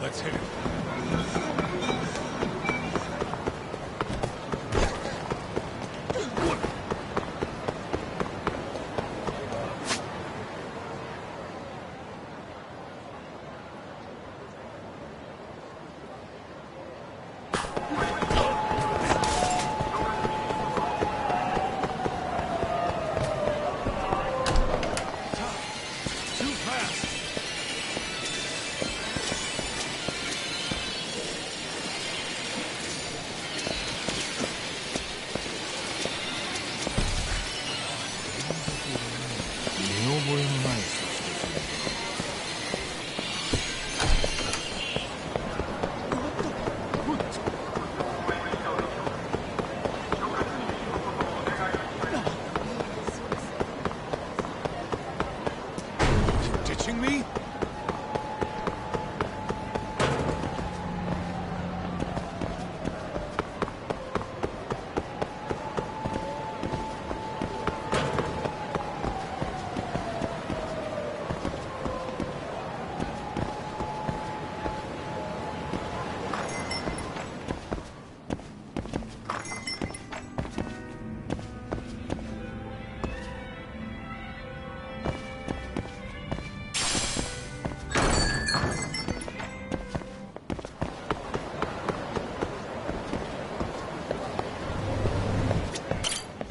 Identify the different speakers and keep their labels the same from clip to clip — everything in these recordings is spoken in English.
Speaker 1: Let's hit it. Me?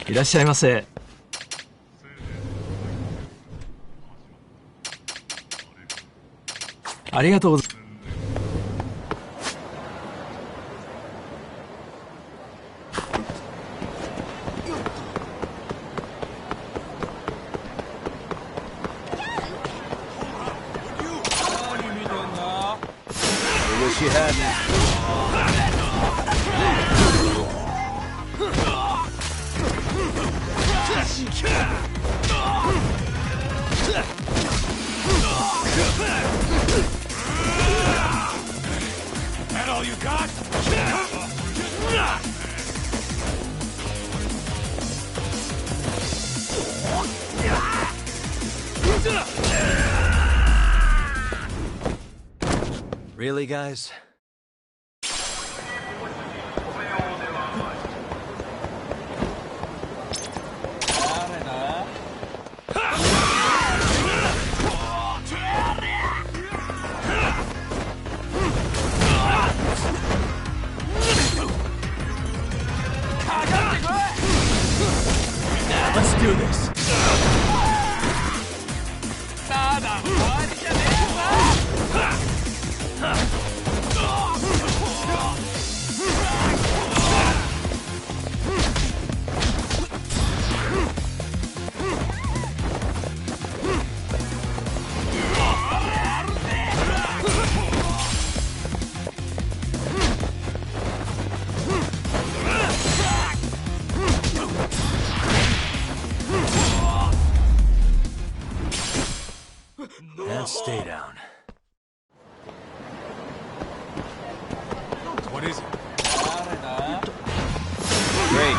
Speaker 2: いらっしゃいませ。ありがとうございます。
Speaker 1: That all you got?
Speaker 3: Really, guys?
Speaker 1: Let's do this.
Speaker 3: And stay down.
Speaker 1: What is it?
Speaker 3: Great.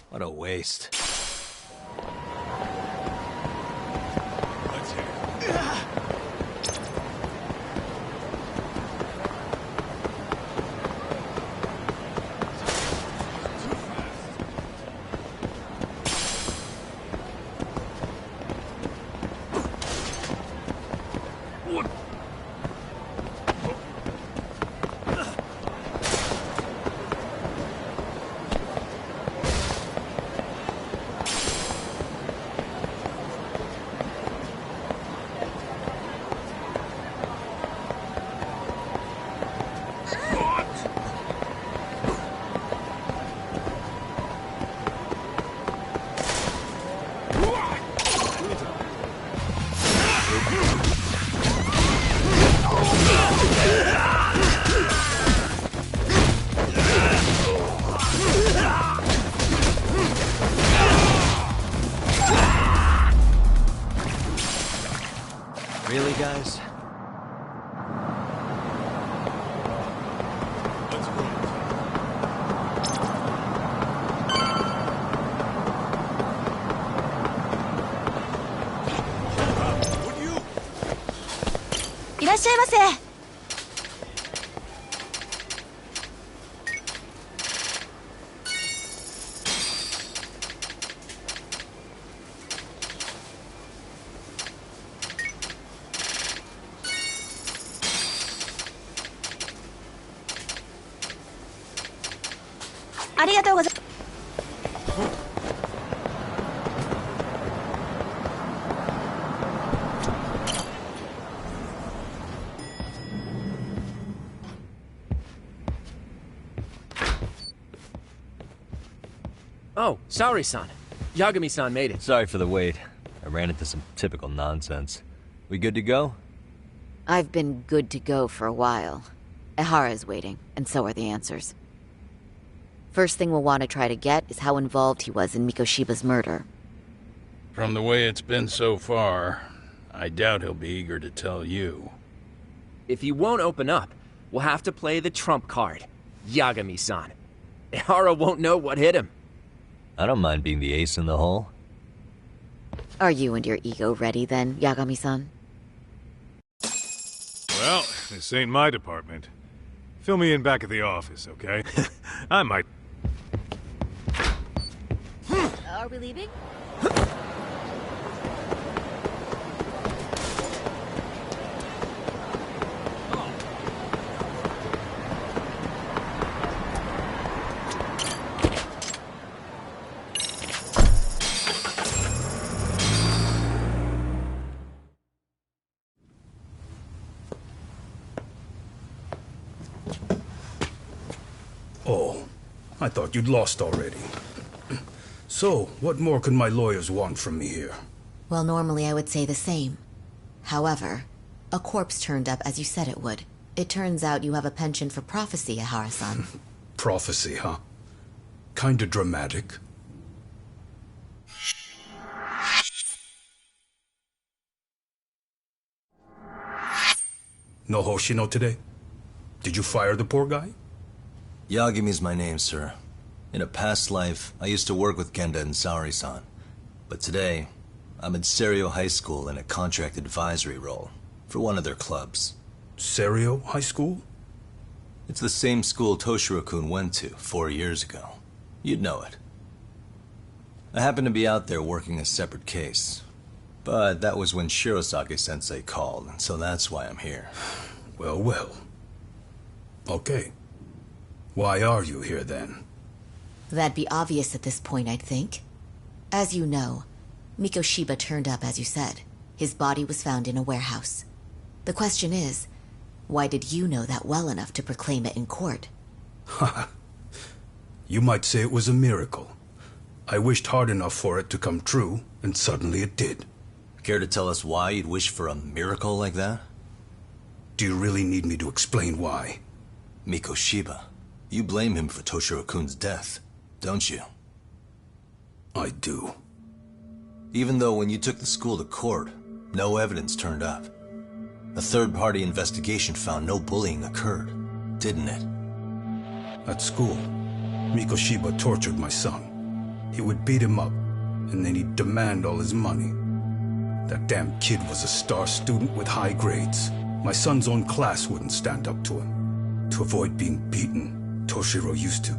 Speaker 3: What a waste.
Speaker 1: Let's hit it.
Speaker 4: らっしゃいませ。ありがとうございます。
Speaker 5: Oh, sorry-san. Yagami-san made it.
Speaker 3: Sorry for the wait. I ran into some typical nonsense. We good to go?
Speaker 4: I've been good to go for a while. Ehara is waiting, and so are the answers. First thing we'll want to try to get is how involved he was in Mikoshiba's murder.
Speaker 6: From the way it's been so far, I doubt he'll be eager to tell you.
Speaker 5: If he won't open up, we'll have to play the trump card. Yagami-san. Ehara won't know what hit him.
Speaker 3: I don't mind being the ace in the hole.
Speaker 4: Are you and your ego ready then, Yagami-san?
Speaker 1: Well, this ain't my department. Fill me in back at the office, okay? I might...
Speaker 4: Are we leaving?
Speaker 7: Oh, I thought you'd lost already. So, what more could my lawyers want from me here?
Speaker 4: Well, normally I would say the same. However, a corpse turned up as you said it would. It turns out you have a penchant for prophecy, Ehara-san.
Speaker 7: Prophecy, huh? Kinda dramatic. No Hoshino today? Did you fire the poor guy?
Speaker 3: Yagami's my name, sir. In a past life, I used to work with Genda and Saori-san. But today, I'm at Serio High School in a contract advisory role for one of their clubs.
Speaker 7: Serio High School?
Speaker 3: It's the same school Toshiro-kun went to 4 years ago. You'd know it. I happened to be out there working a separate case. But that was when Shirosake-sensei called, and so that's why I'm here.
Speaker 7: Well, well. Okay. Why are you here then?
Speaker 4: That'd be obvious at this point, I'd think. As you know, Mikoshiba turned up as you said. His body was found in a warehouse. The question is, why did you know that well enough to proclaim it in court?
Speaker 7: You might say it was a miracle. I wished hard enough for it to come true, and suddenly it did.
Speaker 3: Care to tell us why you'd wish for a miracle like that?
Speaker 7: Do you really need me to explain why?
Speaker 3: Mikoshiba. You blame him for Toshiro-kun's death, don't you?
Speaker 7: I do.
Speaker 3: Even though when you took the school to court, no evidence turned up. A third-party investigation found no bullying occurred, didn't it?
Speaker 7: At school, Mikoshiba tortured my son. He would beat him up, and then he'd demand all his money. That damn kid was a star student with high grades. My son's own class wouldn't stand up to him. To avoid being beaten, Toshiro used to.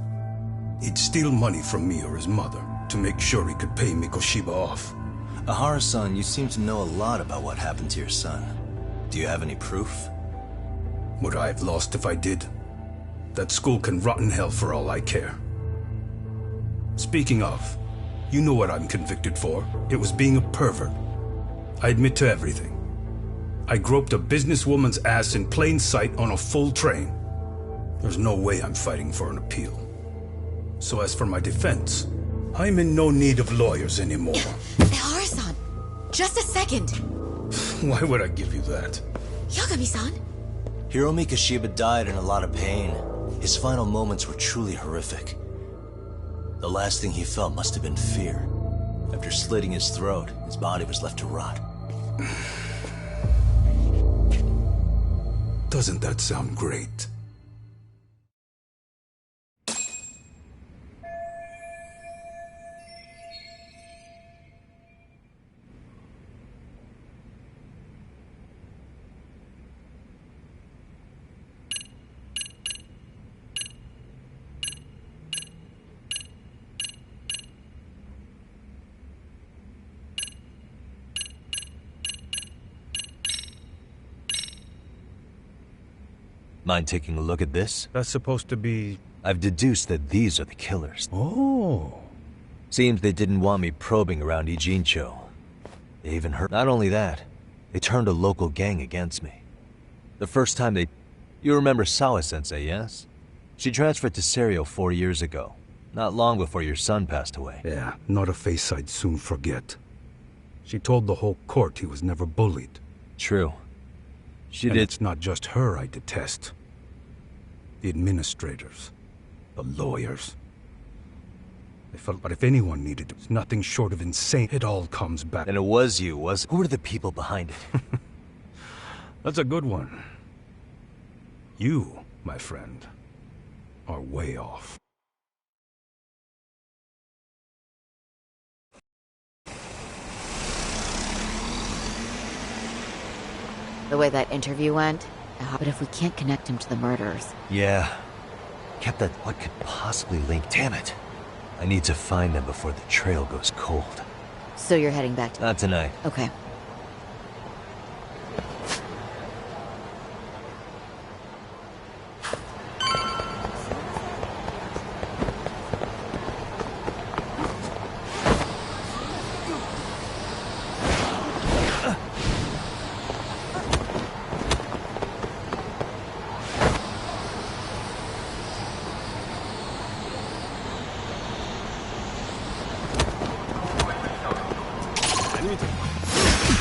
Speaker 7: He'd steal money from me or his mother to make sure he could pay Mikoshiba off.
Speaker 3: Ehara-san, you seem to know a lot about what happened to your son. Do you have any proof?
Speaker 7: Would I have lost if I did? That school can rot in hell for all I care. Speaking of, you know what I'm convicted for. It was being a pervert. I admit to everything. I groped a businesswoman's ass in plain sight on a full train. There's no way I'm fighting for an appeal. So as for my defense, I'm in no need of lawyers anymore.
Speaker 4: Ehara-san, just a second.
Speaker 7: Why would I give you that?
Speaker 4: Yagami-san?
Speaker 3: Hiro Mikoshiba died in a lot of pain. His final moments were truly horrific. The last thing he felt must have been fear. After slitting his throat, his body was left to rot.
Speaker 7: Doesn't that sound great?
Speaker 3: Mind taking a look at this?
Speaker 7: That's supposed to be...
Speaker 3: I've deduced that these are the killers.
Speaker 7: Oh.
Speaker 3: Seems they didn't want me probing around Ijincho. They even hurt. Not only that, they turned a local gang against me. The first time they... You remember Sawa-sensei, yes? She transferred to Serio 4 years ago. Not long before your son passed away.
Speaker 7: Yeah, not a face I'd soon forget. She told the whole court he was never bullied.
Speaker 3: True.
Speaker 7: And it's not just her I detest. The administrators. The lawyers. I felt that if anyone needed it, it's nothing short of insane. It all comes back.
Speaker 3: And it was you, was it? Who were the people behind it?
Speaker 7: That's a good one. You, my friend, are way off.
Speaker 4: The way that interview went, but if we can't connect him to the murderers...
Speaker 3: Yeah. Kept that... What could possibly link... Damn it. I need to find them before the trail goes cold.
Speaker 4: So you're heading back to...
Speaker 3: Not tonight.
Speaker 4: Okay.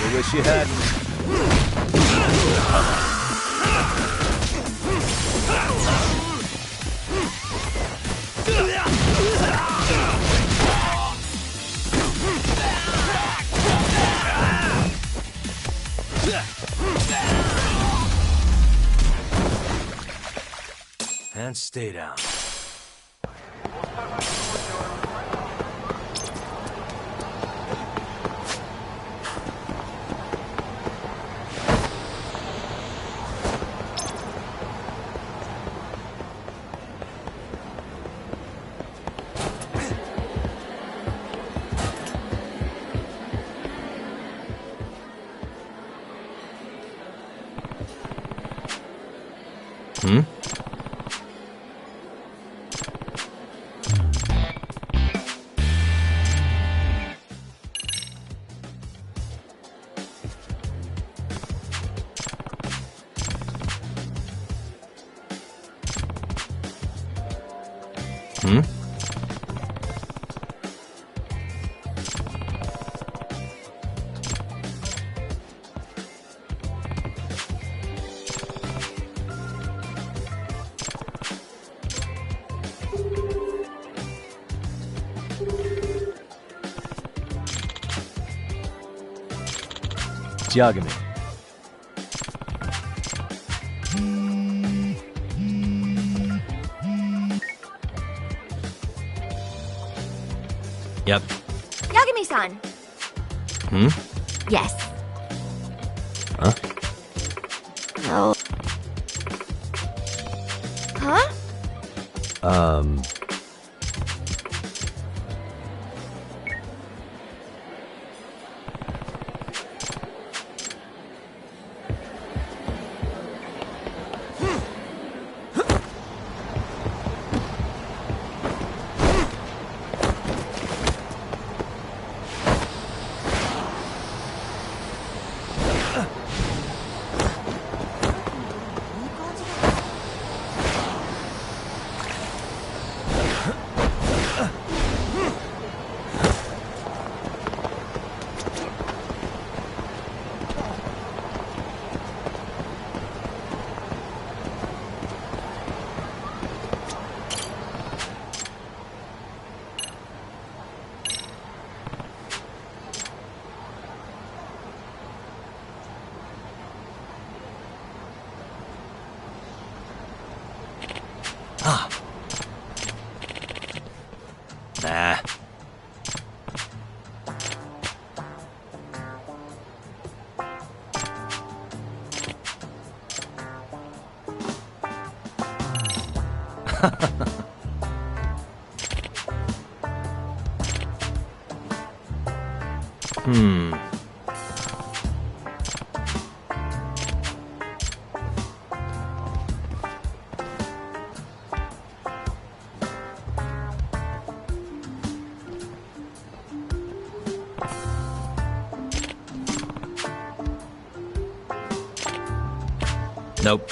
Speaker 3: We wish you hadn't. And stay down. It's Yagami. Yep.
Speaker 8: Yagami-san. Yes.
Speaker 3: Huh?
Speaker 8: No. Huh?
Speaker 3: Nah. Nope.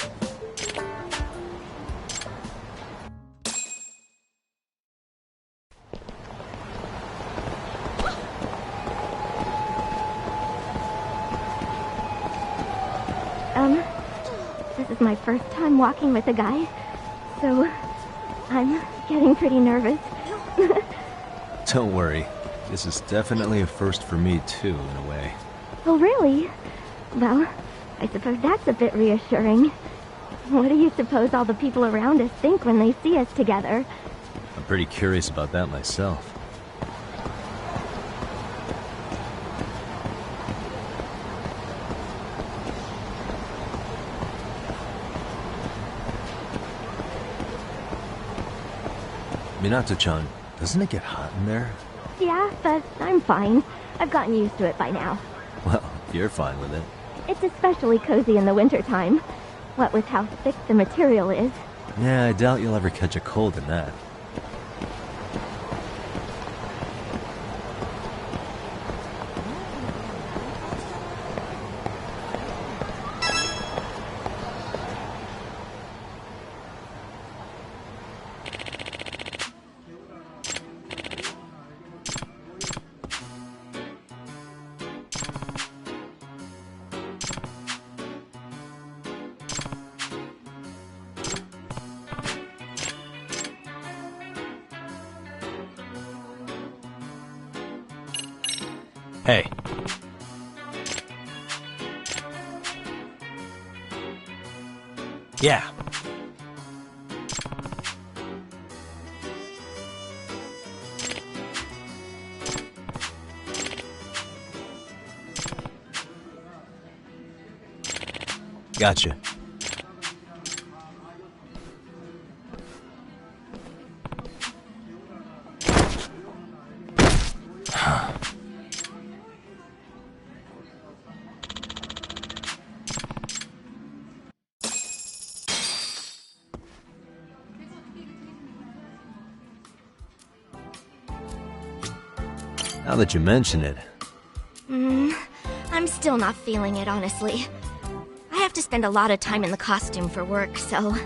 Speaker 8: This is my first time walking with a guy, so I'm getting pretty nervous.
Speaker 3: Don't worry. This is definitely a first for me, too, in a way.
Speaker 8: Oh, really? Well, I suppose that's a bit reassuring. What do you suppose all the people around us think when they see us together?
Speaker 3: I'm pretty curious about that myself. Minato-chan, doesn't it get hot in there?
Speaker 8: Yeah, but I'm fine. I've gotten used to it by now.
Speaker 3: Well, you're fine with it.
Speaker 8: It's especially cozy in the wintertime, what with how thick the material is.
Speaker 3: Yeah, I doubt you'll ever catch a cold in that. Hey. Yeah. Gotcha. Now that you mention it.
Speaker 8: I'm still not feeling it, honestly. I have to spend a lot of time in the costume for work, so...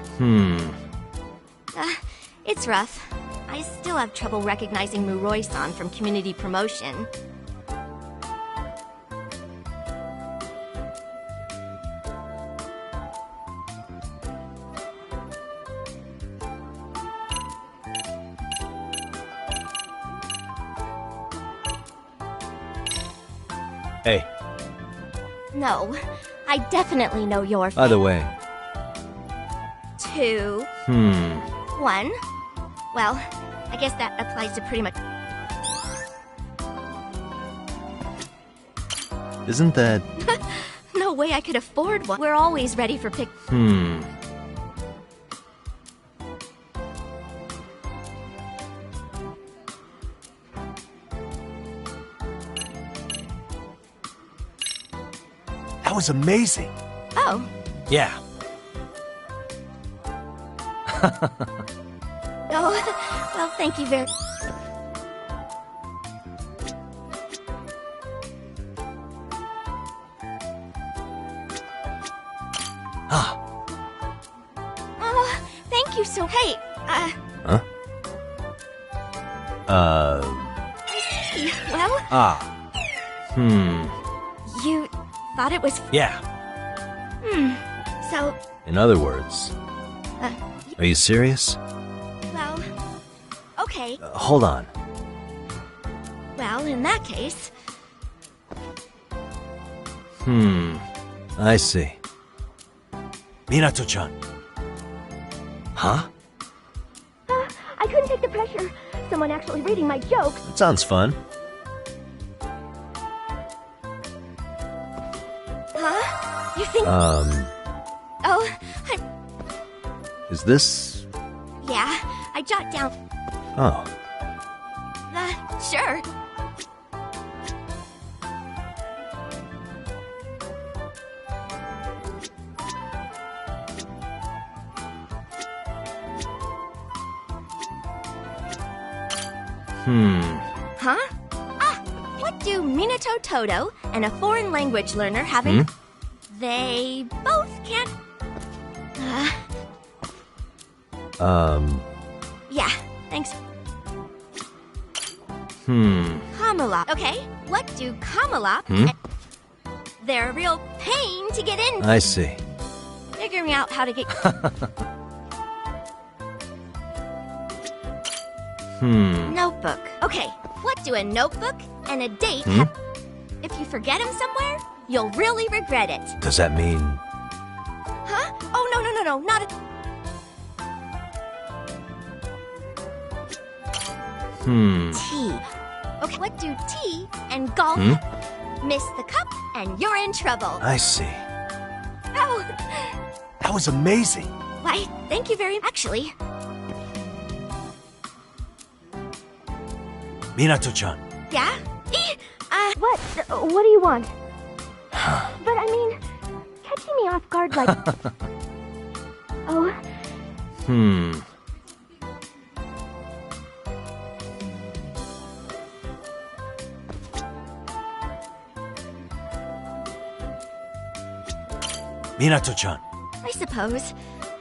Speaker 8: it's rough. I still have trouble recognizing Muroi-san from community promotion.
Speaker 3: Hey.
Speaker 8: No, I definitely know your
Speaker 3: By the way.
Speaker 8: 2, 1. Well, I guess that applies to pretty much...
Speaker 3: Isn't that...
Speaker 8: No way I could afford one. We're always ready for pick...
Speaker 3: That was amazing.
Speaker 8: Oh.
Speaker 3: Yeah.
Speaker 8: Oh, well, thank you very... Oh, thank you so... Hey,
Speaker 3: Huh?
Speaker 8: Well... You thought it was...
Speaker 3: Yeah.
Speaker 8: So...
Speaker 3: In other words... Are you serious?
Speaker 8: Well... Okay.
Speaker 3: Hold on.
Speaker 8: Well, in that case...
Speaker 3: I see. Minato-chan. Huh?
Speaker 8: I couldn't take the pressure. Someone actually reading my jokes.
Speaker 3: That sounds fun.
Speaker 8: Huh? You think... Oh,
Speaker 3: Is this...
Speaker 8: Yeah, I jot down...
Speaker 3: Oh.
Speaker 8: Sure. Huh? What do Minato Todo and a foreign language learner have in... They both can't... Yeah, thanks. Kamala. Okay, what do Kamala... They're a real pain to get in.
Speaker 3: I see.
Speaker 8: Figuring out how to get... Notebook. Okay, what do a notebook and a date have... If you forget them somewhere, you'll really regret it.
Speaker 3: Does that mean...
Speaker 8: Huh? Oh, no, not a... Tea. Okay, what do tea and golf miss the cup and you're in trouble.
Speaker 3: I see.
Speaker 8: Oh,
Speaker 3: That was amazing.
Speaker 8: why, thank you very much. Actually,
Speaker 3: Minato-chan.
Speaker 8: yeah? What? What do you want? But I mean, catching me off guard like... Oh,
Speaker 3: Minato-chan.
Speaker 8: I suppose.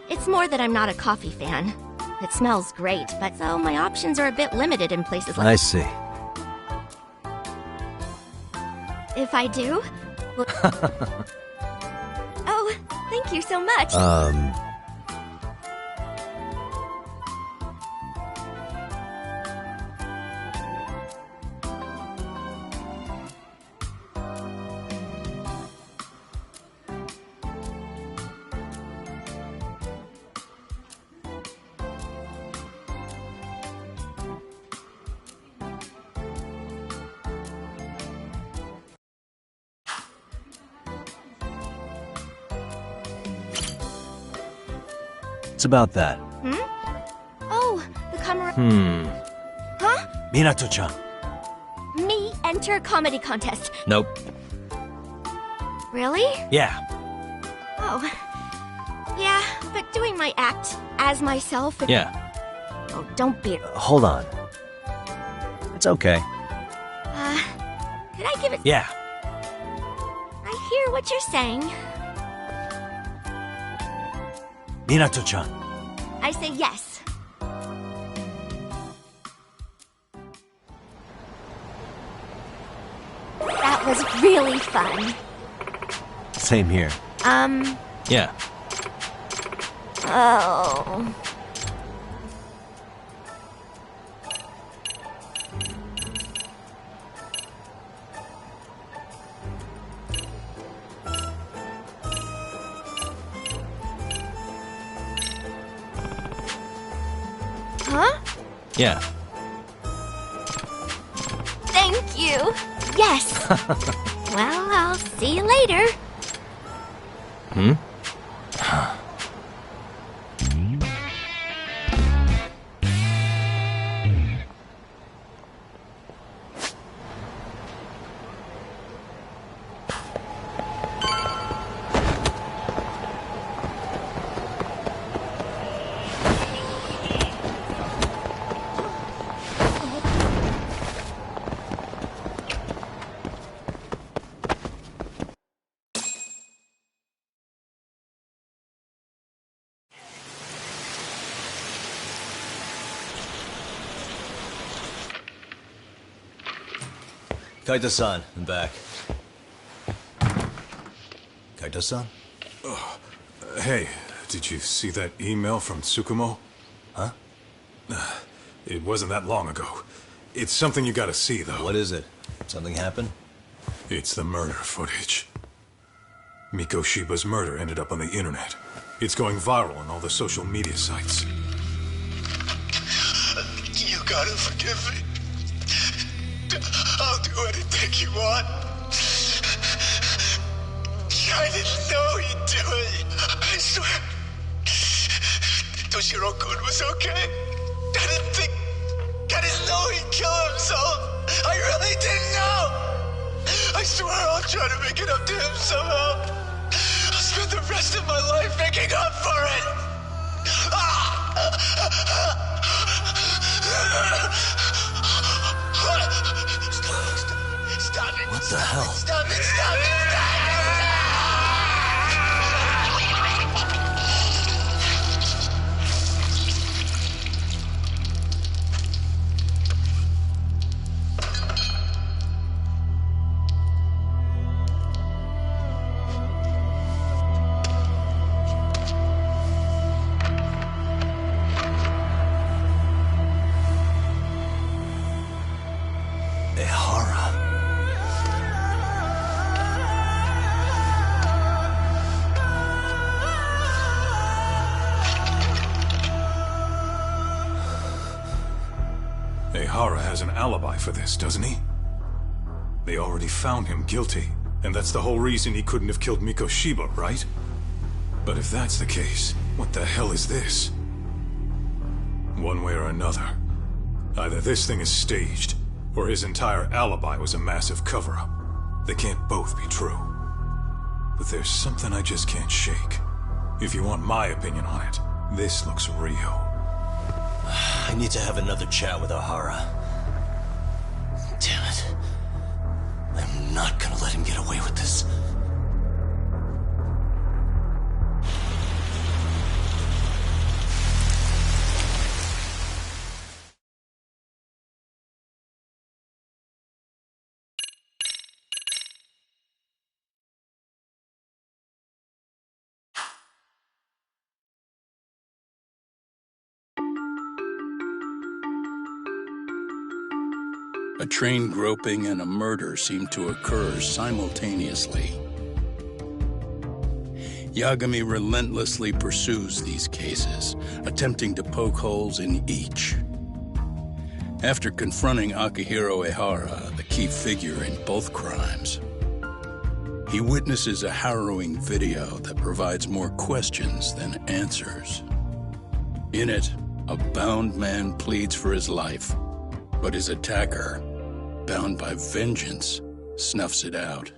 Speaker 8: It's more that I'm not a coffee fan. It smells great, but so my options are a bit limited in places like...
Speaker 3: I see.
Speaker 8: If I do? Well... Oh, thank you so much.
Speaker 3: It's about that.
Speaker 8: Oh, the camera... Huh?
Speaker 3: Minato-chan.
Speaker 8: Me enter comedy contest.
Speaker 3: Nope.
Speaker 8: Really?
Speaker 3: Yeah.
Speaker 8: Oh. Yeah, but doing my act as myself...
Speaker 3: Yeah.
Speaker 8: Oh, don't be...
Speaker 3: Hold on. It's okay.
Speaker 8: Could I give it...
Speaker 3: Yeah.
Speaker 8: I hear what you're saying.
Speaker 3: Minato-chan.
Speaker 8: I say yes. That was really fun.
Speaker 3: Same here. Yeah.
Speaker 8: Oh... Huh?
Speaker 3: Yeah.
Speaker 8: Thank you. Yes. Well, I'll see you later.
Speaker 3: Kaito-san, I'm back. Kaito-san?
Speaker 1: Hey, did you see that email from Tsukumo?
Speaker 3: Huh?
Speaker 1: It wasn't that long ago. It's something you gotta see, though.
Speaker 3: What is it? Something happened?
Speaker 1: It's the murder footage. Mikoshiba's murder ended up on the internet. It's going viral on all the social media sites.
Speaker 9: You gotta forgive me. I'll do anything you want. I didn't know he'd do it. I swear. Toshiro-kun was okay. I didn't know he'd kill himself. I really didn't know. I swear I'll try to make it up to him somehow. I'll spend the rest of my life making up for it. Stop it.
Speaker 3: What the hell?
Speaker 9: Stop it, stop it, stop it!
Speaker 1: Ehara has an alibi for this, doesn't he? They already found him guilty, and that's the whole reason he couldn't have killed Mikoshiba, right? But if that's the case, what the hell is this? One way or another, either this thing is staged, or his entire alibi was a massive cover-up. They can't both be true. But there's something I just can't shake. If you want my opinion on it, this looks real.
Speaker 3: I need to have another chat with Ehara. Damn it. I'm not gonna let him get away with this.
Speaker 6: A train groping and a murder seem to occur simultaneously. Yagami relentlessly pursues these cases, attempting to poke holes in each. After confronting Akihiro Ehara, the key figure in both crimes, he witnesses a harrowing video that provides more questions than answers. In it, a bound man pleads for his life, but his attacker, bound by vengeance, snuffs it out.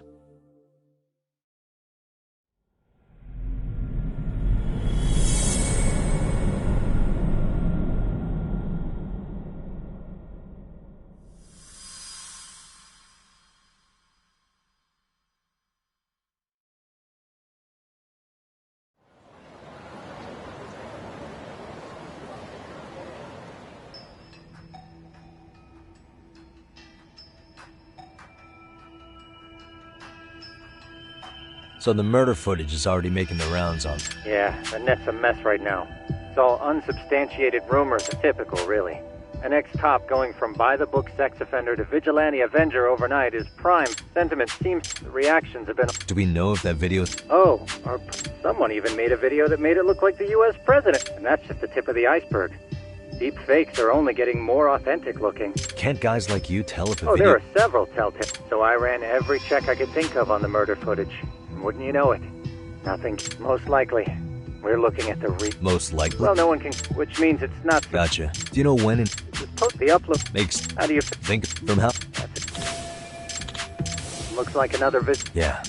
Speaker 3: So the murder footage is already making the rounds on.
Speaker 10: Yeah, the net's a mess right now. It's all unsubstantiated rumors, typical, really. An ex-cop going from by-the-book sex offender to vigilante avenger overnight is prime. Sentiment seems the reactions have been...
Speaker 3: Do we know if that video...
Speaker 10: Oh, or someone even made a video that made it look like the U.S. president. And that's just the tip of the iceberg. Deep fakes are only getting more authentic looking.
Speaker 3: Can't guys like you tell if a video...
Speaker 10: Oh, there are several telltales. So I ran every check I could think of on the murder footage. Wouldn't you know it? Nothing. Most likely. We're looking at the
Speaker 3: Most likely?
Speaker 10: Well, no one can... Which means it's not...
Speaker 3: Gotcha. Do you know when and...
Speaker 10: Just post the upload...
Speaker 3: Makes...
Speaker 10: How do you...
Speaker 3: Think from how...
Speaker 10: That's it. Looks like another visit...
Speaker 3: Yeah.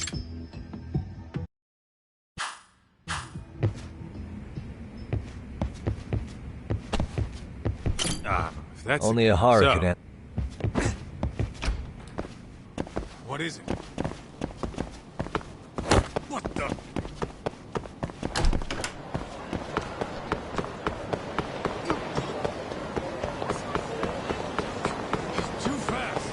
Speaker 1: That's
Speaker 3: only Ehara could answer.
Speaker 1: What is it? What the? Too fast.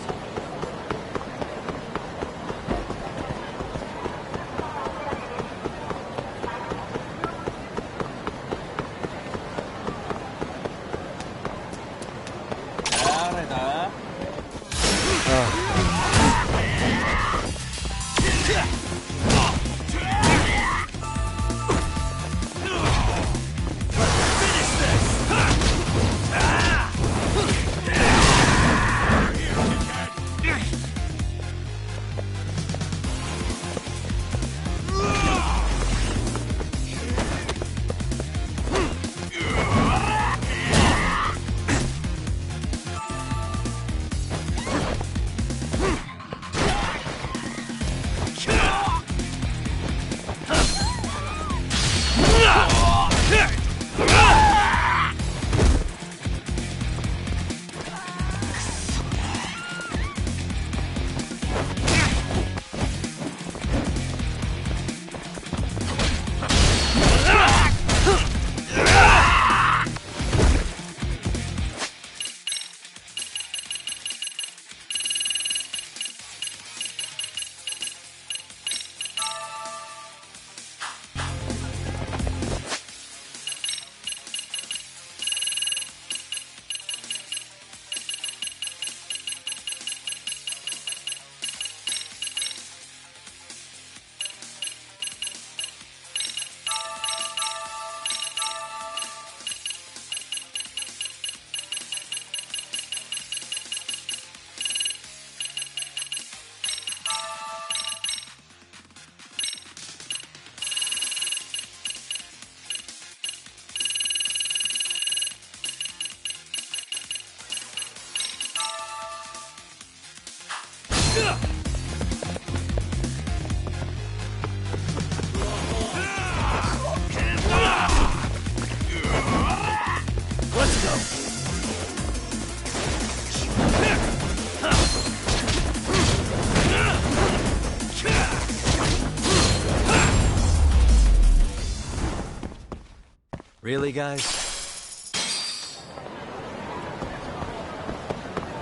Speaker 3: Really, guys?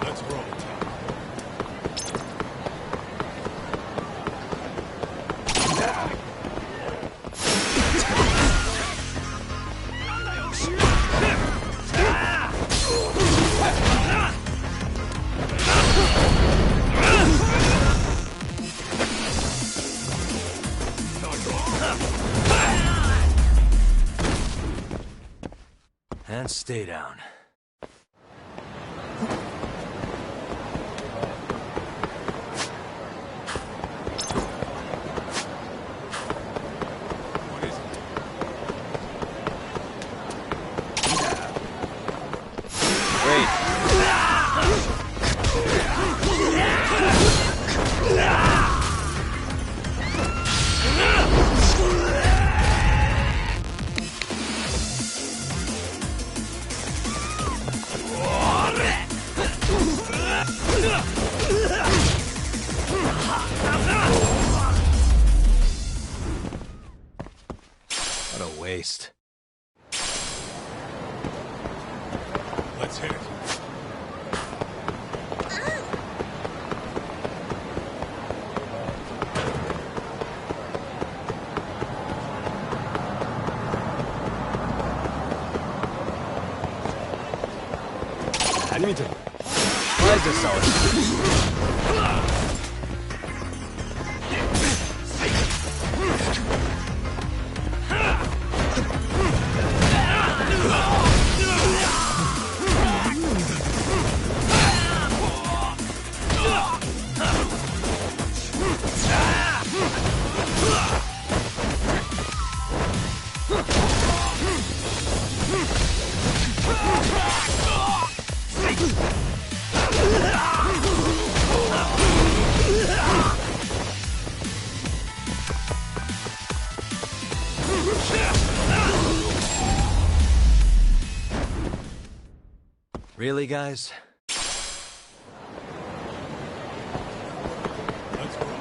Speaker 1: Let's roll.
Speaker 3: And stay down. What a waste.
Speaker 1: Let's hit it.
Speaker 3: Why is this always... Really, guys?
Speaker 1: Let's roll.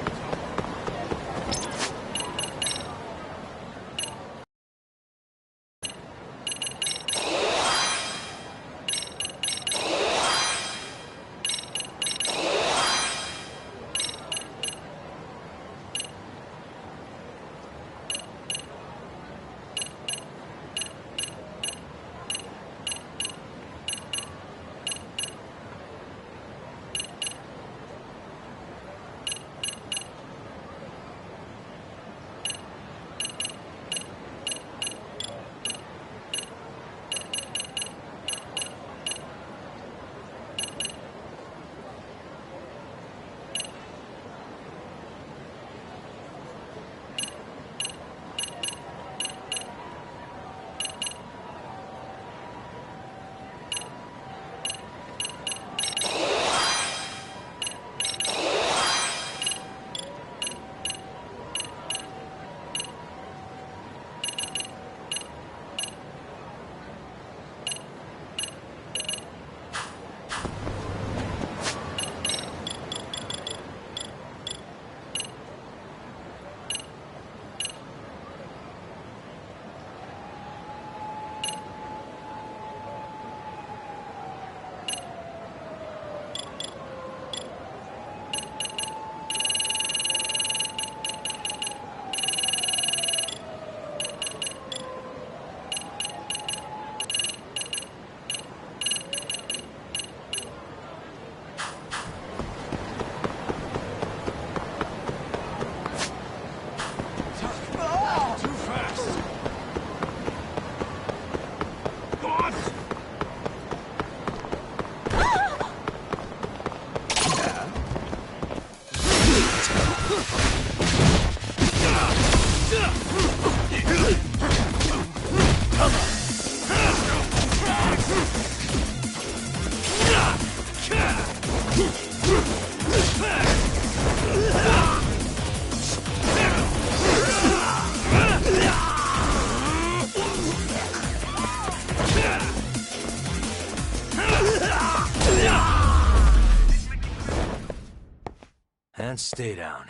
Speaker 3: And stay down.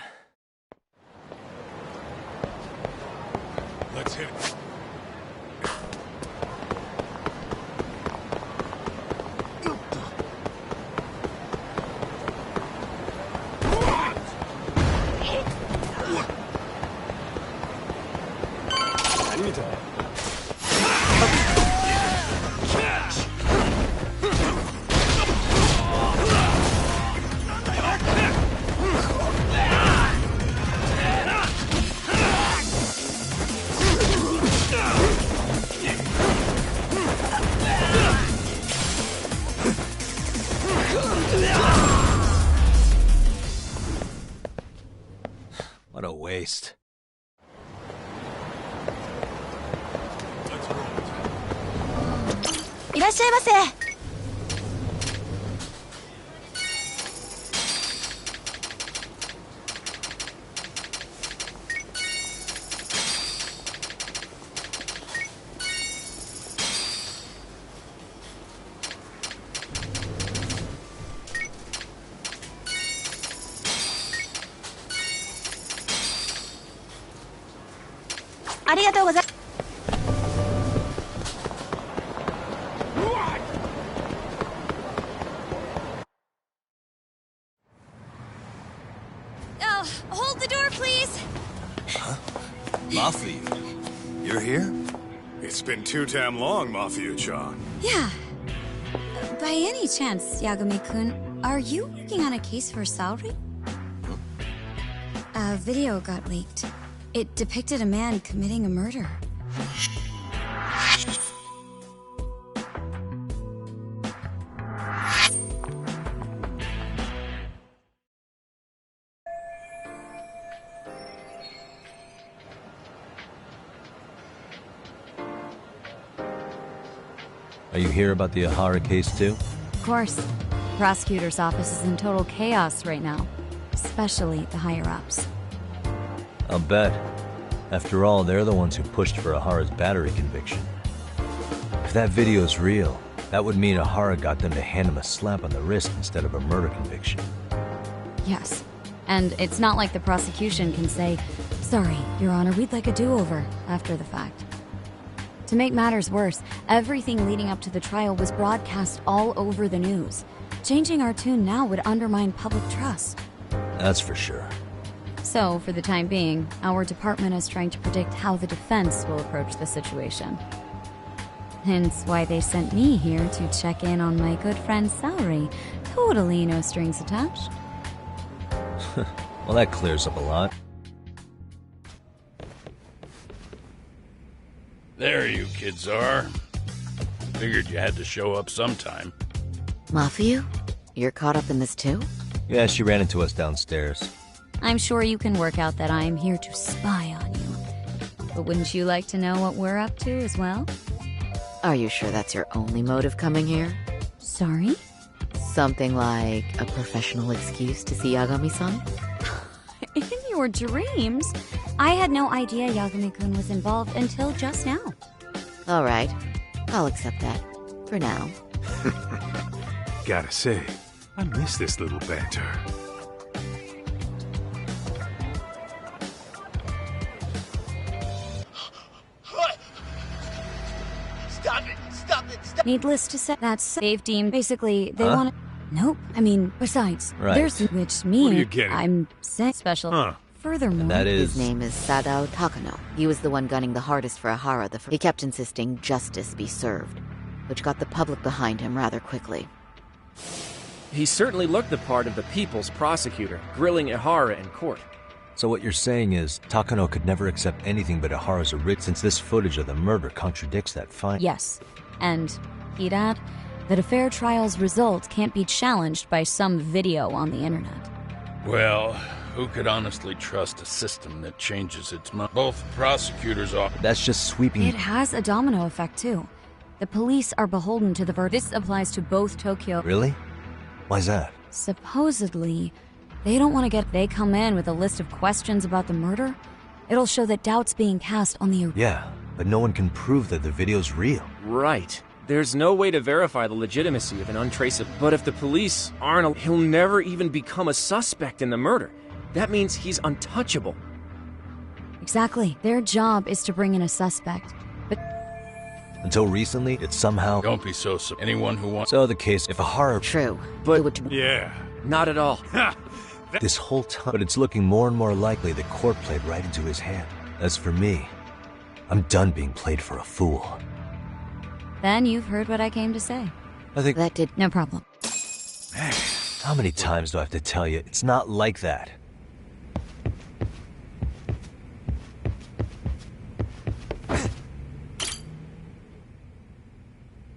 Speaker 1: Let's hit it.
Speaker 3: waste.
Speaker 11: いらっしゃいませ。ありがとうございます。Hold the door, please.
Speaker 3: Huh? Mafia? You're here?
Speaker 1: It's been too damn long, Mafia-chan.
Speaker 11: Yeah. By any chance, Yagami-kun, are you working on a case for Saori? A video got leaked. It depicted a man committing a murder.
Speaker 3: Are you here about the Ihara case too?
Speaker 11: Of course. The prosecutor's office is in total chaos right now, especially the higher-ups.
Speaker 3: I'll bet. After all, they're the ones who pushed for Ihara's battery conviction. If that video's real, that would mean Ihara got them to hand him a slap on the wrist instead of a murder conviction.
Speaker 11: Yes. And it's not like the prosecution can say, "Sorry, Your Honor, we'd like a do-over," after the fact. To make matters worse, everything leading up to the trial was broadcast all over the news. Changing our tune now would undermine public trust.
Speaker 3: That's for sure.
Speaker 11: So, for the time being, our department is trying to predict how the defense will approach the situation. Hence why they sent me here to check in on my good friend Saori. Totally no strings attached.
Speaker 3: Well, that clears up a lot.
Speaker 6: There you kids are. Figured you had to show up sometime.
Speaker 4: Mafia? You're caught up in this too?
Speaker 3: Yeah, she ran into us downstairs.
Speaker 11: I'm sure you can work out that I'm here to spy on you. But wouldn't you like to know what we're up to as well?
Speaker 4: Are you sure that's your only motive coming here?
Speaker 11: Sorry?
Speaker 4: Something like a professional excuse to see Yagami-san?
Speaker 11: In your dreams? I had no idea Yagami-kun was involved until just now.
Speaker 4: All right. I'll accept that. For now.
Speaker 1: Gotta say, I miss this little banter.
Speaker 9: Stop it! Stop it! Stop.
Speaker 11: Needless to say, that's they've deemed basically they want to. Nope. I mean, besides,
Speaker 3: Right.
Speaker 11: there's which means
Speaker 1: What are you getting?
Speaker 11: I'm saying special.
Speaker 1: Huh.
Speaker 11: Furthermore,
Speaker 3: That is...
Speaker 4: His name is Sadao Takano. He was the one gunning the hardest for Ihara He kept insisting justice be served, which got the public behind him rather quickly.
Speaker 5: He certainly looked the part of the people's prosecutor, grilling Ihara in court.
Speaker 3: So what you're saying is, Takano could never accept anything but Ihara's original, since this footage of the murder contradicts that finding.
Speaker 11: yes, and he'd add that a fair trial's result can't be challenged by some video on the internet.
Speaker 6: Well, who could honestly trust a system that changes its mind? Both prosecutors are...
Speaker 3: That's just sweeping...
Speaker 11: It has a domino effect too. The police are beholden to the verdict. This applies to both Tokyo.
Speaker 3: Really? Why's that?
Speaker 11: Supposedly, they don't want to get. They come in with a list of questions about the murder. It'll show that doubt's being cast on the.
Speaker 3: Yeah, but no one can prove that the video's real.
Speaker 5: Right. There's no way to verify the legitimacy of an untraceable. But if the police aren't, he'll never even become a suspect in the murder. That means he's untouchable.
Speaker 11: Exactly. Their job is to bring in a suspect. But
Speaker 3: Until recently, it's somehow...
Speaker 6: Don't be so... Anyone who wants...
Speaker 3: So the case, if Ihara...
Speaker 4: True.
Speaker 5: But-
Speaker 4: It would...
Speaker 1: Yeah.
Speaker 5: Not at all.
Speaker 3: This whole time... But it's looking more and more likely the court played right into his hand. As for me, I'm done being played for a fool.
Speaker 11: then you've heard what I came to say.
Speaker 3: I think...
Speaker 4: That did...
Speaker 11: No problem.
Speaker 3: How many times do I have to tell you? It's not like that.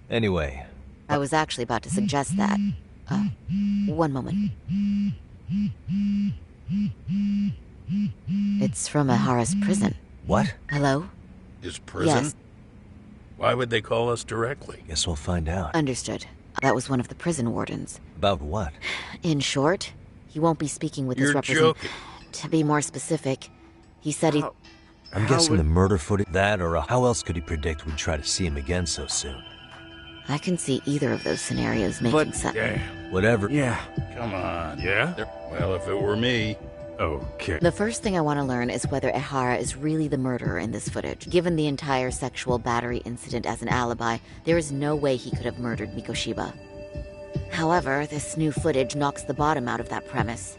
Speaker 3: Anyway,
Speaker 4: I was actually about to suggest that. One moment. It's from Ahara's prison.
Speaker 3: What?
Speaker 4: Hello?
Speaker 6: His prison?
Speaker 4: Yes.
Speaker 6: Why would they call us directly?
Speaker 3: Guess we'll find out.
Speaker 4: Understood. That was one of the prison wardens.
Speaker 3: About what?
Speaker 4: In short, he won't be speaking with his
Speaker 6: You're
Speaker 4: representative.
Speaker 6: joking.
Speaker 4: To be more specific, he said he...
Speaker 3: I'm guessing the murder footage. That or how else could he predict we'd try to see him again so soon?
Speaker 4: I can see either of those scenarios making sense.
Speaker 6: Damn.
Speaker 3: Whatever.
Speaker 5: Yeah.
Speaker 6: Come on.
Speaker 1: Yeah?
Speaker 6: Well, if it were me...
Speaker 1: Okay.
Speaker 4: The first thing I want to learn is whether Ehara is really the murderer in this footage. Given the entire sexual battery incident as an alibi, there is no way he could have murdered Mikoshiba. However, this new footage knocks the bottom out of that premise.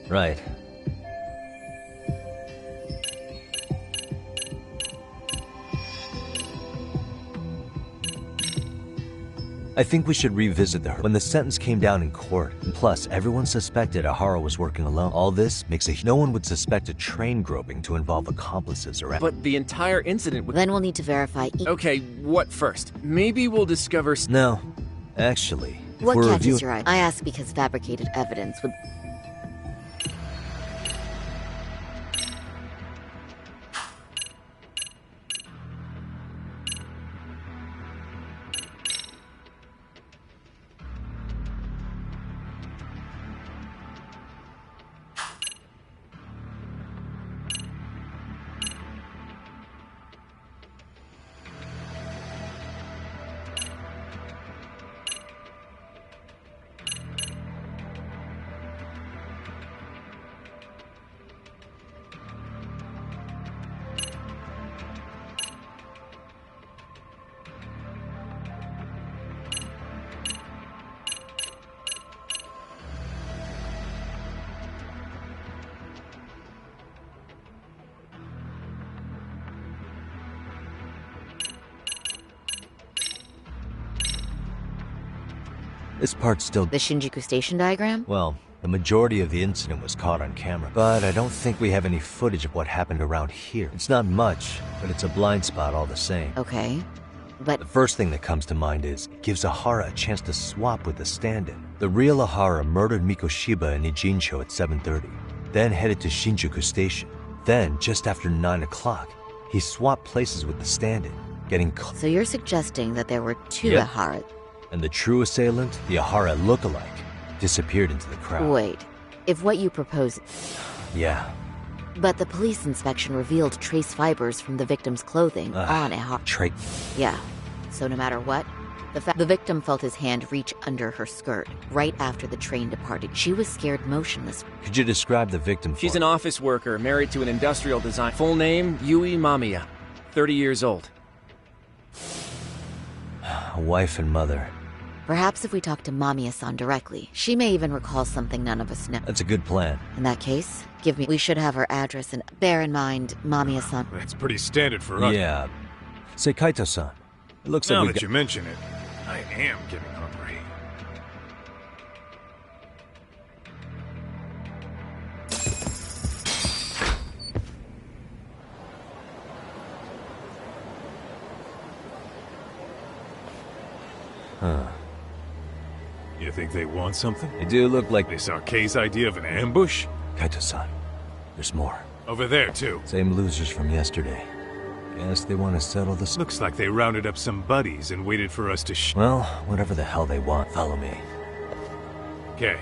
Speaker 3: Right. I think we should revisit when the sentence came down in court. And plus, everyone suspected Ahara was working alone. All this makes no one would suspect a train groping to involve accomplices around.
Speaker 5: But the entire incident would...
Speaker 4: Then we'll need to verify...
Speaker 5: Okay, what first? Maybe we'll discover...
Speaker 3: No. Actually, if
Speaker 4: What
Speaker 3: we're
Speaker 4: catches your eye? I ask because fabricated evidence would...
Speaker 3: This part's still...
Speaker 4: The Shinjuku Station diagram?
Speaker 3: Well, the majority of the incident was caught on camera. But I don't think we have any footage of what happened around here. It's not much, but it's a blind spot all the same.
Speaker 4: Okay, but...
Speaker 3: The first thing that comes to mind is, it gives Ahara a chance to swap with the stand-in. The real Ahara murdered Mikoshiba in Ijincho at 7:30, then headed to Shinjuku Station. Then, just after 9 o'clock, he swapped places with the stand-in, getting caught.
Speaker 4: So you're suggesting that there were two
Speaker 3: Yep.
Speaker 4: Ahara...
Speaker 3: And the true assailant, the Ahara lookalike, disappeared into the crowd.
Speaker 4: Wait, if what you propose...
Speaker 3: Yeah.
Speaker 4: But the police inspection revealed trace fibers from the victim's clothing on Ehara. Yeah, so no matter what, the victim felt his hand reach under her skirt right after the train departed. She was scared motionless.
Speaker 3: Could you describe the victim for
Speaker 5: She's an office worker, married to an industrial design. Full name, Yui Mamiya. 30 years old.
Speaker 3: A wife and mother.
Speaker 4: Perhaps if we talk to Mamiya-san directly, she may even recall something none of us know.
Speaker 3: That's a good plan.
Speaker 4: In that case, we should have her address and bear in mind, Mamiya-san.
Speaker 1: That's pretty standard for us.
Speaker 3: Yeah. Say Kaito-san. It looks
Speaker 1: Now
Speaker 3: like
Speaker 1: that you mention it, I am getting hungry.
Speaker 3: Huh.
Speaker 1: You think they want something?
Speaker 3: They do look like...
Speaker 1: This Kei's idea of an ambush?
Speaker 3: Kaito-san, there's more.
Speaker 1: Over there, too.
Speaker 3: Same losers from yesterday. Guess they want to settle this.
Speaker 1: Looks like they rounded up some buddies and waited for us to
Speaker 3: Well, whatever the hell they want, follow me.
Speaker 1: Okay.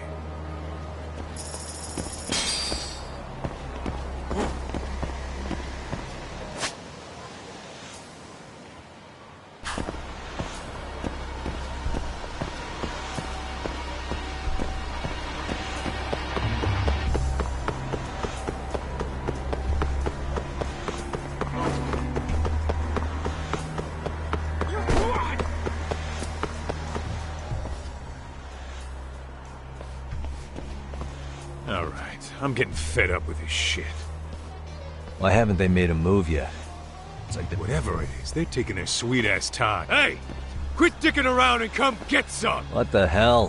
Speaker 1: Alright, I'm getting fed up with this shit.
Speaker 3: Why haven't they made a move yet? It's like
Speaker 1: Whatever it is, they're taking their sweet-ass time. Hey! Quit dicking around and come get some!
Speaker 3: What the hell?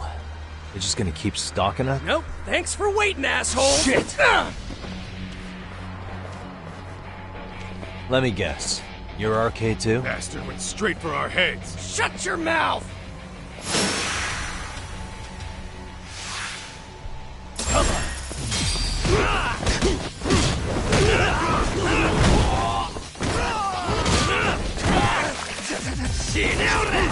Speaker 3: They're just gonna keep stalking us?
Speaker 5: Nope. Thanks for waiting, asshole.
Speaker 1: Shit!
Speaker 3: Let me guess. You're RK too?
Speaker 1: Bastard went straight for our heads.
Speaker 5: Shut your mouth!
Speaker 3: Come on.
Speaker 1: Keep going!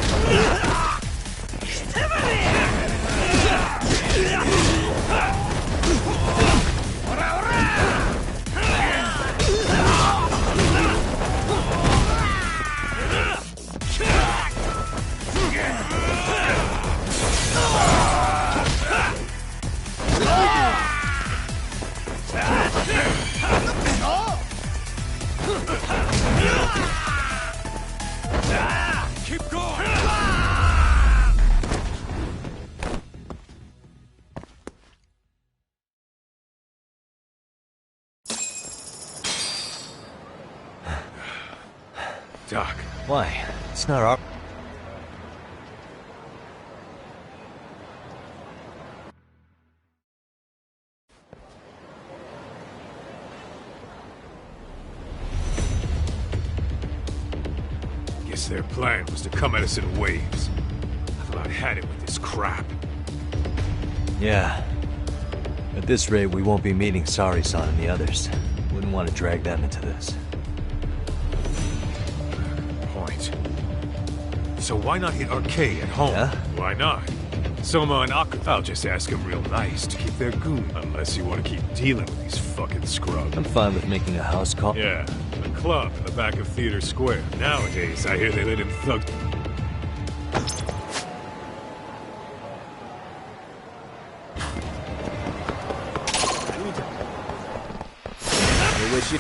Speaker 1: Doc.
Speaker 3: Why? It's not our...
Speaker 1: Guess their plan was to come at us in waves. I thought I had it with this crap.
Speaker 3: Yeah. At this rate, we won't be meeting Sari-san and the others. Wouldn't want to drag them into this.
Speaker 1: Point. So why not hit Arcade at home?
Speaker 3: Yeah?
Speaker 1: Why not? Soma and Aku... I'll just ask them real nice to keep their goon, unless you want to keep dealing with these fucking scrubs.
Speaker 3: I'm fine with making a house call.
Speaker 1: Yeah, a club in the back of Theater Square. Nowadays, I hear they let in thugs...
Speaker 5: I wish you...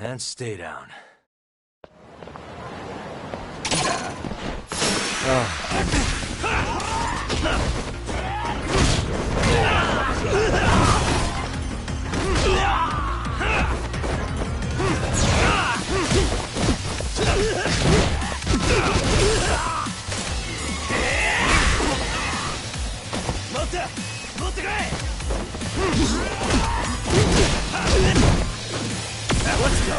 Speaker 3: And stay down.
Speaker 5: Let's go.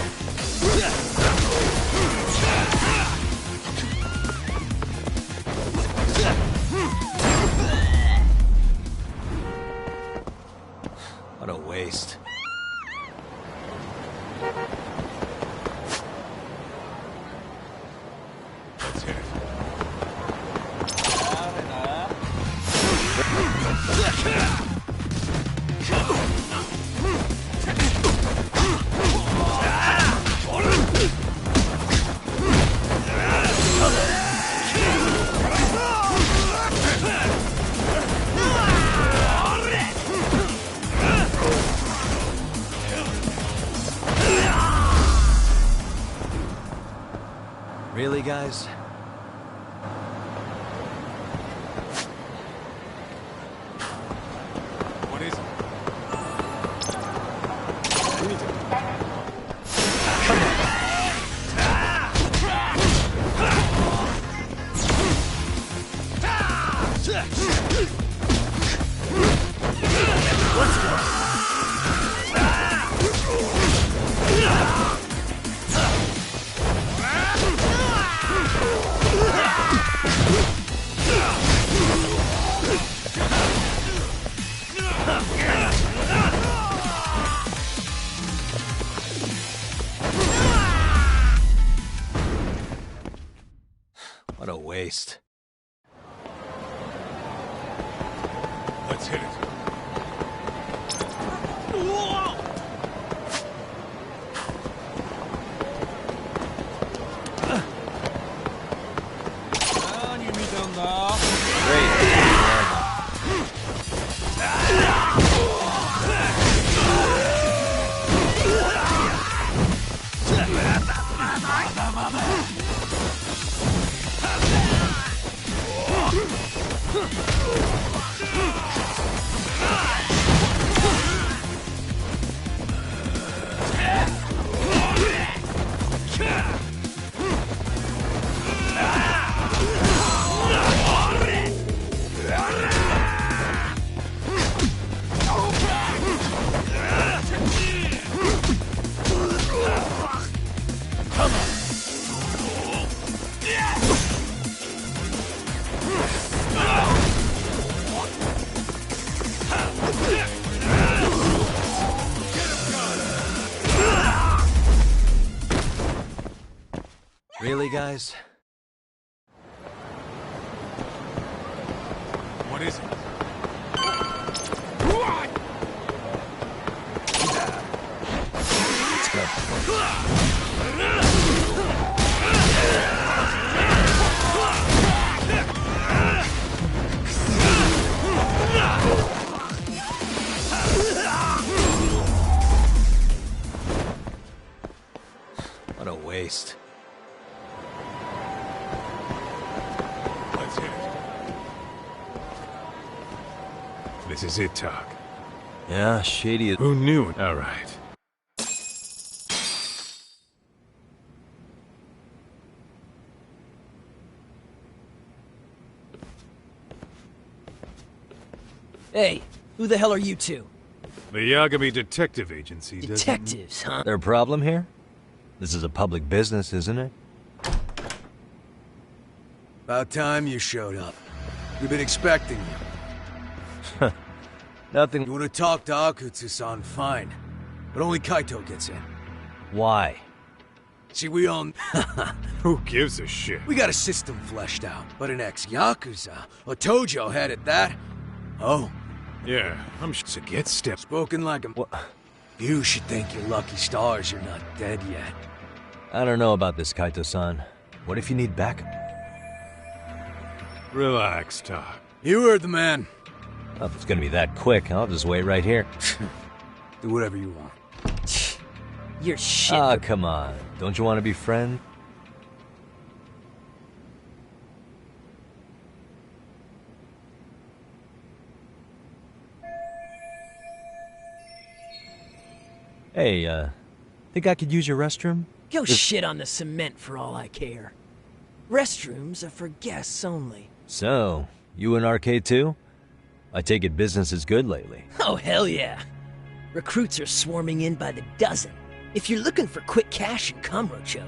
Speaker 3: What a waste.
Speaker 1: That's it.
Speaker 3: Really, guys?
Speaker 1: What is it?
Speaker 3: What a waste.
Speaker 1: Let's hit it.
Speaker 3: Really, guys?
Speaker 1: What is it?
Speaker 3: Let's go. What a waste.
Speaker 1: Let's hit it. This is it, Talk.
Speaker 3: Yeah, shady.
Speaker 1: Who knew? All right.
Speaker 12: Hey, who the hell are you two?
Speaker 1: The Yagami Detective Agency doesn't...
Speaker 12: Detectives, huh?
Speaker 3: There a problem here? This is a public business, isn't it?
Speaker 13: About time you showed up. We've been expecting you.
Speaker 3: Nothing.
Speaker 13: You want to talk to Akutsu-san, fine. But only Kaito gets in.
Speaker 3: Why?
Speaker 13: See, we all...
Speaker 1: Who gives a shit?
Speaker 13: We got a system fleshed out, but an ex-Yakuza, a Tojo head at that. Oh.
Speaker 1: Yeah, I'm so get steps.
Speaker 13: Spoken like a...
Speaker 3: What?
Speaker 13: You should thank your lucky stars you're not dead yet.
Speaker 3: I don't know about this, Kaito-san. What if you need backup?
Speaker 1: Relax, Talk.
Speaker 13: You heard the man.
Speaker 3: Well, if it's gonna be that quick, I'll just wait right here.
Speaker 13: Do whatever you want.
Speaker 12: You're shit.
Speaker 3: Ah, come on. Don't you want to be friends? Hey, think I could use your restroom?
Speaker 12: Go shit on the cement for all I care. Restrooms are for guests only.
Speaker 3: So, you in arcade too? I take it business is good lately.
Speaker 12: Oh, hell yeah. Recruits are swarming in by the dozen. If you're looking for quick cash in Kamurocho,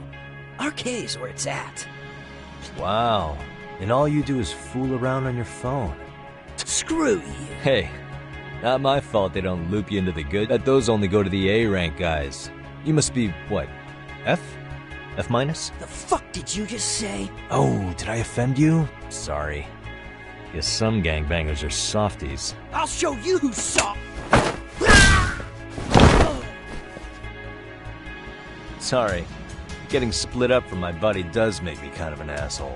Speaker 12: arcade's where it's at.
Speaker 3: Wow. And all you do is fool around on your phone.
Speaker 12: Screw you.
Speaker 3: Hey, not my fault they don't loop you into the good. Bet those only go to the A rank guys. You must be, what, F? F minus?
Speaker 12: The fuck did you just say?
Speaker 3: Oh, did I offend you? Sorry. Guess some gangbangers are softies.
Speaker 12: I'll show you who's soft.
Speaker 3: Sorry. Getting split up from my buddy does make me kind of an asshole.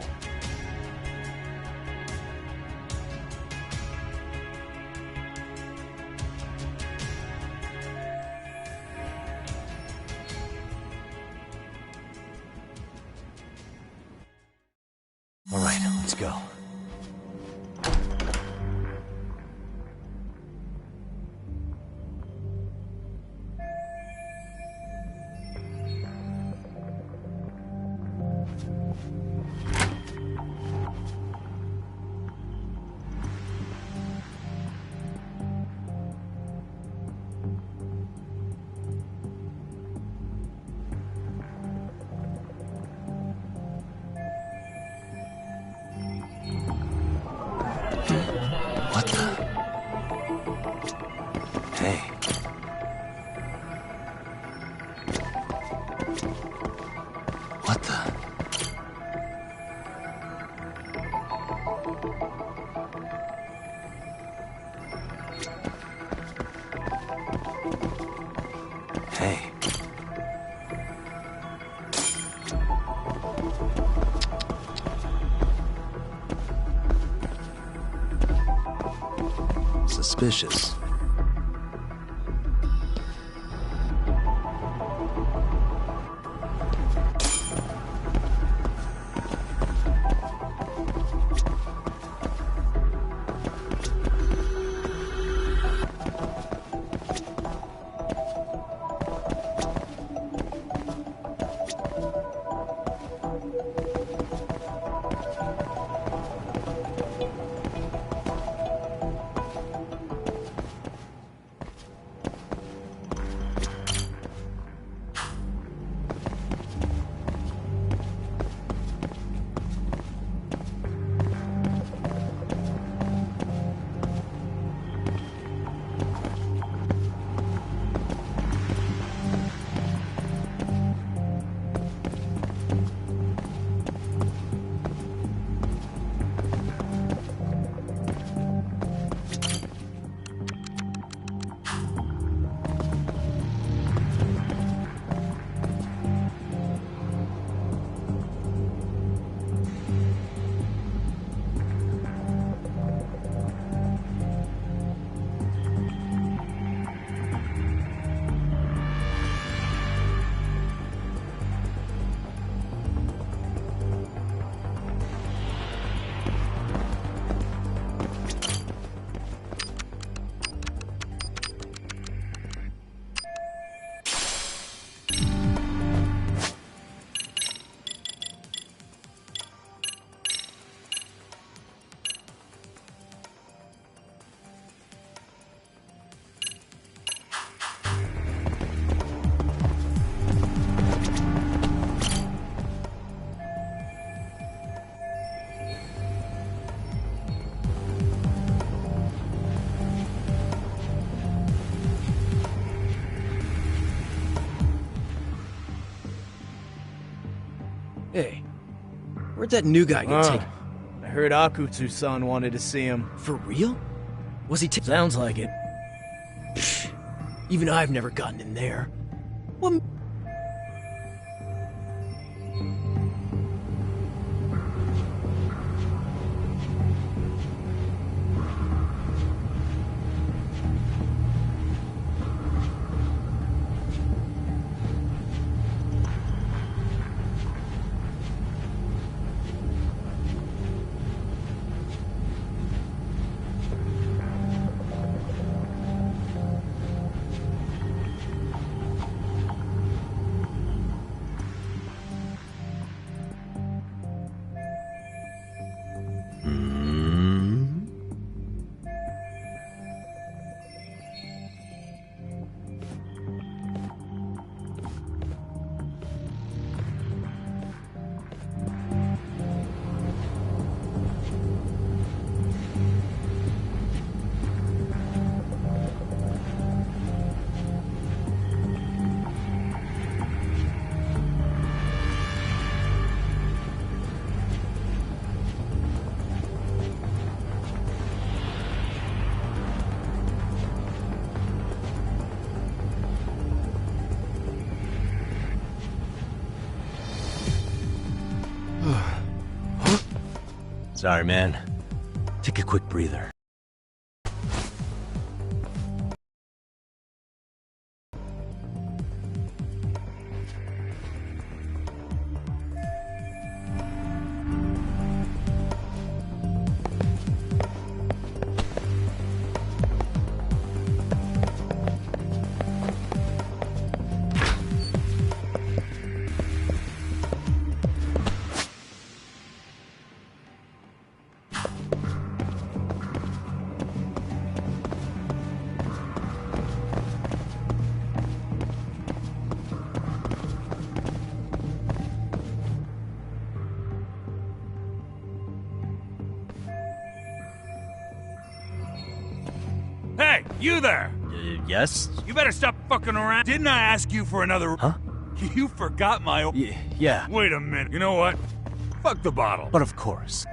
Speaker 3: All right, let's go. What the? Hey. What the? Hey. Suspicious.
Speaker 12: Where'd that new guy get taken?
Speaker 14: I heard Akutsu-san wanted to see him.
Speaker 12: For real? Was he
Speaker 14: Sounds like it.
Speaker 12: Even I've never gotten in there. What?
Speaker 3: Sorry, man. Take a quick breather.
Speaker 15: Hey, you there!
Speaker 3: Yes?
Speaker 15: You better stop fucking around. Didn't I ask you for another...
Speaker 3: Huh?
Speaker 15: You forgot my...
Speaker 3: Yeah.
Speaker 15: Wait a minute. You know what? Fuck the bottle.
Speaker 3: But of course.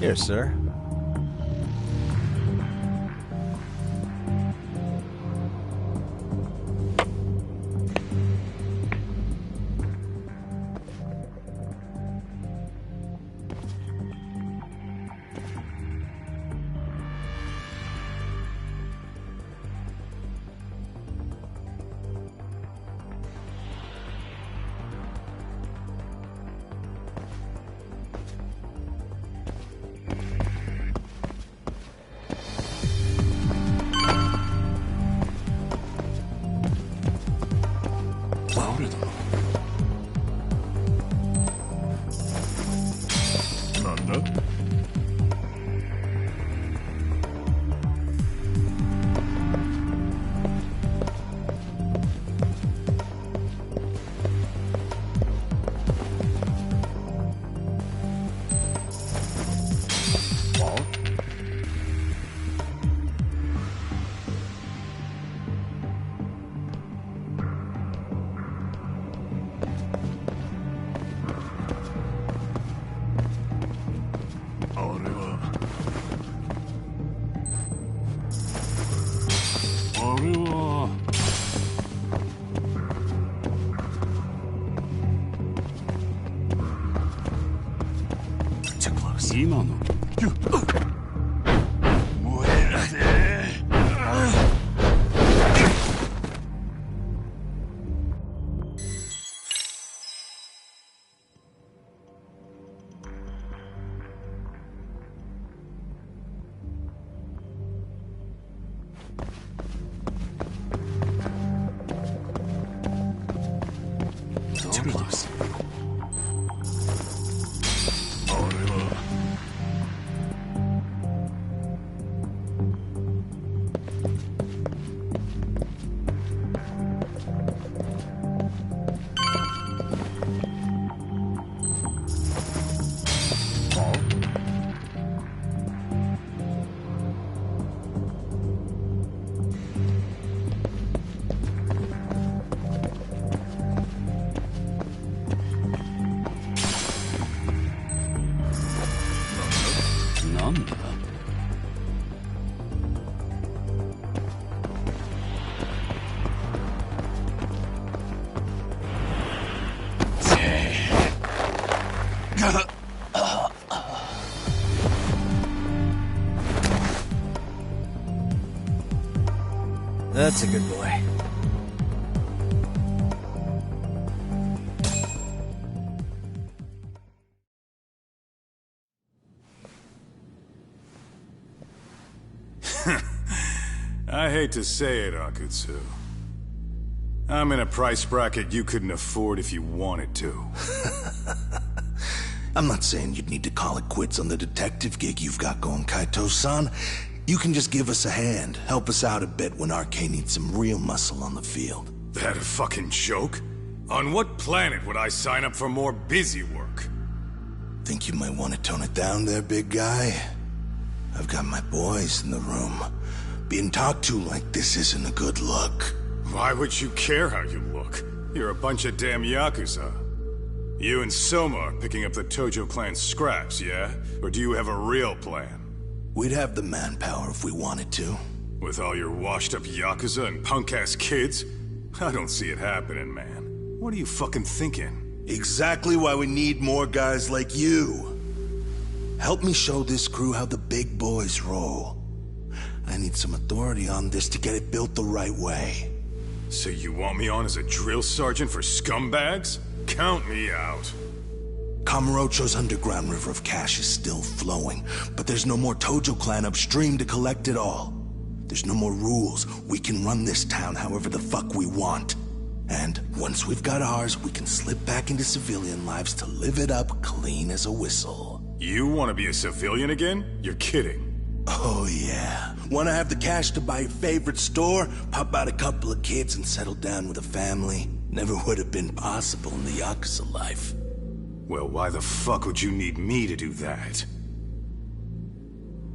Speaker 3: Here, sir.
Speaker 15: Too close. 今の。燃えらせ。Too close.
Speaker 12: That's a good boy.
Speaker 1: I hate to say it, Akutsu. I'm in a price bracket you couldn't afford if you wanted to.
Speaker 9: I'm not saying you'd need to call it quits on the detective gig you've got going, Kaito-san. You can just give us a hand, help us out a bit when Arcane needs some real muscle on the field.
Speaker 1: That a fucking joke? On what planet would I sign up for more busy work?
Speaker 9: Think you might want to tone it down there, big guy? I've got my boys in the room. Being talked to like this isn't a good look.
Speaker 1: Why would you care how you look? You're a bunch of damn Yakuza. You and Soma are picking up the Tojo clan's scraps, yeah? Or do you have a real plan?
Speaker 9: We'd have the manpower if we wanted to.
Speaker 1: With all your washed-up Yakuza and punk-ass kids? I don't see it happening, man. What are you fucking thinking?
Speaker 9: Exactly why we need more guys like you. Help me show this crew how the big boys roll. I need some authority on this to get it built the right way.
Speaker 1: So you want me on as a drill sergeant for scumbags? Count me out.
Speaker 9: Kamurocho's underground river of cash is still flowing, but there's no more Tojo clan upstream to collect it all. There's no more rules. We can run this town however the fuck we want. And once we've got ours, we can slip back into civilian lives to live it up clean as a whistle.
Speaker 1: You want to be a civilian again? You're kidding.
Speaker 9: Oh yeah. Want to have the cash to buy your favorite store, pop out a couple of kids and settle down with a family? Never would have been possible in the Yakuza life.
Speaker 1: Well, why the fuck would you need me to do that?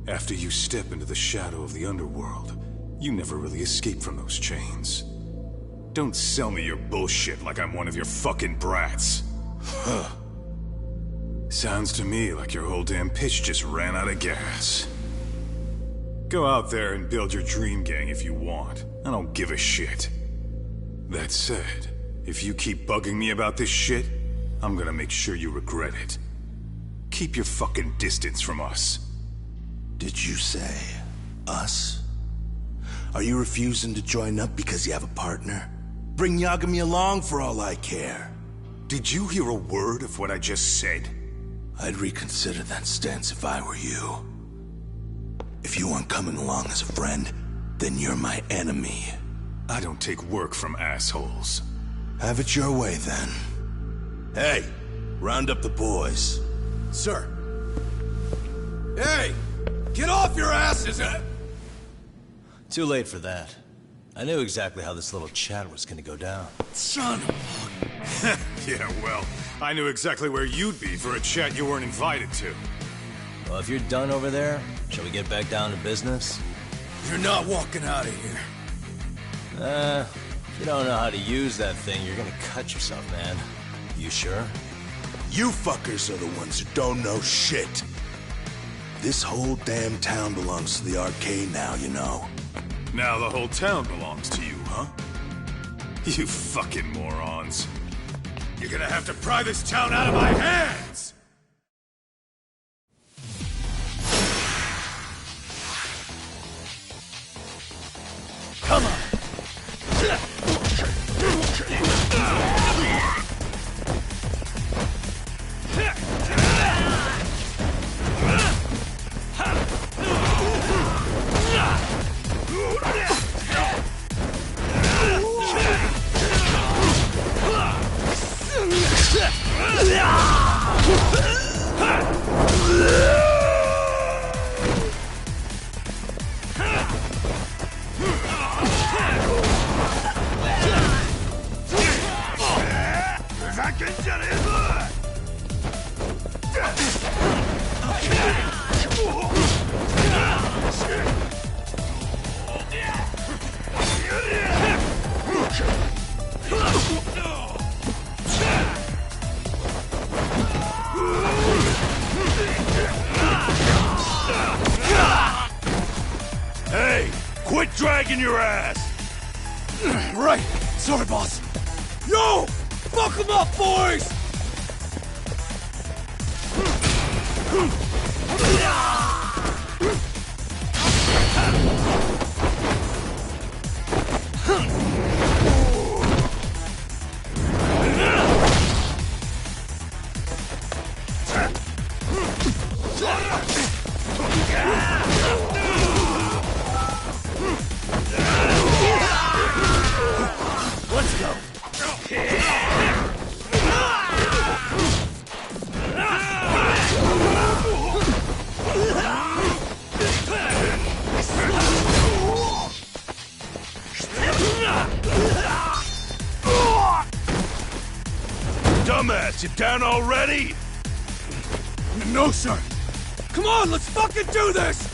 Speaker 1: After you step into the shadow of the underworld, you never really escape from those chains. Don't sell me your bullshit like I'm one of your fucking brats. Huh. Sounds to me like your whole damn pitch just ran out of gas. Go out there and build your dream gang if you want. I don't give a shit. That said, if you keep bugging me about this shit, I'm gonna make sure you regret it. Keep your fucking distance from us.
Speaker 9: Did you say us? Are you refusing to join up because you have a partner? Bring Yagami along for all I care.
Speaker 1: Did you hear a word of what I just said?
Speaker 9: I'd reconsider that stance if I were you. If you aren't coming along as a friend, then you're my enemy.
Speaker 1: I don't take work from assholes.
Speaker 9: Have it your way, then. Hey, round up the boys.
Speaker 13: Sir. Hey! Get off your asses!
Speaker 3: Too late for that. I knew exactly how this little chat was gonna go down.
Speaker 13: Son of
Speaker 1: Yeah, well, I knew exactly where you'd be for a chat you weren't invited to.
Speaker 3: Well, if you're done over there, shall we get back down to business?
Speaker 13: You're not walking out of here.
Speaker 3: If you don't know how to use that thing, you're gonna cut yourself, man. You sure?
Speaker 9: You fuckers are the ones who don't know shit. This whole damn town belongs to the arcade now, you know.
Speaker 1: Now the whole town belongs to you, huh? You fucking morons. You're gonna have to pry this town out of my hands!
Speaker 13: Come on!
Speaker 15: Hey, quit dragging your ass!
Speaker 13: Right! Sorry, boss. Yo! Fuck them up, boys!
Speaker 9: Let's go.
Speaker 15: Dumbass, you down already?
Speaker 13: No, sir. Come on, let's fucking do this!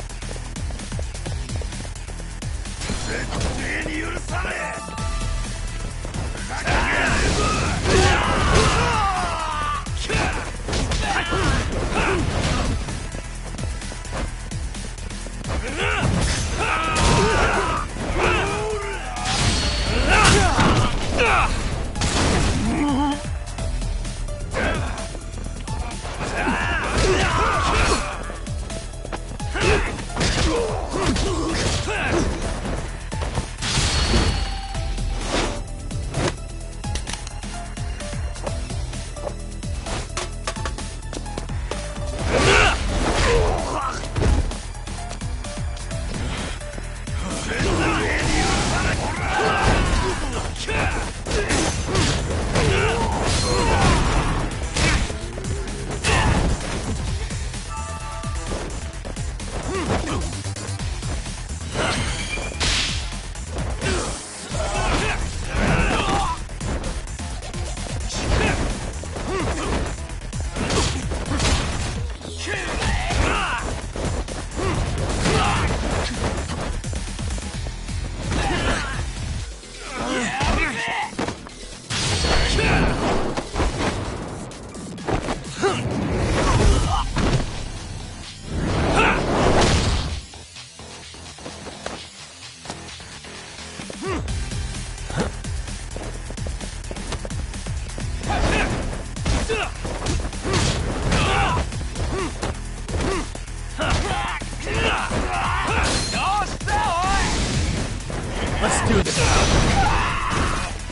Speaker 9: Let's do this.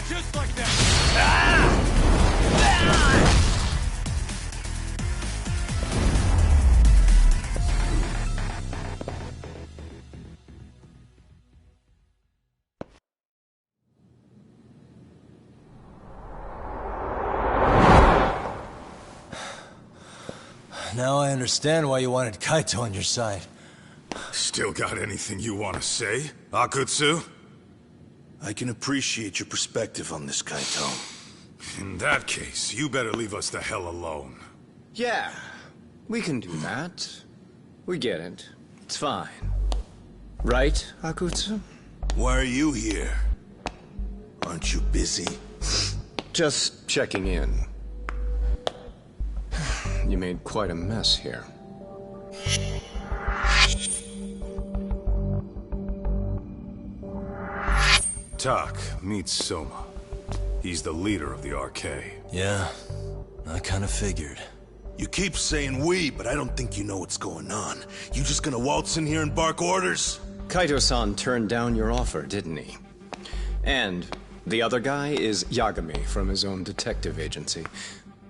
Speaker 13: Just like that.
Speaker 3: Now I understand why you wanted Kaito on your side.
Speaker 1: Still got anything you want to say, Akutsu?
Speaker 15: I can appreciate your perspective on this, Kaito.
Speaker 1: In that case, you better leave us the hell alone.
Speaker 16: Yeah, we can do that. We get it. It's fine. Right, Akutsu?
Speaker 15: Why are you here? Aren't you busy?
Speaker 16: Just checking in. You made quite a mess here.
Speaker 1: Tak, meet Soma. He's the leader of the RK.
Speaker 3: Yeah, I kind of figured.
Speaker 15: You keep saying we, but I don't think you know what's going on. You just gonna waltz in here and bark orders?
Speaker 16: Kaito-san turned down your offer, didn't he? And the other guy is Yagami from his own detective agency.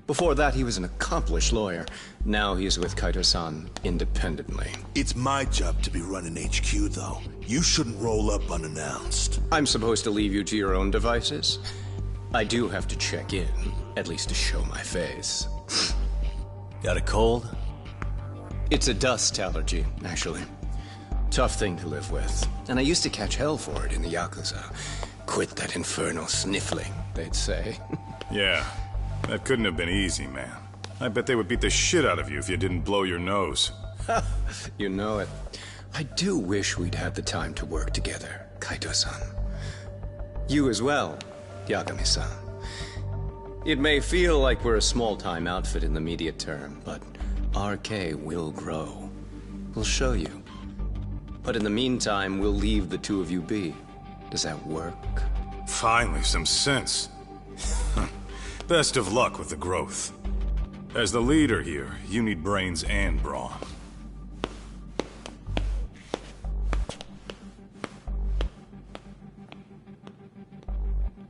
Speaker 16: Before that, he was an accomplished lawyer. Now he's with Kaito-san independently.
Speaker 15: It's my job to be running HQ, though. You shouldn't roll up unannounced.
Speaker 16: I'm supposed to leave you to your own devices? I do have to check in, at least to show my face.
Speaker 3: Got a cold?
Speaker 16: It's a dust allergy, actually. Tough thing to live with. And I used to catch hell for it in the Yakuza. Quit that infernal sniffling, they'd say.
Speaker 1: Yeah. That couldn't have been easy, man. I bet they would beat the shit out of you if you didn't blow your nose.
Speaker 16: You know it. I do wish we'd had the time to work together, Kaito-san. You as well, Yagami-san. It may feel like we're a small-time outfit in the immediate term, but RK will grow. We'll show you. But in the meantime, we'll leave the two of you be. Does that work?
Speaker 1: Finally, some sense. Best of luck with the growth. As the leader here, you need brains and brawn.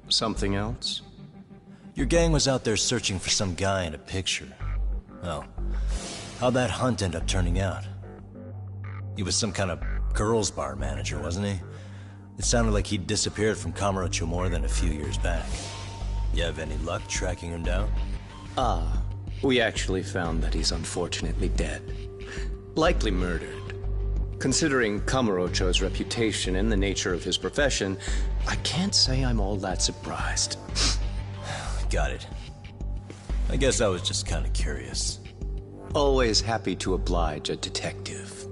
Speaker 16: Something else?
Speaker 3: Your gang was out there searching for some guy in a picture. Oh. How'd that hunt end up turning out? He was some kind of girls' bar manager, wasn't he? It sounded like he'd disappeared from Kamurocho more than a few years back. You have any luck tracking him down?
Speaker 16: We actually found that he's unfortunately dead. Likely murdered. Considering Kamurocho's reputation and the nature of his profession, I can't say I'm all that surprised.
Speaker 3: Got it. I guess I was just kind of curious.
Speaker 16: Always happy to oblige a detective.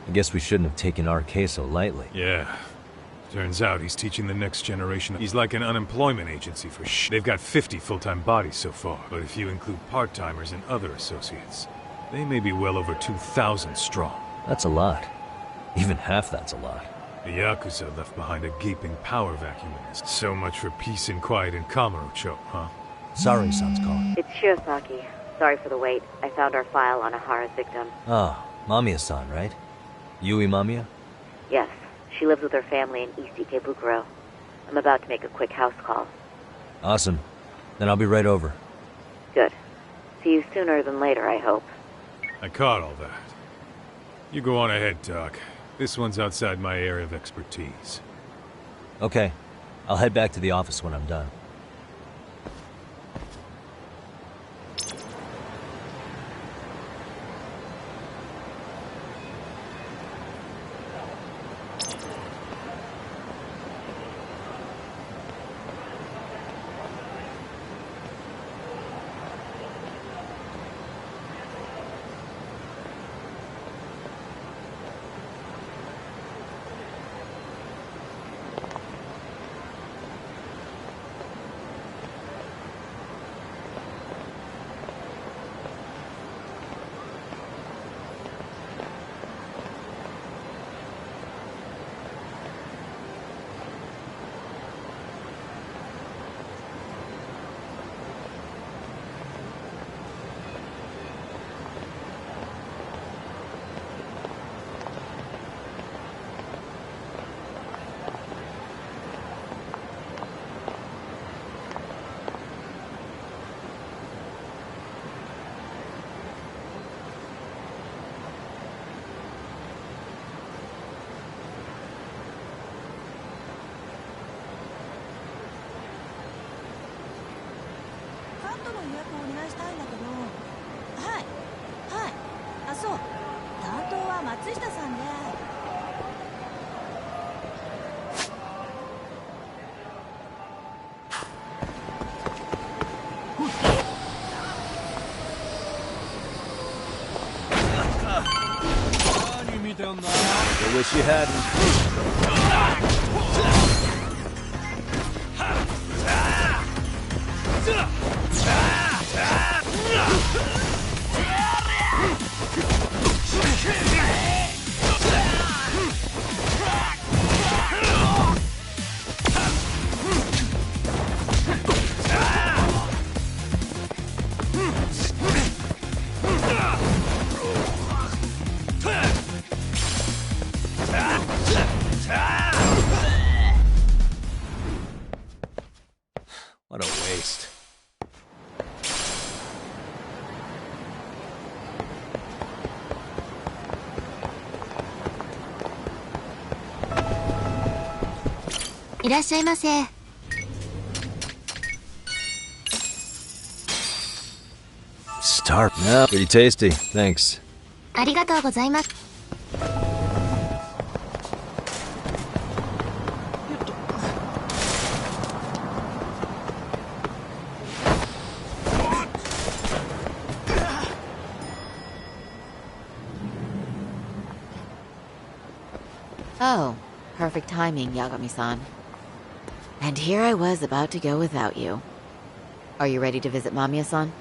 Speaker 17: I guess we shouldn't have taken our case so lightly.
Speaker 1: Yeah. Turns out he's teaching the next generation. He's like an unemployment agency for They've got 50 full-time bodies so far, but if you include part-timers and other associates, they may be well over 2,000 strong.
Speaker 17: That's a lot. Even half that's a lot.
Speaker 1: The Yakuza left behind a gaping power vacuum in this. So much for peace and quiet in Kamurocho, huh?
Speaker 17: Sari-san's calling.
Speaker 18: It's Shirosaki. Sorry for the wait. I found our file on Ahara's victim.
Speaker 17: Oh, Mamiya-san, right? Yui Mamiya?
Speaker 18: Yes. She lives with her family in East Ikebukuro. I'm about to make a quick house call.
Speaker 17: Awesome. Then I'll be right over.
Speaker 18: Good. See you sooner than later, I hope.
Speaker 1: I caught all that. You go on ahead, Doc. This one's outside my area of expertise.
Speaker 17: Okay. I'll head back to the office when I'm done. I wish you hadn't.
Speaker 3: What a waste.
Speaker 17: Start. Yeah, pretty tasty. Thanks.
Speaker 8: ありがとうございます。
Speaker 4: Oh, perfect timing, Yagami-san. And here I was about to go without you. Are you ready to visit Mamiya-san?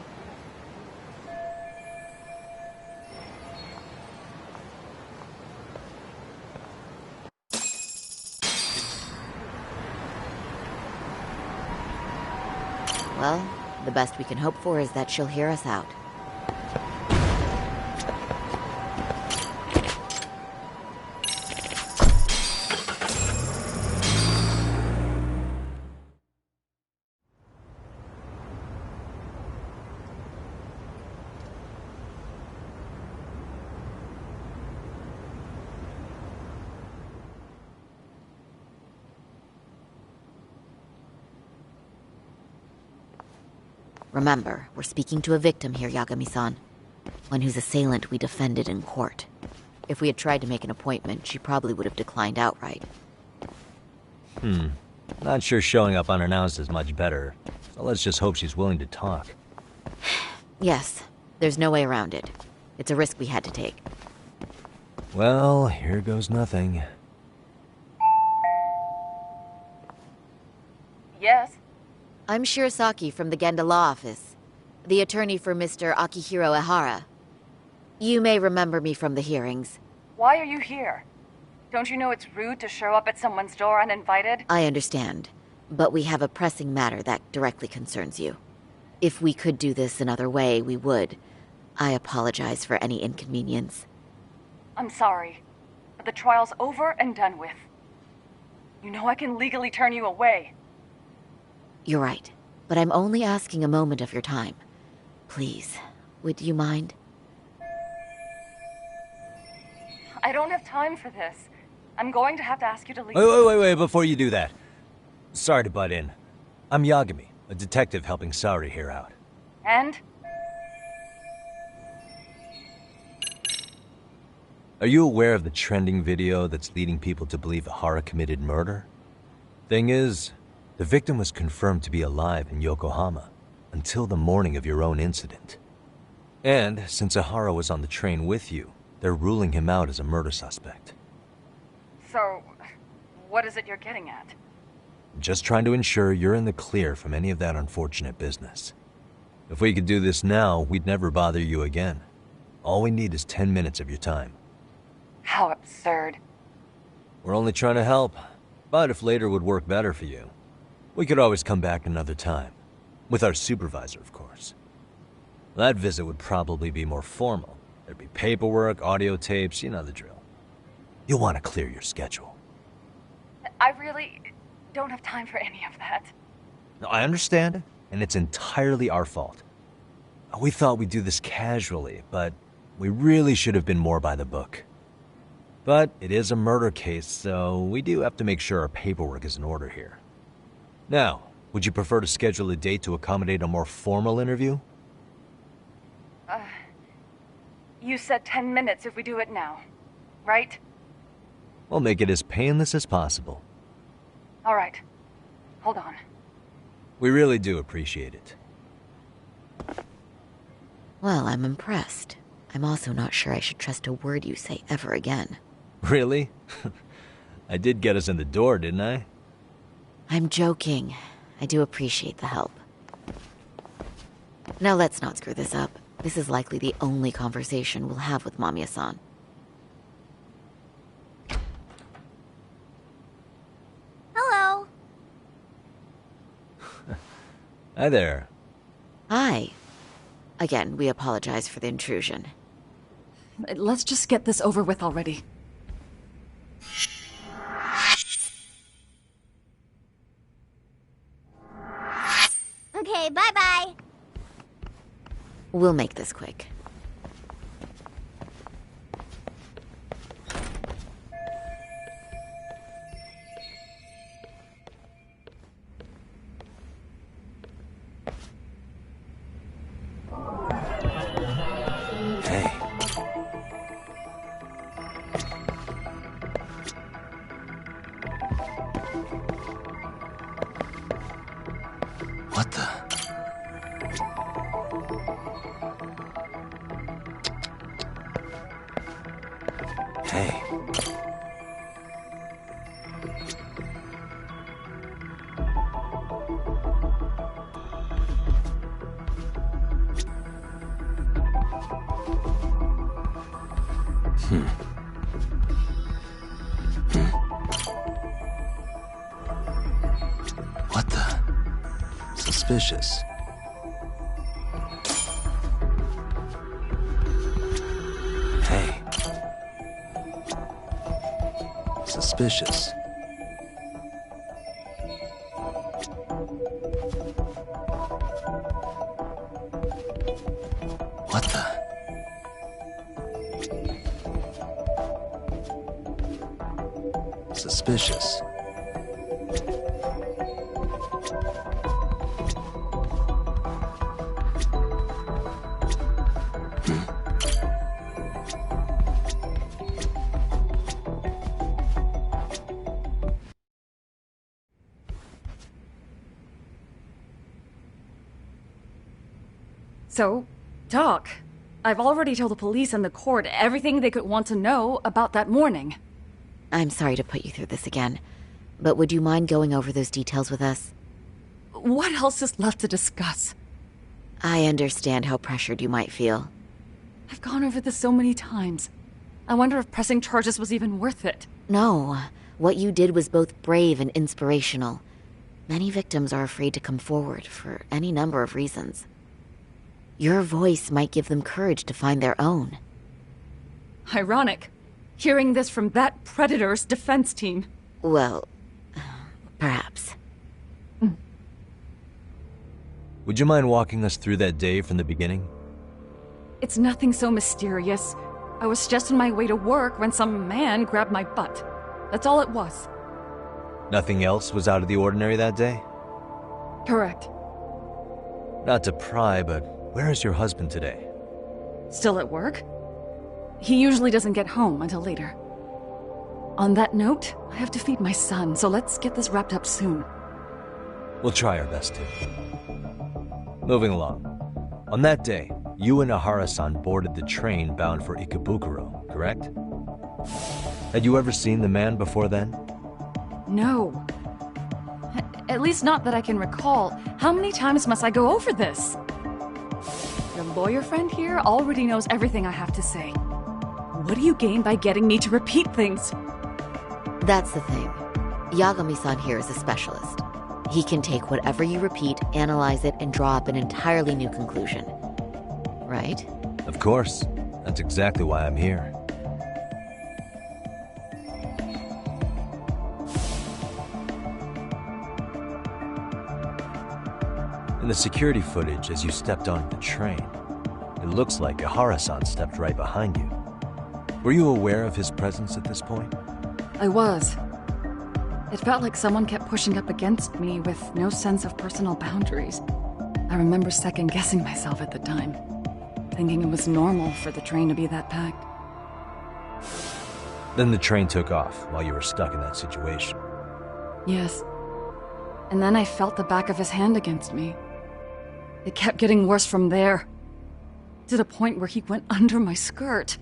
Speaker 4: Well, the best we can hope for is that she'll hear us out. Remember, we're speaking to a victim here, Yagami-san. One whose assailant we defended in court. If we had tried to make an appointment, she probably would have declined outright.
Speaker 17: Not sure showing up unannounced is much better, so let's just hope she's willing to talk.
Speaker 4: Yes, there's no way around it. It's a risk we had to take.
Speaker 17: Well, here goes nothing.
Speaker 19: Yes?
Speaker 4: I'm Shirasaki from the Genda Law Office, the attorney for Mr. Akihiro Ehara. You may remember me from the hearings.
Speaker 19: Why are you here? Don't you know it's rude to show up at someone's door uninvited?
Speaker 4: I understand, but we have a pressing matter that directly concerns you. If we could do this another way, we would. I apologize for any inconvenience.
Speaker 19: I'm sorry, but the trial's over and done with. You know I can legally turn you away.
Speaker 4: You're right, but I'm only asking a moment of your time. Please, would you mind?
Speaker 19: I don't have time for this. I'm going to have to ask you to leave.
Speaker 17: Wait, before you do that. Sorry to butt in. I'm Yagami, a detective helping Saori here out.
Speaker 19: And?
Speaker 17: Are you aware of the trending video that's leading people to believe Ehara committed murder? Thing is, the victim was confirmed to be alive in Yokohama until the morning of your own incident. And since Ehara was on the train with you, they're ruling him out as a murder suspect.
Speaker 19: So, what is it you're getting at?
Speaker 17: Just trying to ensure you're in the clear from any of that unfortunate business. If we could do this now, we'd never bother you again. All we need is 10 minutes of your time.
Speaker 19: How absurd.
Speaker 17: We're only trying to help, but if later would work better for you, we could always come back another time. With our supervisor, of course. That visit would probably be more formal. There'd be paperwork, audio tapes, you know the drill. You'll want to clear your schedule.
Speaker 19: I really don't have time for any of that.
Speaker 17: No, I understand, and it's entirely our fault. We thought we'd do this casually, but we really should have been more by the book. But it is a murder case, so we do have to make sure our paperwork is in order here. Now, would you prefer to schedule a date to accommodate a more formal interview?
Speaker 19: You said 10 minutes if we do it now, right?
Speaker 17: We'll make it as painless as possible.
Speaker 19: All right. Hold on.
Speaker 17: We really do appreciate it.
Speaker 4: Well, I'm impressed. I'm also not sure I should trust a word you say ever again.
Speaker 17: Really? I did get us in the door, didn't I?
Speaker 4: I'm joking. I do appreciate the help. Now let's not screw this up. This is likely the only conversation we'll have with Mamiya-san.
Speaker 8: Hello.
Speaker 17: Hi there.
Speaker 4: Hi. Again, we apologize for the intrusion.
Speaker 20: Let's just get this over with already.
Speaker 8: Okay, bye-bye.
Speaker 4: We'll make this quick.
Speaker 17: Hey. What the? Hey. What the? Suspicious. Hey. Suspicious. What the? Suspicious.
Speaker 20: So, talk. I've already told the police and the court everything they could want to know about that morning.
Speaker 4: I'm sorry to put you through this again, but would you mind going over those details with us?
Speaker 20: What else is left to discuss?
Speaker 4: I understand how pressured you might feel.
Speaker 20: I've gone over this so many times. I wonder if pressing charges was even worth it.
Speaker 4: No, what you did was both brave and inspirational. Many victims are afraid to come forward for any number of reasons. Your voice might give them courage to find their own.
Speaker 20: Ironic. Hearing this from that predator's defense team.
Speaker 4: Well, perhaps.
Speaker 17: Would you mind walking us through that day from the beginning?
Speaker 20: It's nothing so mysterious. I was just on my way to work when some man grabbed my butt. That's all it was.
Speaker 17: Nothing else was out of the ordinary that day?
Speaker 20: Correct.
Speaker 17: Not to pry, but where is your husband today?
Speaker 20: Still at work? He usually doesn't get home until later. On that note, I have to feed my son, so let's get this wrapped up soon.
Speaker 17: We'll try our best to. Moving along. On that day, you and Ahara-san boarded the train bound for Ikebukuro, correct? Had you ever seen the man before then?
Speaker 20: No. At least not that I can recall. How many times must I go over this? Your lawyer friend here already knows everything I have to say. What do you gain by getting me to repeat things?
Speaker 4: That's the thing. Yagami-san here is a specialist. He can take whatever you repeat, analyze it, and draw up an entirely new conclusion. Right?
Speaker 17: Of course. That's exactly why I'm here. In the security footage as you stepped onto the train, it looks like Ahara-san stepped right behind you. Were you aware of his presence at this point?
Speaker 20: I was. It felt like someone kept pushing up against me with no sense of personal boundaries. I remember second-guessing myself at the time, thinking it was normal for the train to be that packed.
Speaker 17: Then the train took off while you were stuck in that situation.
Speaker 20: Yes. And then I felt the back of his hand against me. It kept getting worse from there, to the point where he went under my skirt.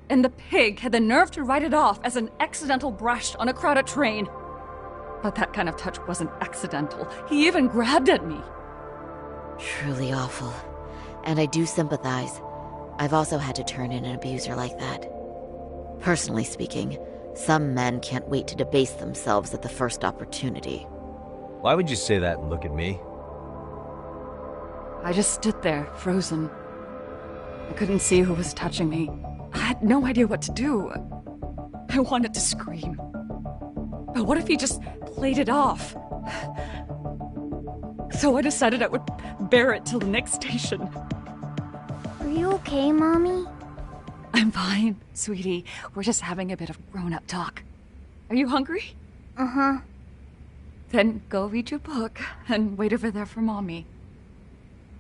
Speaker 20: And the pig had the nerve to write it off as an accidental brush on a crowded train. But that kind of touch wasn't accidental. He even grabbed at me.
Speaker 4: Truly awful. And I do sympathize. I've also had to turn in an abuser like that. Personally speaking, some men can't wait to debase themselves at the first opportunity.
Speaker 17: Why would you say that and look at me?
Speaker 20: I just stood there, frozen. I couldn't see who was touching me. I had no idea what to do. I wanted to scream. But what if he just played it off? So I decided I would bear it till the next station.
Speaker 8: Are you okay, Mommy?
Speaker 20: I'm fine, sweetie. We're just having a bit of grown-up talk. Are you hungry?
Speaker 8: Uh-huh.
Speaker 20: Then go read your book and wait over there for Mommy.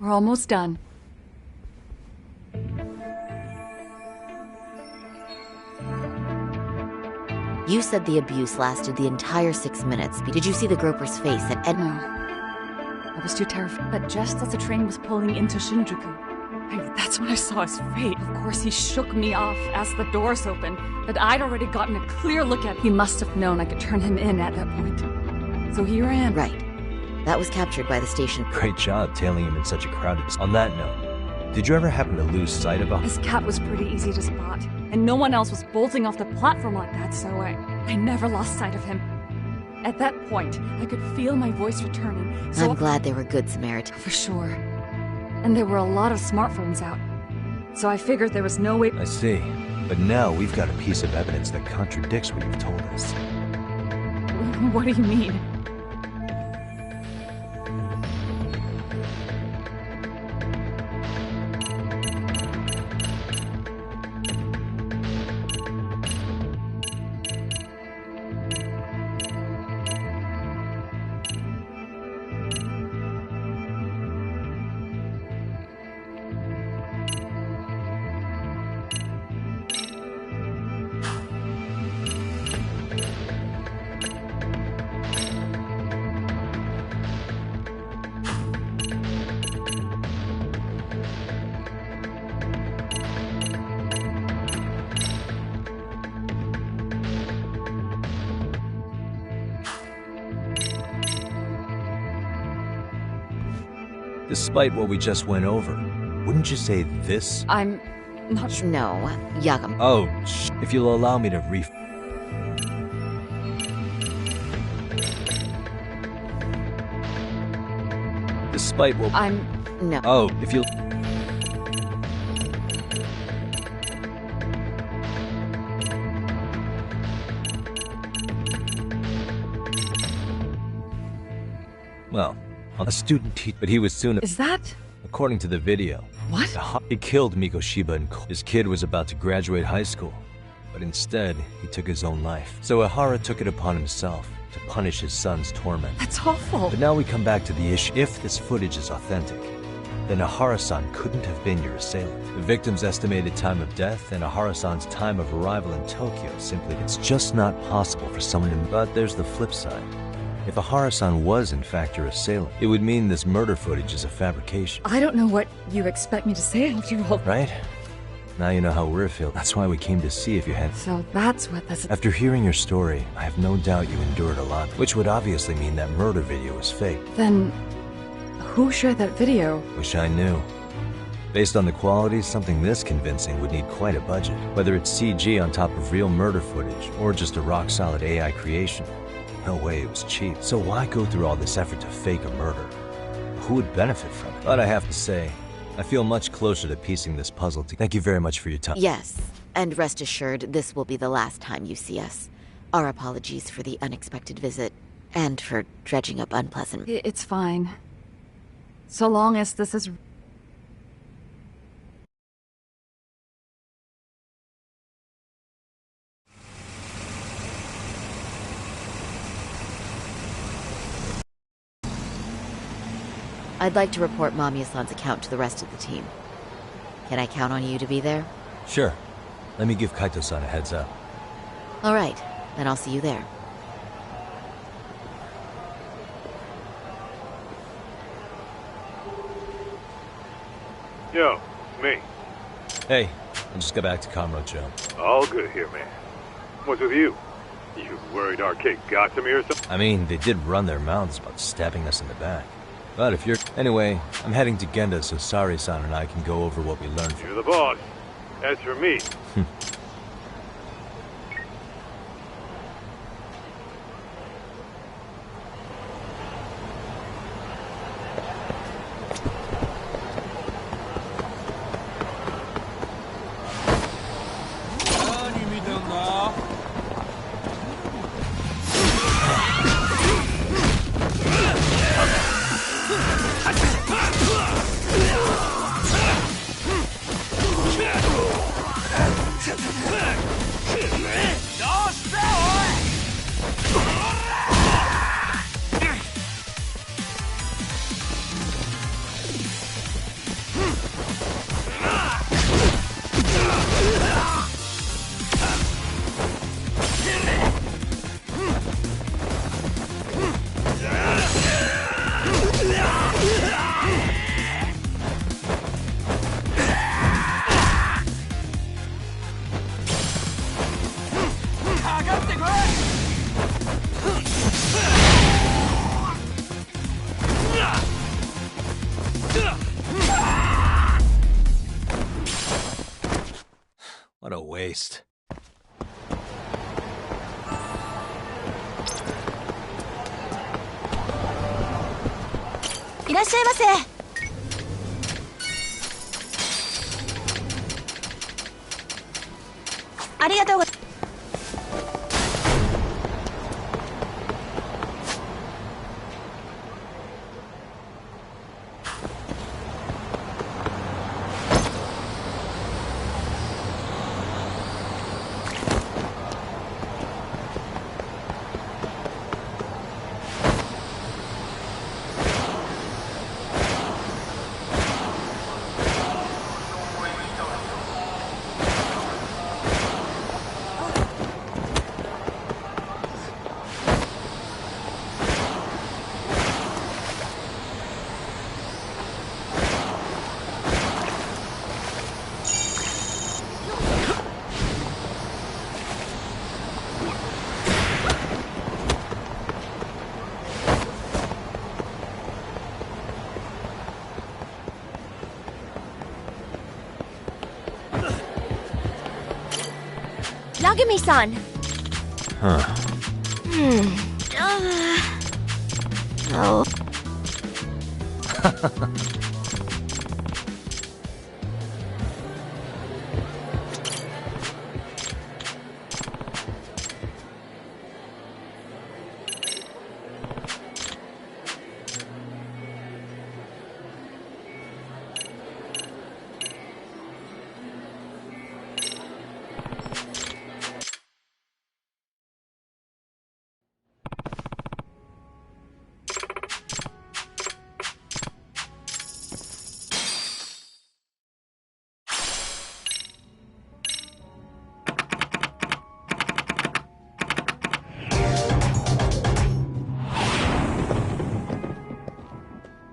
Speaker 20: We're almost done.
Speaker 4: You said the abuse lasted the entire 6 minutes. Did you see the groper's face at Ed?
Speaker 20: No. I was too terrified. But just as the train was pulling into Shinjuku, that's when I saw his fate. Of course, he shook me off as the doors opened, but I'd already gotten a clear look at him. He must have known I could turn him in at that point. So here I am.
Speaker 4: Right. That was captured by the station.
Speaker 17: Great job tailing him in such a crowded... On that note, did you ever happen to lose sight of him?
Speaker 20: His cat was pretty easy to spot, and no one else was bolting off the platform like that, so I never lost sight of him. At that point, I could feel my voice returning. So
Speaker 4: I'm glad they were good Samaritans.
Speaker 20: For sure. And there were a lot of smartphones out. So I figured there was no way...
Speaker 17: I see. But now we've got a piece of evidence that contradicts what you've told us.
Speaker 20: What do you mean?
Speaker 17: Despite what we just went over, wouldn't you say this?
Speaker 20: I'm not sure.
Speaker 4: No, Yagami.
Speaker 17: Oh, if you'll allow me to Despite what...
Speaker 4: No.
Speaker 17: Oh, if you... Well, a student teach, but he was soon...
Speaker 20: Is that...
Speaker 17: According to the video...
Speaker 20: What?
Speaker 17: He killed Mikoshiba and his kid was about to graduate high school. But instead, he took his own life. So Ihara took it upon himself to punish his son's torment.
Speaker 20: That's awful.
Speaker 17: But now we come back to the issue. If this footage is authentic, then Ihara-san couldn't have been your assailant. The victim's estimated time of death and Ihara-san's time of arrival in Tokyo simply... It's just not possible for someone to... But there's the flip side. If Ihara-san was in fact your assailant, it would mean this murder footage is a fabrication.
Speaker 20: I don't know what you expect me to say after all.
Speaker 17: Right? Now you know how we're feeling. That's why we came to see if you had...
Speaker 20: So that's what this...
Speaker 17: After hearing your story, I have no doubt you endured a lot, which would obviously mean that murder video was fake.
Speaker 20: Then... who shared that video?
Speaker 17: Wish I knew. Based on the quality, something this convincing would need quite a budget. Whether it's CG on top of real murder footage, or just a rock-solid AI creation. No way it was cheap. So why go through all this effort to fake a murder? Who would benefit from it? But I have to say, I feel much closer to piecing this puzzle together. Thank you very much for your time.
Speaker 4: Yes, and rest assured, this will be the last time you see us. Our apologies for the unexpected visit, and for dredging up unpleasant...
Speaker 20: It's fine. So long as this is...
Speaker 4: I'd like to report Mamiya-san's account to the rest of the team. Can I count on you to be there?
Speaker 17: Sure. Let me give Kaito-san a heads up.
Speaker 4: All right, then I'll see you there.
Speaker 21: Yo, me.
Speaker 17: Hey, I just got back to Kamurocho.
Speaker 21: All good here, man. What's with you? You worried our kid got to me or something?
Speaker 17: I mean, they did run their mouths about stabbing us in the back. But if you're... Anyway, I'm heading to Genda so Sari-san and I can go over what we learned from...
Speaker 21: You're the boss. As for me...
Speaker 17: What a waste.
Speaker 8: らっしゃいませ。ありがとうございます。Yagami-san.
Speaker 17: Huh.
Speaker 8: Oh.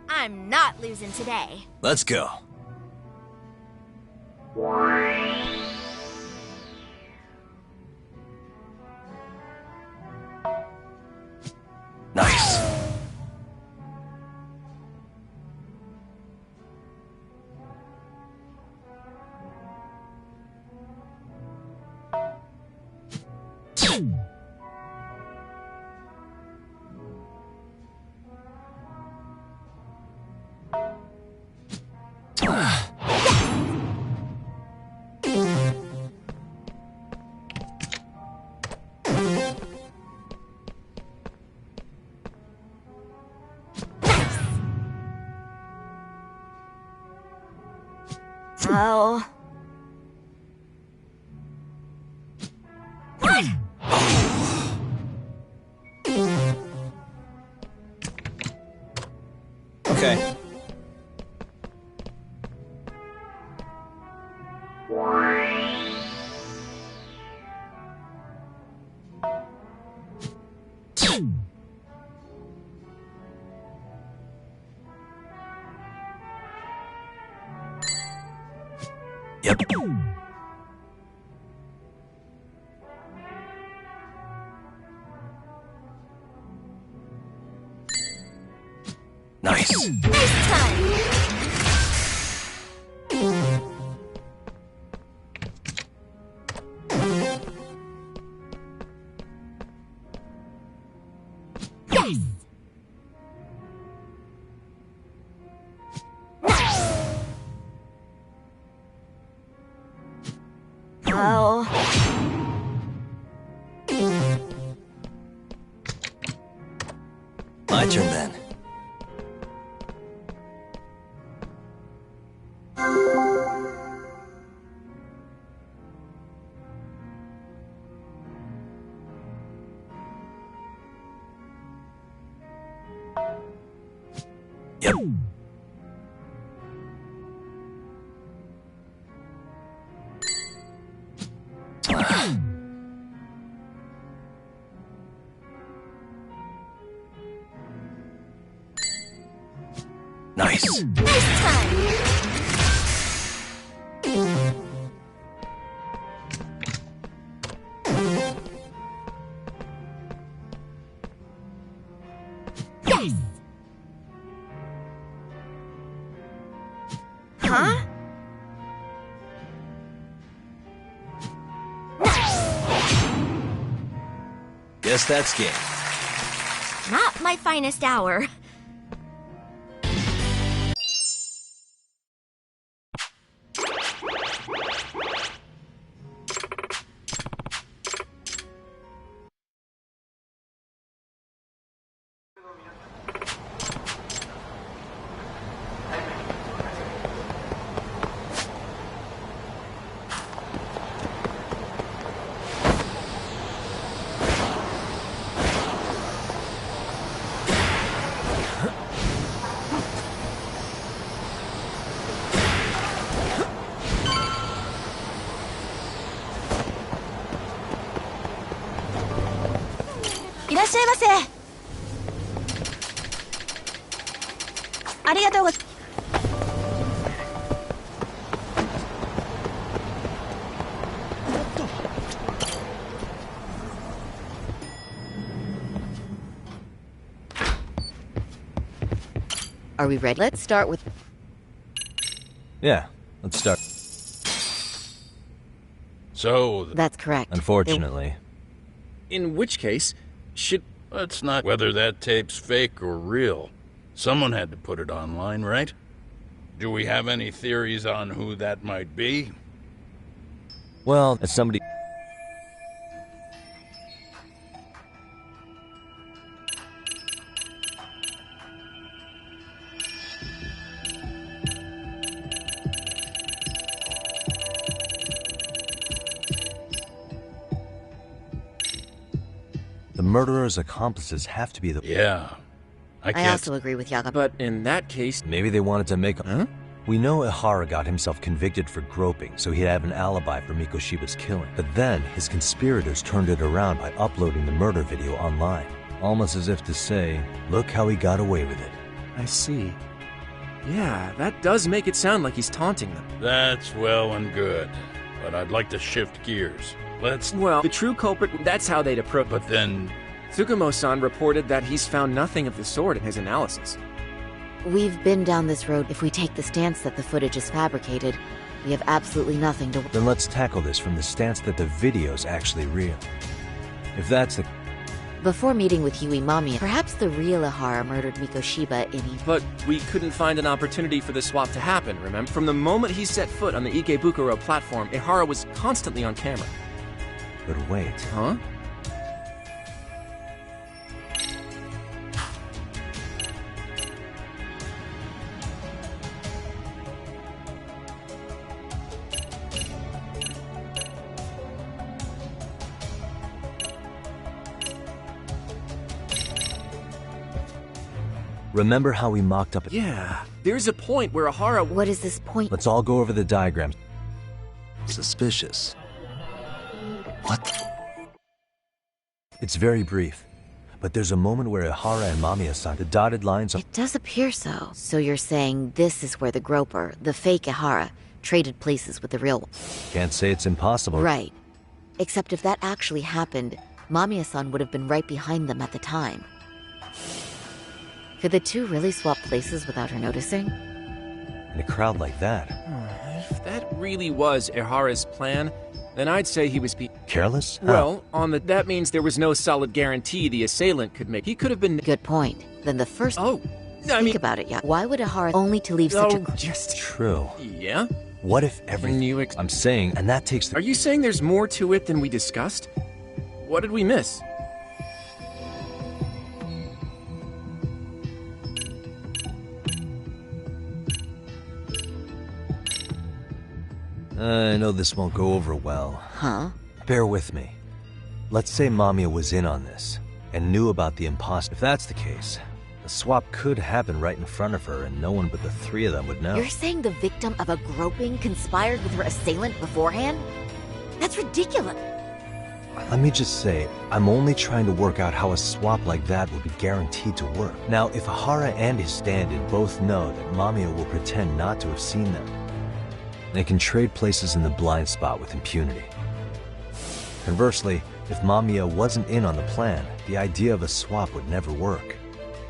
Speaker 8: I'm not losing today.
Speaker 3: Let's go. Nice.
Speaker 8: Oh.
Speaker 3: Okay. Yep. Nice.
Speaker 8: Nice time. Yes. Oh.
Speaker 3: My turn then. Yep. Nice.
Speaker 8: Nice time. Yes. Huh?
Speaker 3: Guess that's game.
Speaker 8: Not my finest hour.
Speaker 2: いらっしゃいませ。ありがとうございます。
Speaker 4: Are we ready? Let's start with...
Speaker 17: Yeah, let's start.
Speaker 6: So...
Speaker 4: That's correct.
Speaker 17: Unfortunately.
Speaker 5: In which case, should...
Speaker 6: Let's not whether that tape's fake or real. Someone had to put it online, right? Do we have any theories on who that might be?
Speaker 17: Well, as somebody... The murderer's accomplices have to be the...
Speaker 6: Yeah.
Speaker 4: I also agree with Yagami.
Speaker 5: But in that case...
Speaker 17: Maybe they wanted to make... Huh? We know Ihara got himself convicted for groping, so he'd have an alibi for Mikoshiba's killing. But then, his conspirators turned it around by uploading the murder video online. Almost as if to say, look how he got away with it.
Speaker 5: I see. Yeah, that does make it sound like he's taunting them.
Speaker 6: That's well and good. But I'd like to shift gears. Let's...
Speaker 5: Well, the true culprit, that's how they'd approach...
Speaker 6: But then...
Speaker 5: Tsukumo-san reported that he's found nothing of the sort in his analysis.
Speaker 4: We've been down this road. If we take the stance that the footage is fabricated, we have absolutely nothing to...
Speaker 17: Then let's tackle this from the stance that the video's actually real. If that's the...
Speaker 4: Before meeting with Yui Mamiya, perhaps the real Ihara murdered Mikoshiba in...
Speaker 5: But we couldn't find an opportunity for the swap to happen, remember? From the moment he set foot on the Ikebukuro platform, Ihara was constantly on camera.
Speaker 17: But wait.
Speaker 5: Huh?
Speaker 17: Remember how we mocked up...
Speaker 5: Yeah, there's a point where Ihara...
Speaker 4: What is this point?
Speaker 17: Let's all go over the diagrams. Suspicious. What? It's very brief, but there's a moment where Ihara and Mamiya-san, the dotted lines...
Speaker 4: It does appear so. So you're saying this is where the groper, the fake Ihara, traded places with the real one?
Speaker 17: Can't say it's impossible.
Speaker 4: Right. Except if that actually happened, Mamiya-san would have been right behind them at the time. Could the two really swap places without her noticing?
Speaker 17: In a crowd like that...
Speaker 5: If that really was Ihara's plan, then I'd say he was
Speaker 17: careless?
Speaker 5: Well, that means there was no solid guarantee the assailant could make. He could have been...
Speaker 4: Good point. Then the first...
Speaker 5: Think
Speaker 4: about it, yeah. Why would Ihara only to leave such a...
Speaker 5: just...
Speaker 17: True.
Speaker 5: Yeah?
Speaker 17: What if everything... I'm saying, and that takes...
Speaker 5: Are you saying there's more to it than we discussed? What did we miss?
Speaker 17: I know this won't go over well.
Speaker 4: Huh?
Speaker 17: Bear with me. Let's say Mamiya was in on this, and knew about the imposter. If that's the case, the swap could happen right in front of her, and no one but the three of them would know.
Speaker 4: You're saying the victim of a groping conspired with her assailant beforehand? That's ridiculous!
Speaker 17: Let me just say, I'm only trying to work out how a swap like that would be guaranteed to work. Now, if Ihara and his stand-in both know that Mamiya will pretend not to have seen them, they can trade places in the blind spot with impunity. Conversely, if Mamiya wasn't in on the plan, the idea of a swap would never work.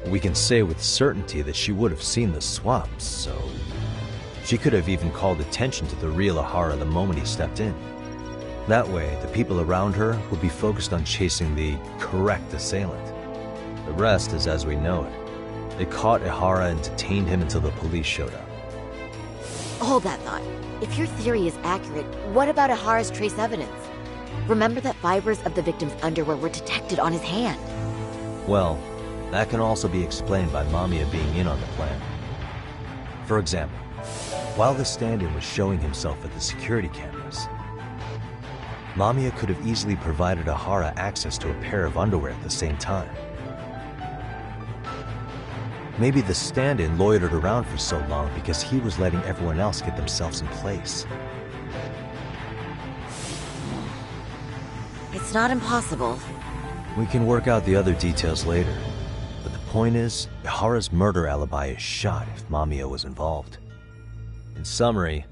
Speaker 17: We can say with certainty that she would have seen the swap, so... She could have even called attention to the real Ihara the moment he stepped in. That way, the people around her would be focused on chasing the correct assailant. The rest is as we know it. They caught Ihara and detained him until the police showed up.
Speaker 4: Hold that thought. If your theory is accurate, what about Ihara's trace evidence? Remember that fibers of the victim's underwear were detected on his hand.
Speaker 17: Well, that can also be explained by Mamiya being in on the plan. For example, while the stand-in was showing himself at the security cameras, Mamiya could have easily provided Ihara access to a pair of underwear at the same time. Maybe the stand-in loitered around for so long because he was letting everyone else get themselves in place.
Speaker 4: It's not impossible.
Speaker 17: We can work out the other details later. But the point is, Ihara's murder alibi is shot if Mamiya was involved. In summary,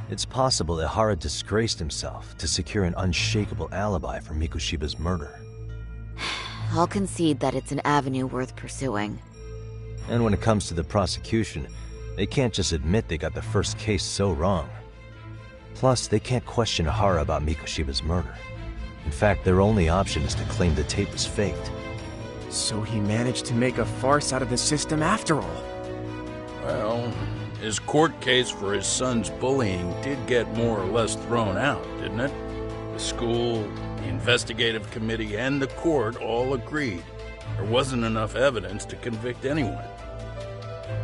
Speaker 17: it's possible Ihara disgraced himself to secure an unshakable alibi for Mikoshiba's murder.
Speaker 4: I'll concede that it's an avenue worth pursuing.
Speaker 17: And when it comes to the prosecution, they can't just admit they got the first case so wrong. Plus, they can't question Ihara about Mikoshiba's murder. In fact, their only option is to claim the tape was faked.
Speaker 5: So he managed to make a farce out of the system after all.
Speaker 6: Well, his court case for his son's bullying did get more or less thrown out, didn't it? The school, the investigative committee, and the court all agreed there wasn't enough evidence to convict anyone.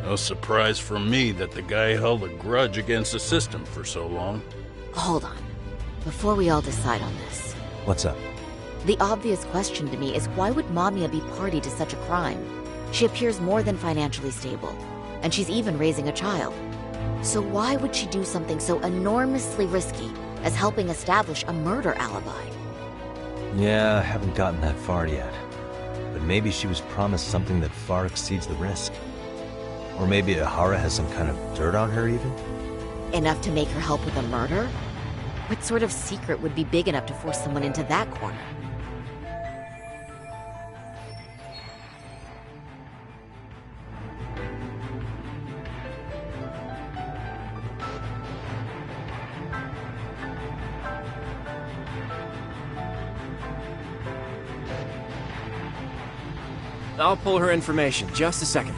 Speaker 6: No surprise for me that the guy held a grudge against the system for so long.
Speaker 4: Hold on. Before we all decide on this.
Speaker 17: What's up?
Speaker 4: The obvious question to me is why would Mamiya be party to such a crime? She appears more than financially stable, and she's even raising a child. So why would she do something so enormously risky as helping establish a murder alibi?
Speaker 17: Yeah, I haven't gotten that far yet. But maybe she was promised something that far exceeds the risk. Or maybe Ihara has some kind of dirt on her even?
Speaker 4: Enough to make her help with a murder? What sort of secret would be big enough to force someone into that corner?
Speaker 5: I'll pull her information. Just a second.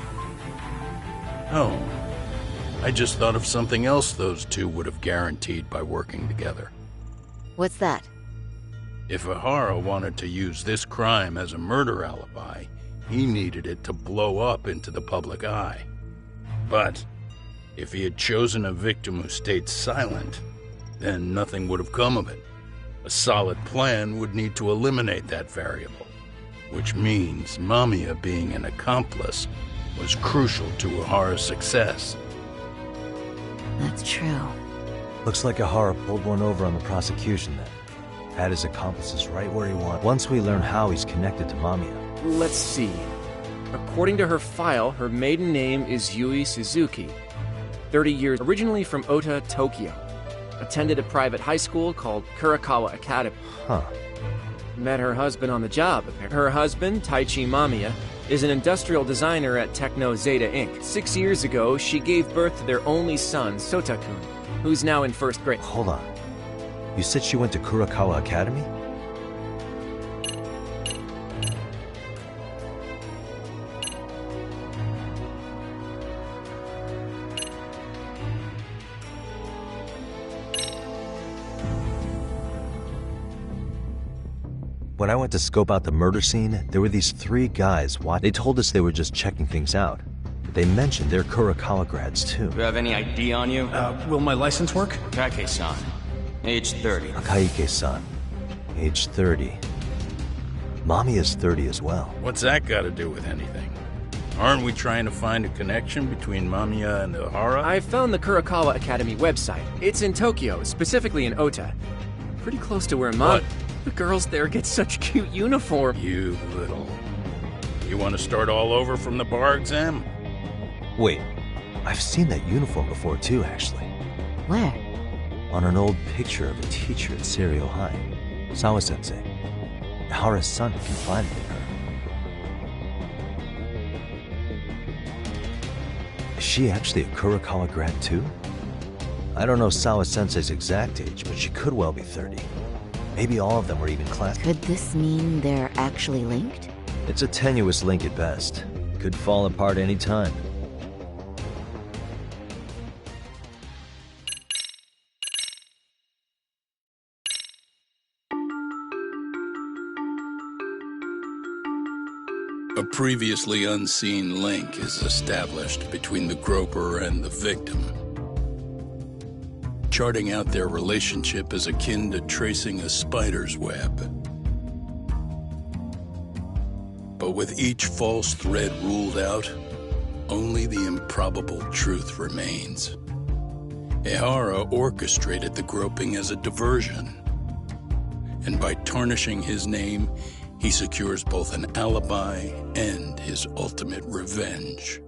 Speaker 6: Oh. I just thought of something else those two would have guaranteed by working together.
Speaker 4: What's that?
Speaker 6: If Ihara wanted to use this crime as a murder alibi, he needed it to blow up into the public eye. But if he had chosen a victim who stayed silent, then nothing would have come of it. A solid plan would need to eliminate that variable, which means Mamiya being an accomplice was crucial to Ihara's success.
Speaker 4: That's true.
Speaker 17: Looks like Ihara pulled one over on the prosecution then. Had his accomplices right where he wanted. Once we learn how he's connected to Mamiya.
Speaker 5: Let's see. According to her file, her maiden name is Yui Suzuki. 30 years, originally from Ota, Tokyo. Attended a private high school called Kurakawa Academy.
Speaker 17: Huh.
Speaker 5: Met her husband on the job, apparently. Her husband, Taichi Mamiya, is an industrial designer at Techno Zeta Inc. 6 years ago, she gave birth to their only son, Sota-kun, who's now in first grade.
Speaker 17: Hold on. You said she went to Kurakawa Academy? When I went to scope out the murder scene, there were these 3 guys watching. They told us they were just checking things out. But they mentioned they're Kurakawa grads too.
Speaker 7: Do you have any ID on you?
Speaker 22: Will my license work?
Speaker 7: Kake-san, age 30.
Speaker 17: Akaike-san, age 30. Mamiya's 30 as well.
Speaker 6: What's that got to do with anything? Aren't we trying to find a connection between Mamiya and Ihara?
Speaker 5: I found the Kurakawa Academy website. It's in Tokyo, specifically in Ota. Pretty close to where the girls there get such cute uniforms.
Speaker 6: You little... You want to start all over from the bar exam?
Speaker 17: Wait, I've seen that uniform before too, actually.
Speaker 4: Where?
Speaker 17: On an old picture of a teacher at Seiryo High. Sawa-sensei. Ihara's son confided in her. Is she actually a Kurakawa grad too? I don't know Sawa-sensei's exact age, but she could well be 30. Maybe all of them were even class.
Speaker 4: Could this mean they're actually linked?
Speaker 17: It's a tenuous link at best. Could fall apart any time.
Speaker 6: A previously unseen link is established between the groper and the victim. Charting out their relationship is akin to tracing a spider's web. But with each false thread ruled out, only the improbable truth remains. Ihara orchestrated the groping as a diversion, and by tarnishing his name, he secures both an alibi and his ultimate revenge.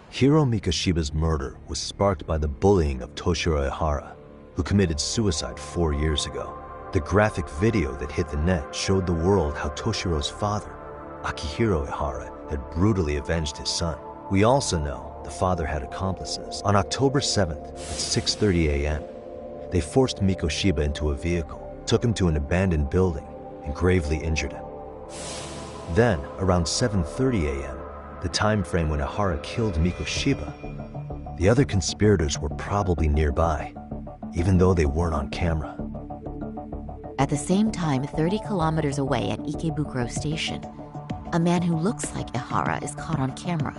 Speaker 17: Hiro Mikoshiba's murder was sparked by the bullying of Toshiro Ehara, who committed suicide 4 years ago. The graphic video that hit the net showed the world how Toshiro's father, Akihiro Ehara, had brutally avenged his son. We also know the father had accomplices. On October 7th at 6:30 a.m., they forced Mikoshiba into a vehicle, took him to an abandoned building, and gravely injured him. Then, around 7:30 a.m., the time frame when Ehara killed Mikoshiba, the other conspirators were probably nearby, even though they weren't on camera.
Speaker 4: At the same time, 30 kilometers away at Ikebukuro Station, a man who looks like Ehara is caught on camera.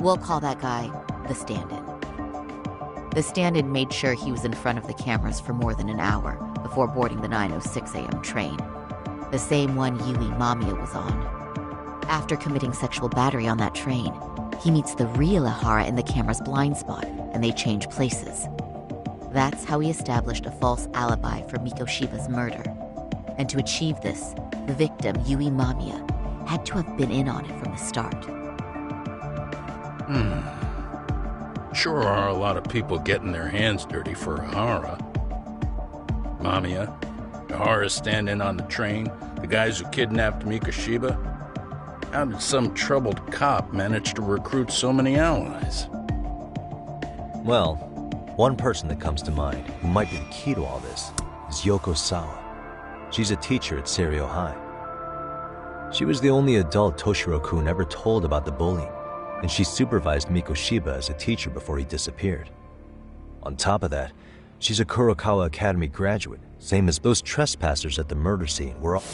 Speaker 4: We'll call that guy the stand-in. The stand-in made sure he was in front of the cameras for more than an hour before boarding the 9:06 a.m. train, the same one Yui Mamiya was on. After committing sexual battery on that train, he meets the real Ehara in the camera's blind spot, and they change places. That's how he established a false alibi for Mikoshiba's murder. And to achieve this, the victim, Yui Mamiya, had to have been in on it from the start.
Speaker 6: Sure are a lot of people getting their hands dirty for Ehara. Mamiya, Ehara's stand-in on the train, the guys who kidnapped Mikoshiba. How did some troubled cop manage to recruit so many allies?
Speaker 17: Well, one person that comes to mind who might be the key to all this is Yoko Sawa. She's a teacher at Seiryo High. She was the only adult Toshiro-kun ever told about the bullying, and she supervised Mikoshiba as a teacher before he disappeared. On top of that, she's a Kurokawa Academy graduate, same as those trespassers at the murder scene were all...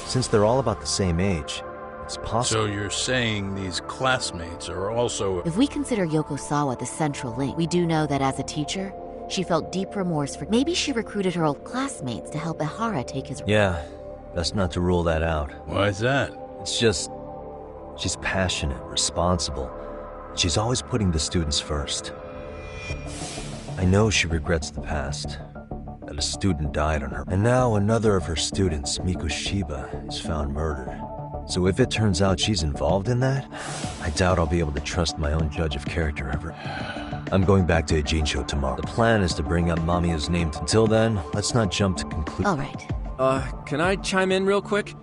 Speaker 17: Since they're all about the same age, it's possible...
Speaker 6: So you're saying these classmates are also...
Speaker 4: If we consider Yoko Sawa the central link, we do know that as a teacher, she felt deep remorse for... Maybe she recruited her old classmates to help Ehara take his...
Speaker 17: Yeah, best not to rule that out.
Speaker 6: Why is that?
Speaker 17: It's just... she's passionate, responsible, and she's always putting the students first. I know she regrets the past, that a student died on her. And now another of her students, Mikoshiba, is found murdered. So if it turns out she's involved in that, I doubt I'll be able to trust my own judge of character ever. I'm going back to Ejinsho tomorrow. The plan is to bring up Mamiya's name. Until then, let's not jump to conclusions.
Speaker 4: All right.
Speaker 5: Can I chime in real quick?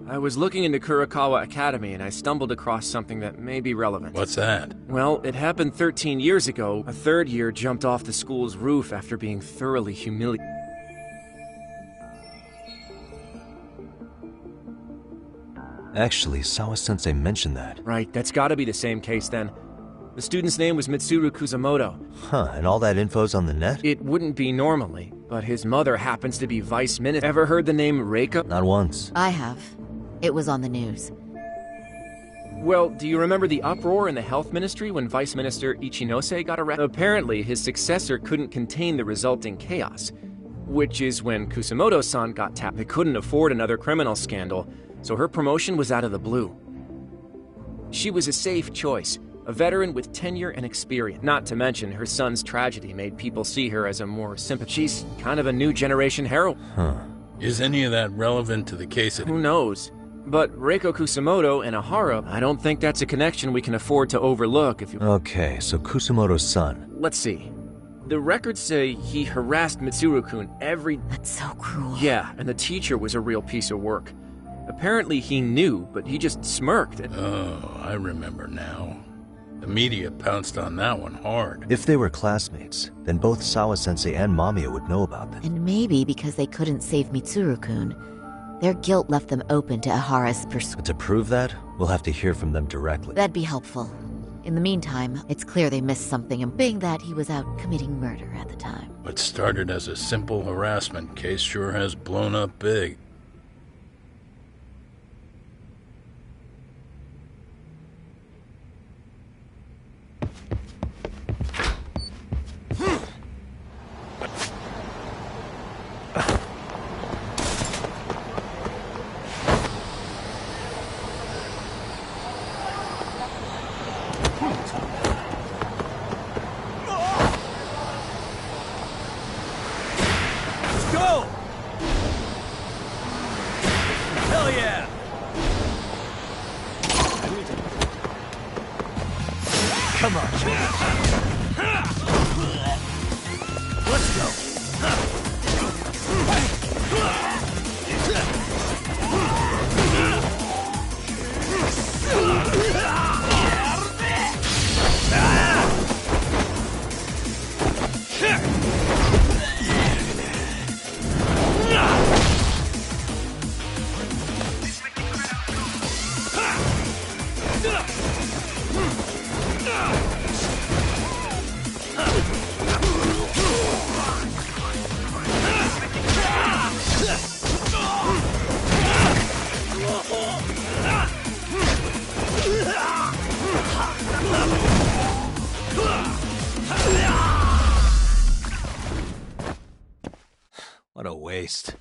Speaker 5: I was looking into Kurokawa Academy and I stumbled across something that may be relevant.
Speaker 6: What's that?
Speaker 5: Well, it happened 13 years ago. A third year jumped off the school's roof after being thoroughly humiliated.
Speaker 17: Actually, Sawa-sensei mentioned that.
Speaker 5: Right, that's gotta be the same case then. The student's name was Mitsuru Kusamoto.
Speaker 17: Huh, and all that info's on the net?
Speaker 5: It wouldn't be normally, but his mother happens to be vice minister. Ever heard the name Reika?
Speaker 17: Not once.
Speaker 4: I have. It was on the news.
Speaker 5: Well, do you remember the uproar in the health ministry when Vice Minister Ichinose got arrested? Apparently, his successor couldn't contain the resulting chaos, which is when Kusamoto-san got tapped. They couldn't afford another criminal scandal, so her promotion was out of the blue. She was a safe choice, a veteran with tenure and experience. Not to mention, her son's tragedy made people see her as a more sympathetic... She's kind of a new generation heroine.
Speaker 17: Huh.
Speaker 6: Is any of that relevant to the case?
Speaker 5: Who knows? But Reiko Kusamoto and Ehara, I don't think that's a connection we can afford to overlook if you...
Speaker 17: Okay, so Kusamoto's son.
Speaker 5: Let's see. The records say he harassed Mitsuru-kun every...
Speaker 4: That's so cruel.
Speaker 5: Yeah, and the teacher was a real piece of work. Apparently he knew, but he just smirked.
Speaker 6: Oh, I remember now. The media pounced on that one hard.
Speaker 17: If they were classmates, then both Sawa-sensei and Mamiya would know about them.
Speaker 4: And maybe because they couldn't save Mitsuru-kun, their guilt left them open to Ehara's pursuit.
Speaker 17: But to prove that, we'll have to hear from them directly.
Speaker 4: That'd be helpful. In the meantime, it's clear they missed something, and being that he was out committing murder at the time.
Speaker 6: What started as a simple harassment case sure has blown up big.
Speaker 12: Hell yeah! Come on. Let's go.
Speaker 17: What a waste.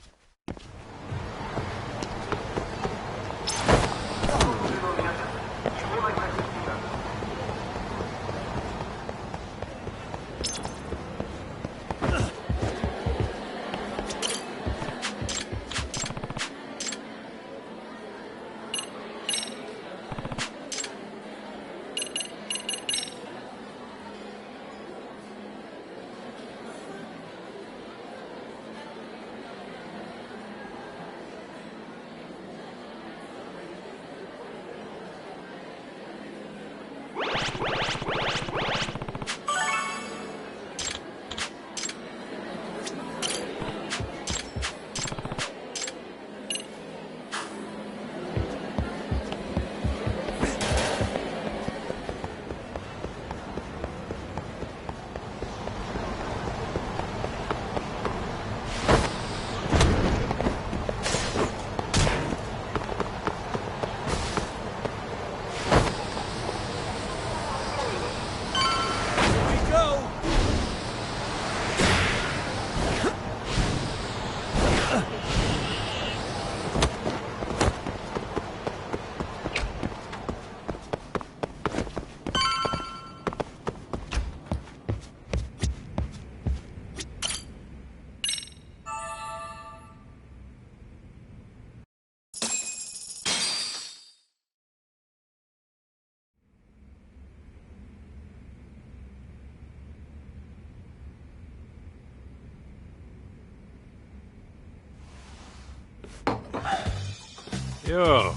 Speaker 1: Yo,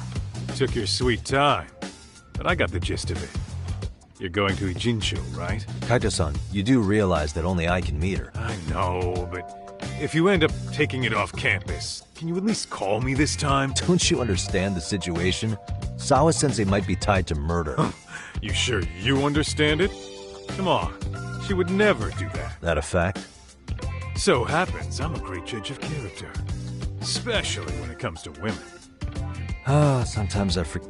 Speaker 1: you took your sweet time, but I got the gist of it. You're going to Ijincho, right?
Speaker 17: Kaito-san, you do realize that only I can meet her.
Speaker 1: I know, but if you end up taking it off campus, can you at least call me this time?
Speaker 17: Don't you understand the situation? Sawa-sensei might be tied to murder.
Speaker 1: You sure you understand it? Come on, she would never do that.
Speaker 17: That a fact?
Speaker 1: So happens I'm a great judge of character, especially when it comes to women.
Speaker 17: Sometimes I forget.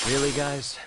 Speaker 17: Really, guys?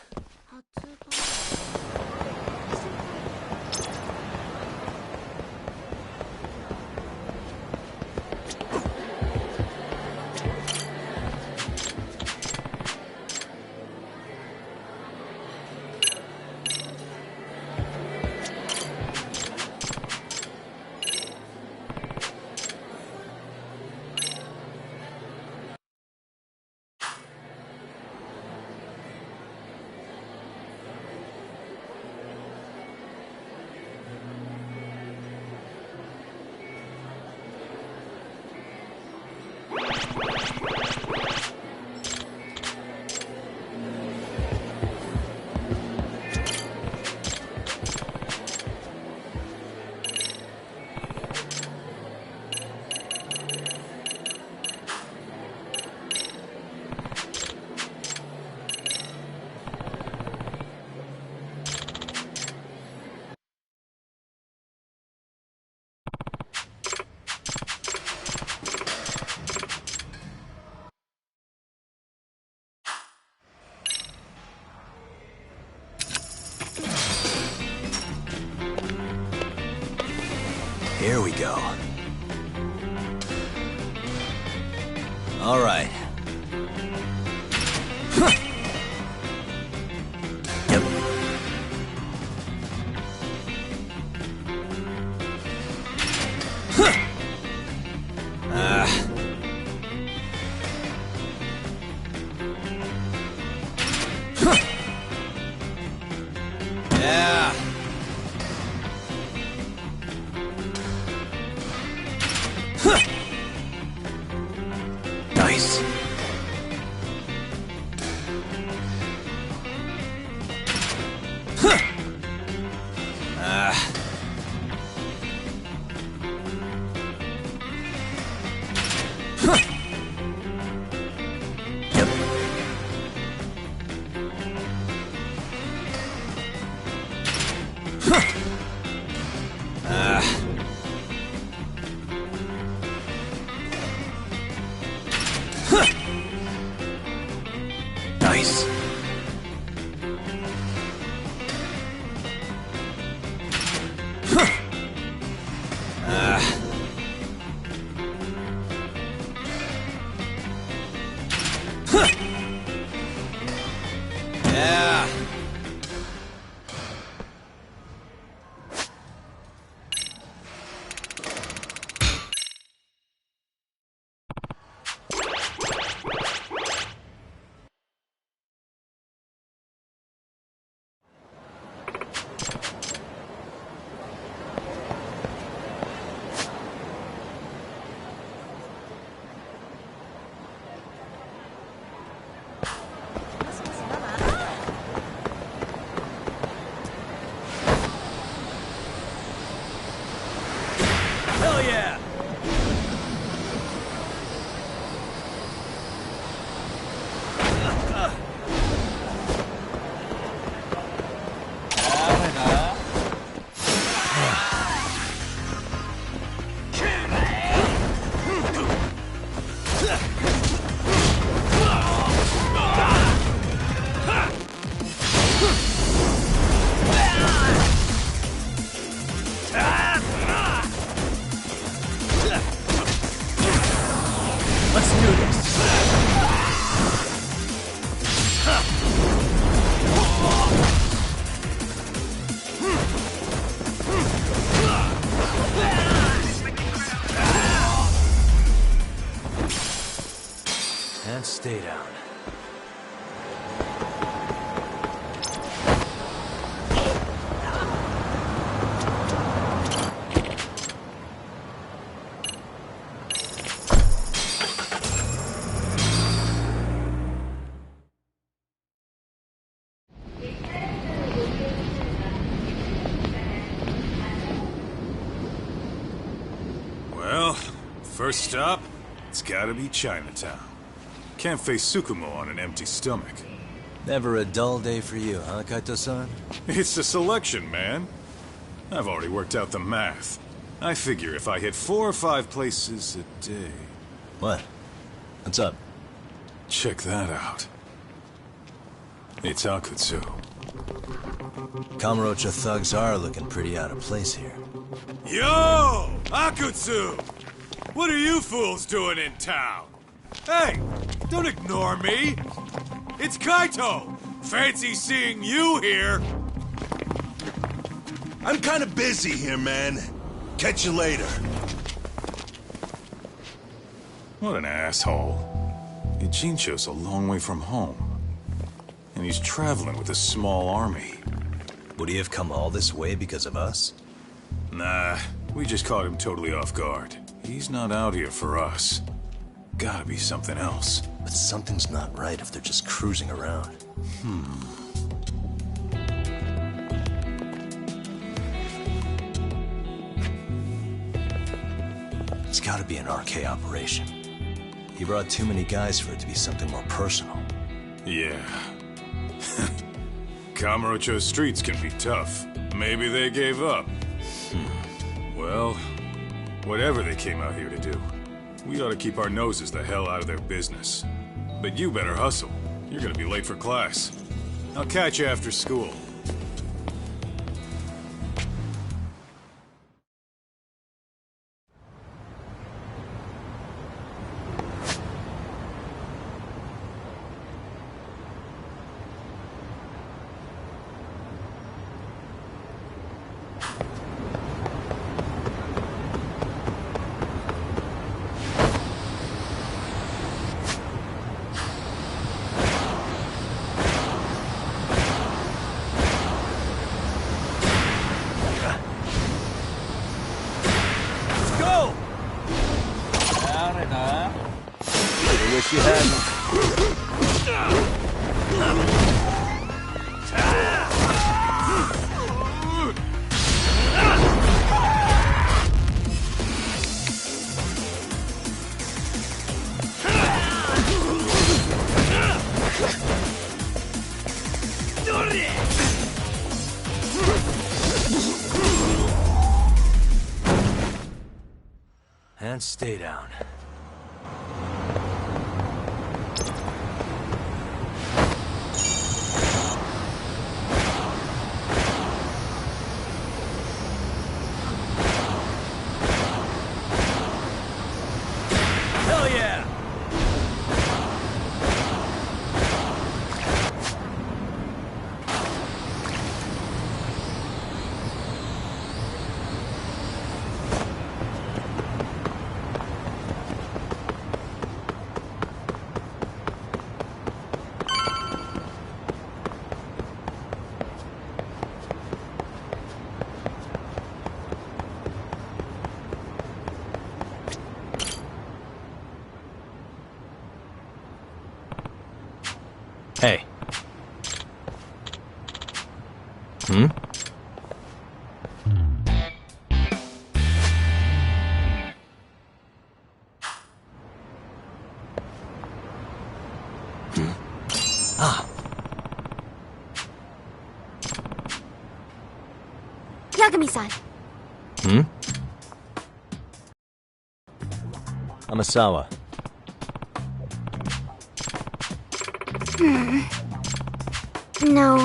Speaker 3: go. All right. Yep. Yeah. Nice. Nice. Yeah.
Speaker 14: Hell yeah! Let's do this.
Speaker 17: And stay down.
Speaker 1: Well, first stop, it's gotta be Chinatown. Can't face Tsukumo on an empty stomach.
Speaker 3: Never a dull day for you, huh, Kaito-san?
Speaker 1: It's a selection, man. I've already worked out the math. I figure if I hit 4 or 5 places a day...
Speaker 3: What? What's up?
Speaker 1: Check that out. It's Akutsu.
Speaker 3: Kamurocho thugs are looking pretty out of place here.
Speaker 1: Yo! Akutsu! What are you fools doing in town? Hey! Don't ignore me! It's Kaito! Fancy seeing you here!
Speaker 15: I'm kind of busy here, man. Catch you later.
Speaker 1: What an asshole. Ijincho's a long way from home. And he's traveling with a small army.
Speaker 3: Would he have come all this way because of us?
Speaker 1: Nah, we just caught him totally off guard. He's not out here for us. Gotta be something else.
Speaker 3: But something's not right if they're just cruising around. It's gotta be an RK operation. He brought too many guys for it to be something more personal.
Speaker 1: Yeah. Kamurocho streets can be tough. Maybe they gave up. Well, whatever they came out here to do, we ought to keep our noses the hell out of their business. But you better hustle. You're gonna be late for class. I'll catch you after school.
Speaker 17: Wish you hadn't. And stay down.
Speaker 14: Hell yeah!
Speaker 17: Hey. Hmm? Ah.
Speaker 2: Yagami-san.
Speaker 17: Hmm? Amasawa.
Speaker 2: No.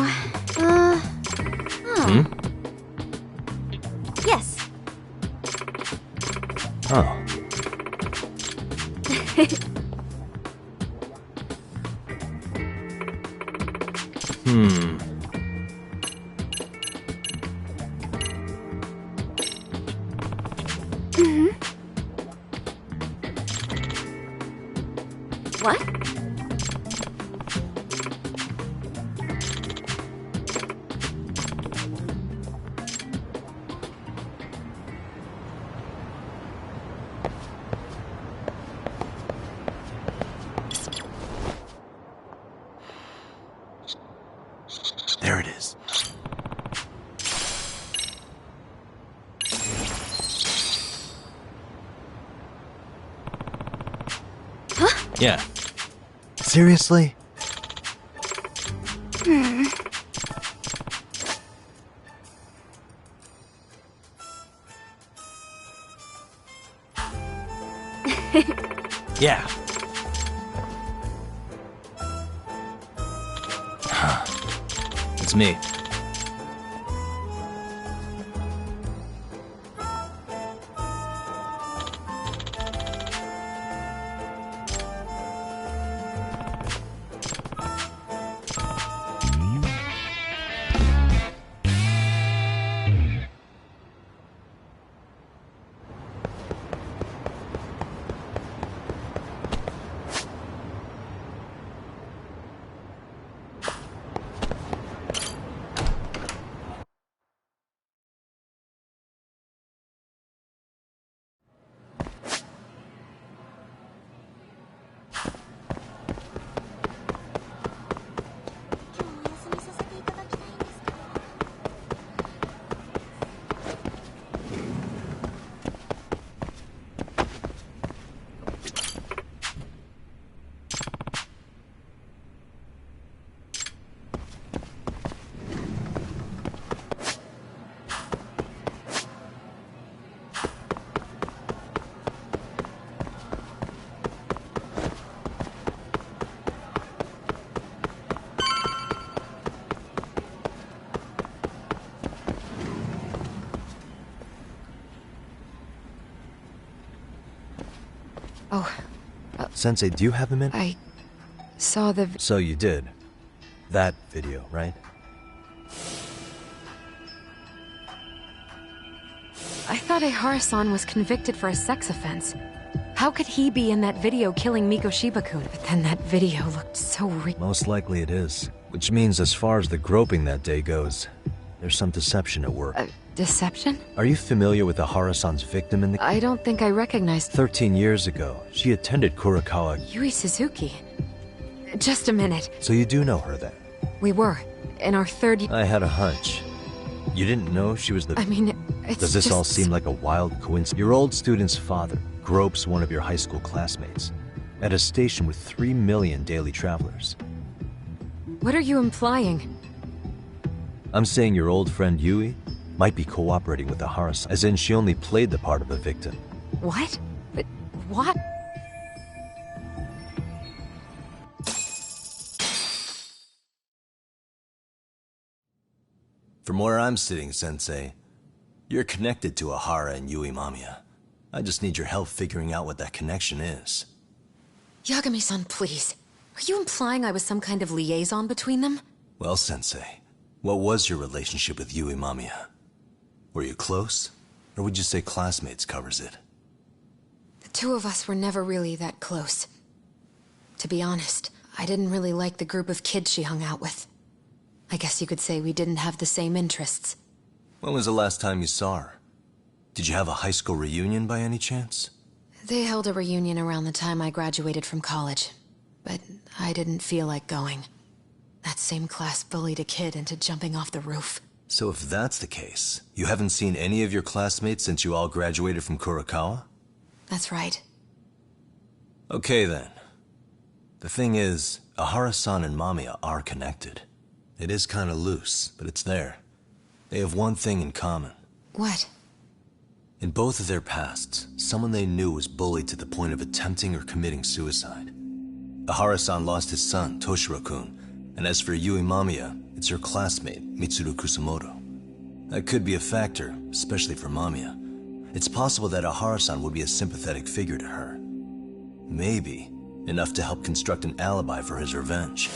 Speaker 17: Hmm?
Speaker 2: Yes.
Speaker 17: Oh. Hmm.
Speaker 2: What?
Speaker 17: There it is.
Speaker 2: Huh?
Speaker 17: Yeah. Seriously? Yeah. It's me.
Speaker 20: Oh.
Speaker 17: Sensei, do you have a minute?
Speaker 20: I saw the...
Speaker 17: So you did. That video, right?
Speaker 20: I thought Ehara-san was convicted for a sex offense. How could he be in that video killing Mikoshiba-kun? But then that video looked so real.
Speaker 17: Most likely it is. Which means as far as the groping that day goes, there's some deception at work.
Speaker 20: Deception?
Speaker 17: Are you familiar with Ahara-san's victim in the...
Speaker 20: I don't think I recognized...
Speaker 17: 13 years ago, she attended Kurokawa.
Speaker 20: Yui Suzuki. Just a minute.
Speaker 17: So you do know her then?
Speaker 20: We were. In our third...
Speaker 17: I had a hunch. You didn't know she was the...
Speaker 20: I mean, it's
Speaker 17: Does this
Speaker 20: just...
Speaker 17: all seem like a wild coincidence? Your old student's father gropes one of your high school classmates at a station with 3 million daily travelers.
Speaker 20: What are you implying?
Speaker 17: I'm saying your old friend Yui might be cooperating with Ahara-san, as in she only played the part of a victim.
Speaker 20: What? But what?
Speaker 3: From where I'm sitting, Sensei, you're connected to Ahara and Yui Mamiya. I just need your help figuring out what that connection is.
Speaker 4: Yagami-san, please. Are you implying I was some kind of liaison between them?
Speaker 3: Well, Sensei, what was your relationship with Yui Mamiya? Were you close? Or would you say classmates covers it?
Speaker 4: The two of us were never really that close. To be honest, I didn't really like the group of kids she hung out with. I guess you could say we didn't have the same interests.
Speaker 3: When was the last time you saw her? Did you have a high school reunion by any chance?
Speaker 4: They held a reunion around the time I graduated from college, but I didn't feel like going. That same class bullied a kid into jumping off the roof.
Speaker 3: So if that's the case, you haven't seen any of your classmates since you all graduated from Kurokawa?
Speaker 4: That's right.
Speaker 3: Okay then. The thing is, Ahara-san and Mamiya are connected. It is kinda loose, but it's there. They have one thing in common.
Speaker 4: What?
Speaker 3: In both of their pasts, someone they knew was bullied to the point of attempting or committing suicide. Ahara-san lost his son, Toshiro-kun, and as for Yui Mamiya, it's her classmate, Mitsuru Kusamoto. That could be a factor, especially for Mamiya. It's possible that Ahara-san would be a sympathetic figure to her. Maybe enough to help construct an alibi for his revenge.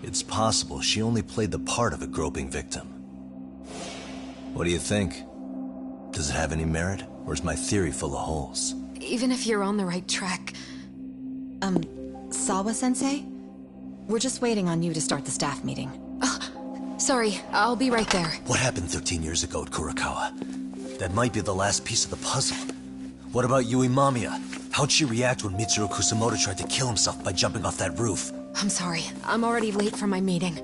Speaker 3: It's possible she only played the part of a groping victim. What do you think? Does it have any merit, or is my theory full of holes?
Speaker 4: Even if you're on the right track... Sawa-sensei? We're just waiting on you to start the staff meeting. Oh, sorry, I'll be right there.
Speaker 3: What happened 13 years ago at Kurokawa? That might be the last piece of the puzzle. What about Yui Mamiya? How'd she react when Mitsuru Kusamoto tried to kill himself by jumping off that roof?
Speaker 4: I'm sorry, I'm already late for my meeting.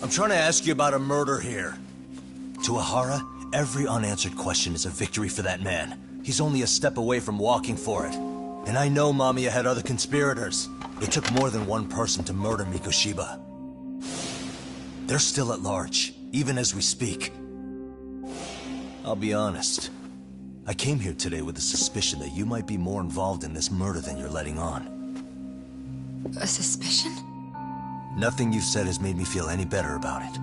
Speaker 3: I'm trying to ask you about a murder here. To Ahara, every unanswered question is a victory for that man. He's only a step away from walking for it. And I know Mamiya had other conspirators. It took more than one person to murder Mikoshiba. They're still at large, even as we speak. I'll be honest. I came here today with the suspicion that you might be more involved in this murder than you're letting on.
Speaker 4: A suspicion?
Speaker 3: Nothing you've said has made me feel any better about it.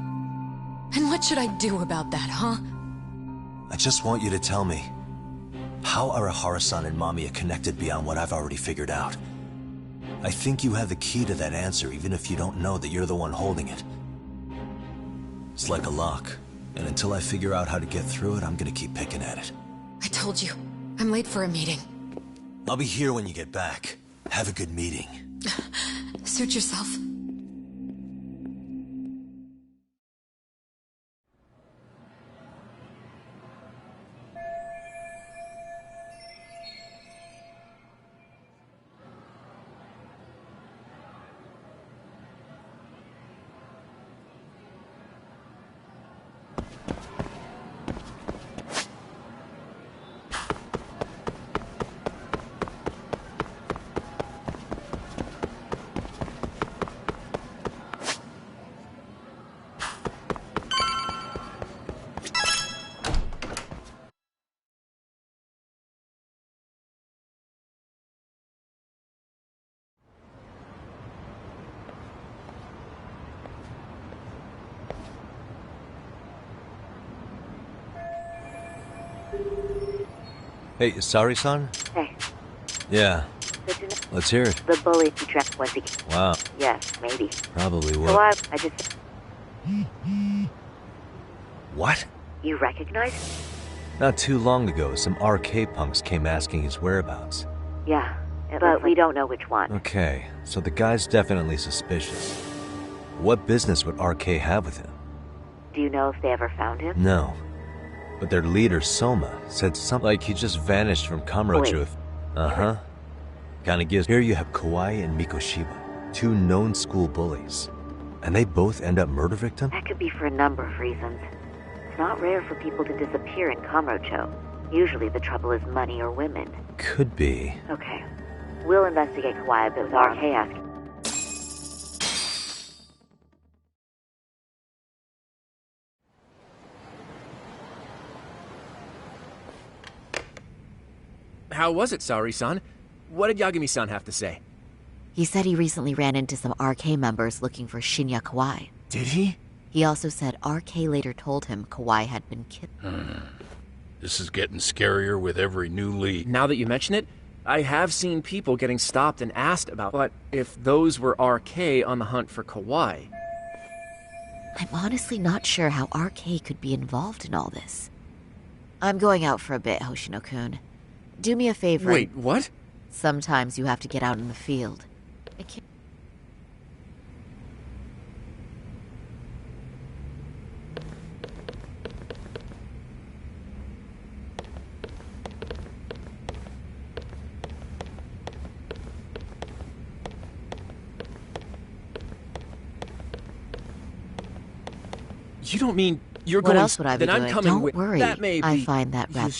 Speaker 4: And what should I do about that, huh?
Speaker 3: I just want you to tell me, how are Ahara-san and Mamiya connected beyond what I've already figured out? I think you have the key to that answer, even if you don't know that you're the one holding it. It's like a lock, and until I figure out how to get through it, I'm gonna keep picking at it.
Speaker 4: I told you, I'm late for a meeting.
Speaker 3: I'll be here when you get back. Have a good meeting.
Speaker 4: Suit yourself.
Speaker 17: Hey, Sari-san?
Speaker 18: Hey.
Speaker 17: Yeah. Let's hear it.
Speaker 18: The bully he trapped was he?
Speaker 17: Wow.
Speaker 18: Yes, maybe.
Speaker 17: Probably would.
Speaker 18: So I just...
Speaker 17: What?
Speaker 18: You recognize?
Speaker 17: Not too long ago, some RK punks came asking his whereabouts.
Speaker 18: Yeah, but we don't know which one.
Speaker 17: Okay, so the guy's definitely suspicious. What business would RK have with him?
Speaker 18: Do you know if they ever found him?
Speaker 17: No. But their leader, Soma, said something like he just vanished from Kamurocho. Uh-huh. Kinda gives... Here you have Kawai and Mikoshiba, two known school bullies. And they both end up murder victims?
Speaker 18: That could be for a number of reasons. It's not rare for people to disappear in Kamurocho. Usually the trouble is money or women.
Speaker 17: Could be.
Speaker 18: Okay. We'll investigate Kawai a bit with RK asking.
Speaker 5: How was it, Saori-san? What did Yagami-san have to say?
Speaker 4: He said he recently ran into some RK members looking for Shinya Kawai.
Speaker 6: Did he?
Speaker 4: He also said RK later told him Kawai had been killed.
Speaker 6: This is getting scarier with every new lead.
Speaker 5: Now that you mention it, I have seen people getting stopped and asked about, but if those were RK on the hunt for Kawai...
Speaker 4: I'm honestly not sure how RK could be involved in all this. I'm going out for a bit, Hoshino-kun. Do me a favor.
Speaker 5: Wait, what?
Speaker 4: Sometimes you have to get out in the field. I can't...
Speaker 5: You don't mean you're
Speaker 4: what
Speaker 5: going...
Speaker 4: What else would I be
Speaker 5: then
Speaker 4: doing?
Speaker 5: I'm coming
Speaker 4: Don't
Speaker 5: with...
Speaker 4: worry.
Speaker 5: That may be...
Speaker 4: I find that rather...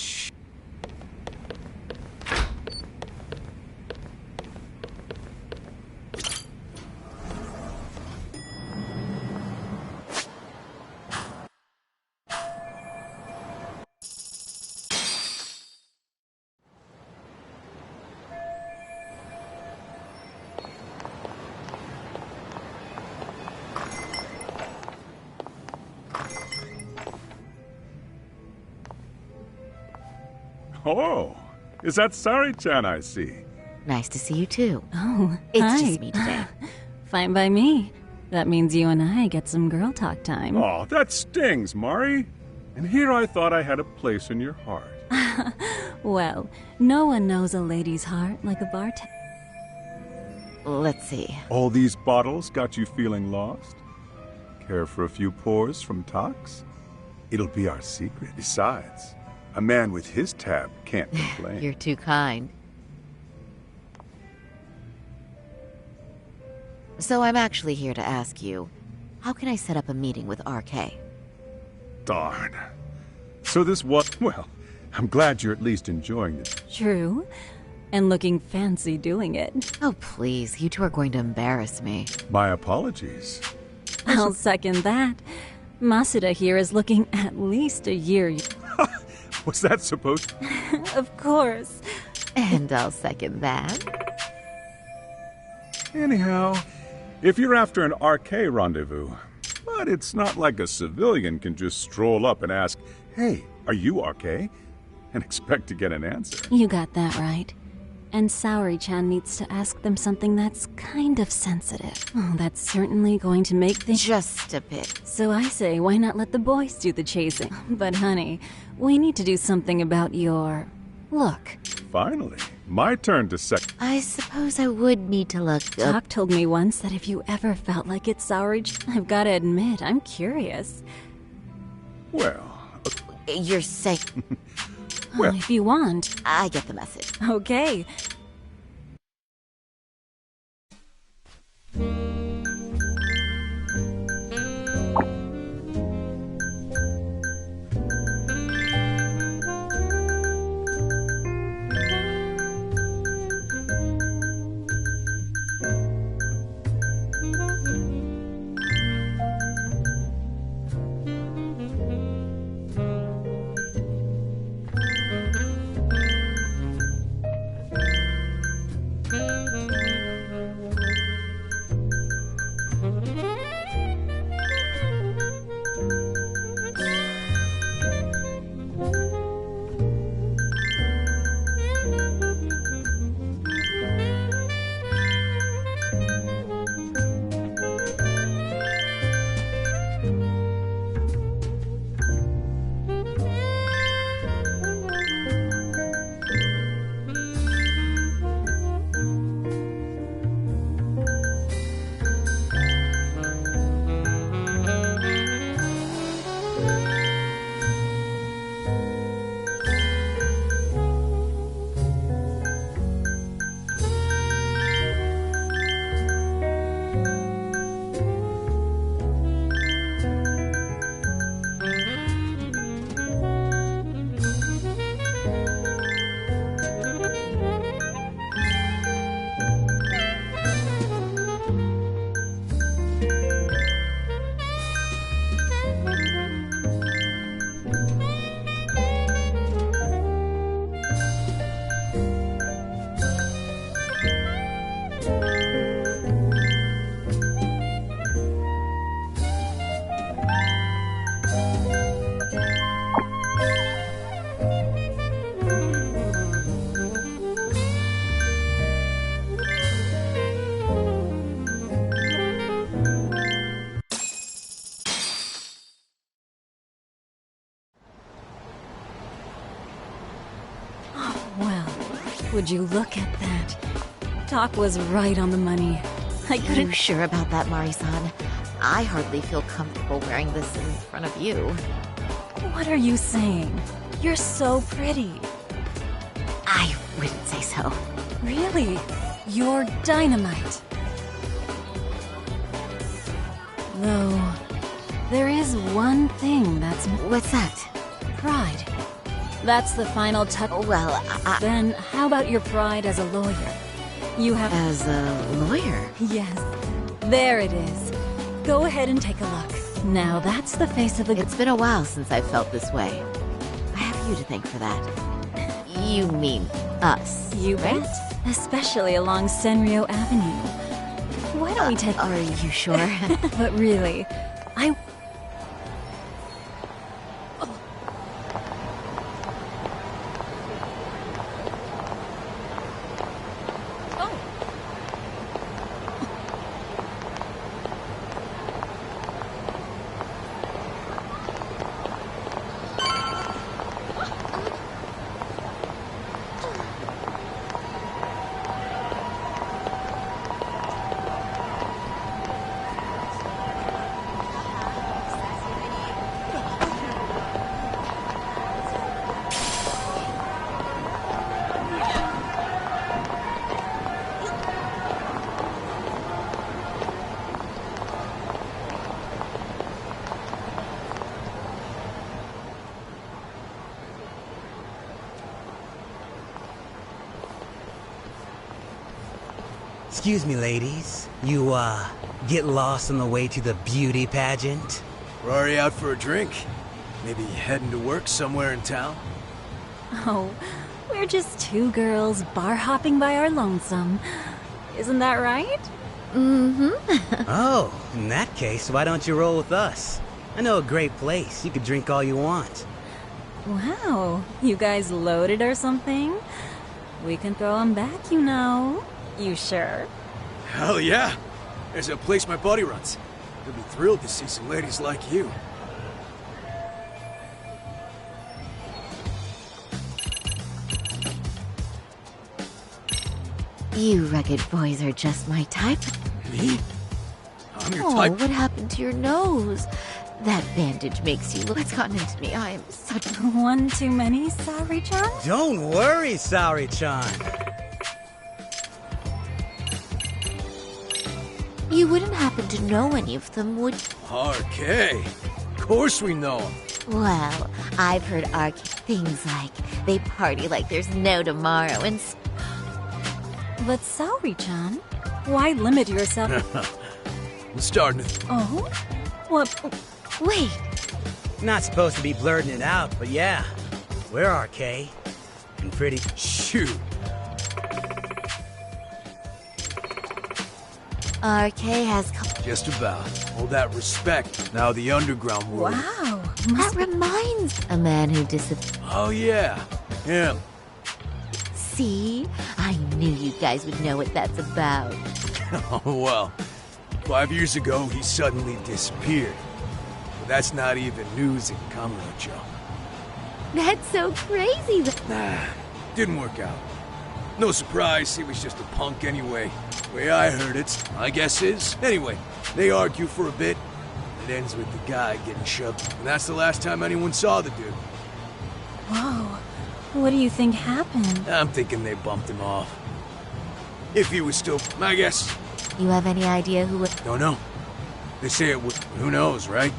Speaker 21: Oh, is that Sari-chan I see?
Speaker 4: Nice to see you too.
Speaker 10: Oh,
Speaker 4: it's
Speaker 10: hi.
Speaker 4: just me today.
Speaker 10: Fine by me. That means you and I get some girl talk time.
Speaker 21: Oh, that stings, Mari. And here I thought I had a place in your heart.
Speaker 10: Well, no one knows a lady's heart like a bartender.
Speaker 4: Let's see.
Speaker 21: All these bottles got you feeling lost? Care for a few pours from Tox? It'll be our secret. Besides, a man with his tab can't complain.
Speaker 4: You're too kind. So I'm actually here to ask you, how can I set up a meeting with RK?
Speaker 21: Darn. So this was... Well, I'm glad you're at least enjoying this.
Speaker 10: True. And looking fancy doing it.
Speaker 4: Oh, please. You two are going to embarrass me.
Speaker 21: My apologies.
Speaker 10: I'll second that. Masuda here is looking at least a year...
Speaker 21: Was that supposed...
Speaker 10: Of course.
Speaker 4: And I'll second that.
Speaker 21: Anyhow, if you're after an RK rendezvous, but it's not like a civilian can just stroll up and ask, "Hey, are you RK?" and expect to get an answer.
Speaker 10: You got that right. And Saori-chan needs to ask them something that's kind of sensitive. Oh, that's certainly going to make things...
Speaker 4: Just a bit.
Speaker 10: So I say, why not let the boys do the chasing? But honey, we need to do something about your... look.
Speaker 21: Finally, my turn to sec...
Speaker 4: I suppose I would need to look up...
Speaker 10: Doc told me once that if you ever felt like it's Saori... I've got to admit, I'm curious.
Speaker 21: Well...
Speaker 4: You're sick.
Speaker 21: Well,
Speaker 10: if you want.
Speaker 4: I get the message.
Speaker 10: Okay. Would you look at that? Doc was right on the money. I couldn't...
Speaker 4: You sure about that, Mari-san? I hardly feel comfortable wearing this in front of you.
Speaker 10: What are you saying? You're so pretty.
Speaker 4: I wouldn't say so.
Speaker 10: Really? You're dynamite. Though, there is one thing that's...
Speaker 4: What's that?
Speaker 10: Pride. That's the final touch.
Speaker 4: Well,
Speaker 10: Then, how about your pride as a lawyer? You have...
Speaker 4: As a lawyer?
Speaker 10: Yes. There it is. Go ahead and take a look. Now that's the face of a...
Speaker 4: It's been a while since I've felt this way. I have you to thank for that. You mean us,
Speaker 10: You
Speaker 4: right?
Speaker 10: bet. Especially along Senryo Avenue. Why don't we take...
Speaker 4: Are you sure?
Speaker 10: But really, I...
Speaker 11: Excuse me, ladies. You, get lost on the way to the beauty pageant?
Speaker 13: We're already out for a drink. Maybe heading to work somewhere in town?
Speaker 10: Oh, we're just two girls bar hopping by our lonesome. Isn't that right?
Speaker 11: Mm-hmm. Oh, in that case, why don't you roll with us? I know a great place. You could drink all you want.
Speaker 10: Wow, you guys loaded or something? We can throw them back, you know. You sure?
Speaker 13: Hell yeah! There's a place my buddy runs. He'll be thrilled to see some ladies like you.
Speaker 4: You rugged boys are just my type.
Speaker 13: Me? I'm your
Speaker 4: Oh,
Speaker 13: type.
Speaker 4: what happened to your nose? That bandage makes you look... What's gotten into me? I am such...
Speaker 10: One too many, Saori-chan?
Speaker 11: Don't worry, Saori-chan.
Speaker 4: You wouldn't happen to know any of them, would you?
Speaker 13: RK. Of course we know him.
Speaker 4: Well, I've heard RK things like they party like there's no tomorrow and...
Speaker 10: But Saori-chan, why limit yourself?
Speaker 13: I'm starting to...
Speaker 10: Oh? What?
Speaker 4: Wait.
Speaker 11: Not supposed to be blurting it out, but yeah. We're RK. And pretty...
Speaker 13: Shoot.
Speaker 4: RK has...
Speaker 13: Just about. All that respect. Now the underground world.
Speaker 10: Wow.
Speaker 4: That reminds... A man who disappeared.
Speaker 13: Oh yeah. Him.
Speaker 4: See? I knew you guys would know what that's about.
Speaker 13: Oh well. 5 years ago, he suddenly disappeared. But that's not even news in Kamurocho.
Speaker 4: That's so crazy.
Speaker 13: Nah, didn't work out. No surprise, he was just a punk anyway. Way I heard it, I guess is. Anyway, they argue for a bit. It ends with the guy getting shoved. And that's the last time anyone saw the dude.
Speaker 10: Whoa. What do you think happened?
Speaker 13: I'm thinking they bumped him off. If he was still... I guess.
Speaker 4: You have any idea who...
Speaker 13: Don't know. They say it would... Who knows, right?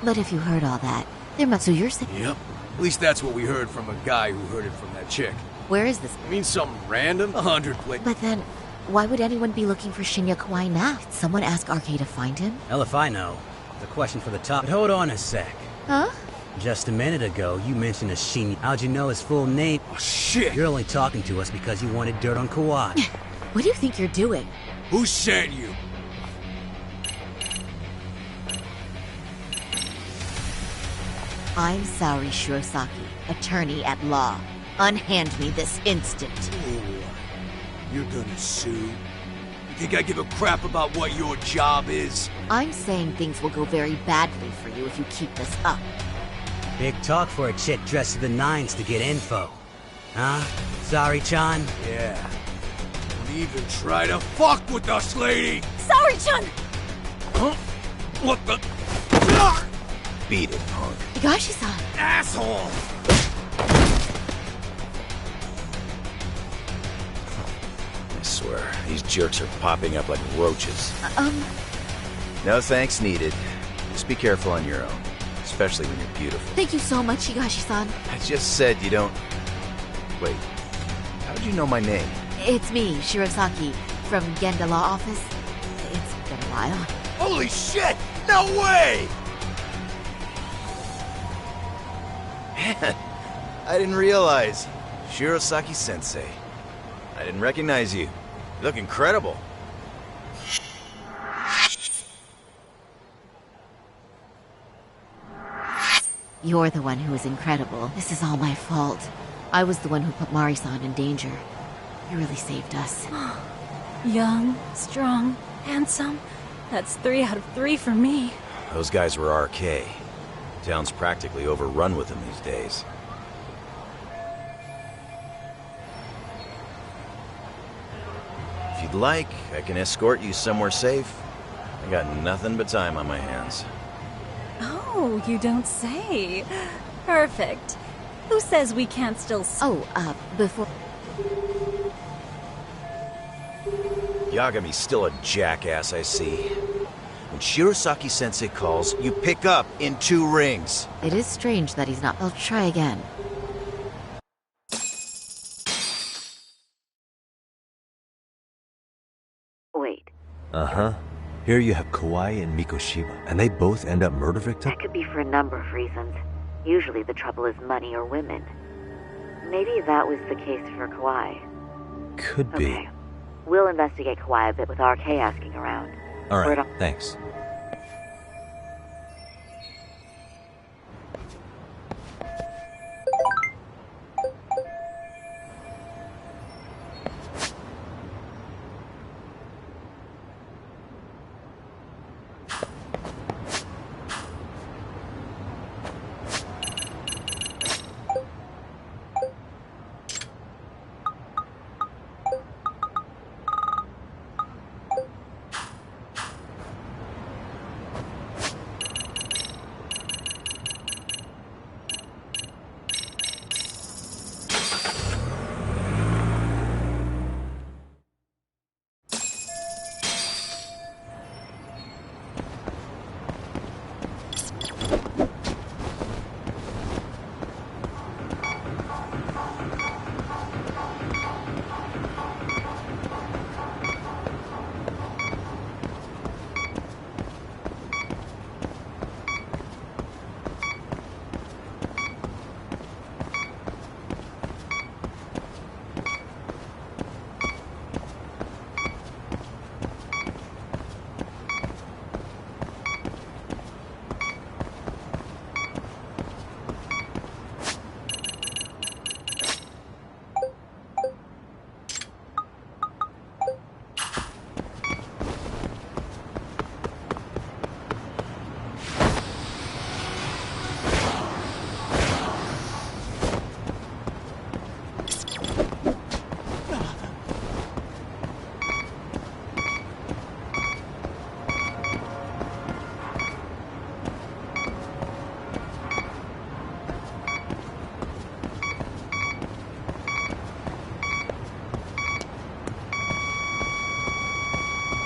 Speaker 4: But if you heard all that, there must... So you're saying...
Speaker 13: Yep. At least that's what we heard from a guy who heard it from that chick.
Speaker 4: Where is this?
Speaker 13: I mean something random? 100 places.
Speaker 4: But then, why would anyone be looking for Shinya Kawai now? Did someone ask RK to find him?
Speaker 11: Hell if I know. It's a question for the top. But hold on a sec.
Speaker 4: Huh?
Speaker 11: Just a minute ago, you mentioned a Shinya. How'd you know his full name?
Speaker 13: Oh, shit!
Speaker 11: You're only talking to us because you wanted dirt on Kawai.
Speaker 4: What do you think you're doing?
Speaker 13: Who sent you?
Speaker 4: I'm Saori Shirosaki, attorney at law. Unhand me this instant.
Speaker 13: Ooh, you're gonna sue? You think I give a crap about what your job is?
Speaker 4: I'm saying things will go very badly for you if you keep this up.
Speaker 11: Big talk for a chick dressed to the nines to get info. Huh? Sorry-chan?
Speaker 13: Yeah. Don't even try to fuck with us, lady!
Speaker 2: Sorry-chan!
Speaker 13: Huh? What the?
Speaker 16: Beat it, punk.
Speaker 2: Higashi-san!
Speaker 13: Asshole!
Speaker 9: I swear, these jerks are popping up like roaches.
Speaker 2: No
Speaker 9: thanks needed. Just be careful on your own. Especially when you're beautiful.
Speaker 2: Thank you so much, Higashi-san.
Speaker 9: I just said you don't... Wait. How'd you know my name?
Speaker 4: It's me, Shirosaki, from Genda Law Office. It's been a while.
Speaker 13: Holy shit! No way!
Speaker 9: Man, I didn't realize. Shirosaki-sensei. I didn't recognize you. You look incredible.
Speaker 4: You're the one who is incredible. This is all my fault. I was the one who put Mari-san in danger. You really saved us.
Speaker 10: Young, strong, handsome. That's 3 out of 3 for me.
Speaker 9: Those guys were RK. Town's practically overrun with them these days. If you'd like, I can escort you somewhere safe. I got nothing but time on my hands.
Speaker 10: Oh, you don't say. Perfect. Who says we can't still...
Speaker 4: before...
Speaker 9: Yagami's still a jackass, I see. When Shirosaki-sensei calls, you pick up in 2 rings.
Speaker 4: It is strange that he's not... I'll try again.
Speaker 18: Wait.
Speaker 17: Uh-huh. Here you have Kawai and Mikoshiba, and they both end up murder victims?
Speaker 18: That could be for a number of reasons. Usually the trouble is money or women. Maybe that was the case for Kawai.
Speaker 17: Could be.
Speaker 18: Okay. We'll investigate Kawai a bit with RK asking around.
Speaker 17: All right, thanks.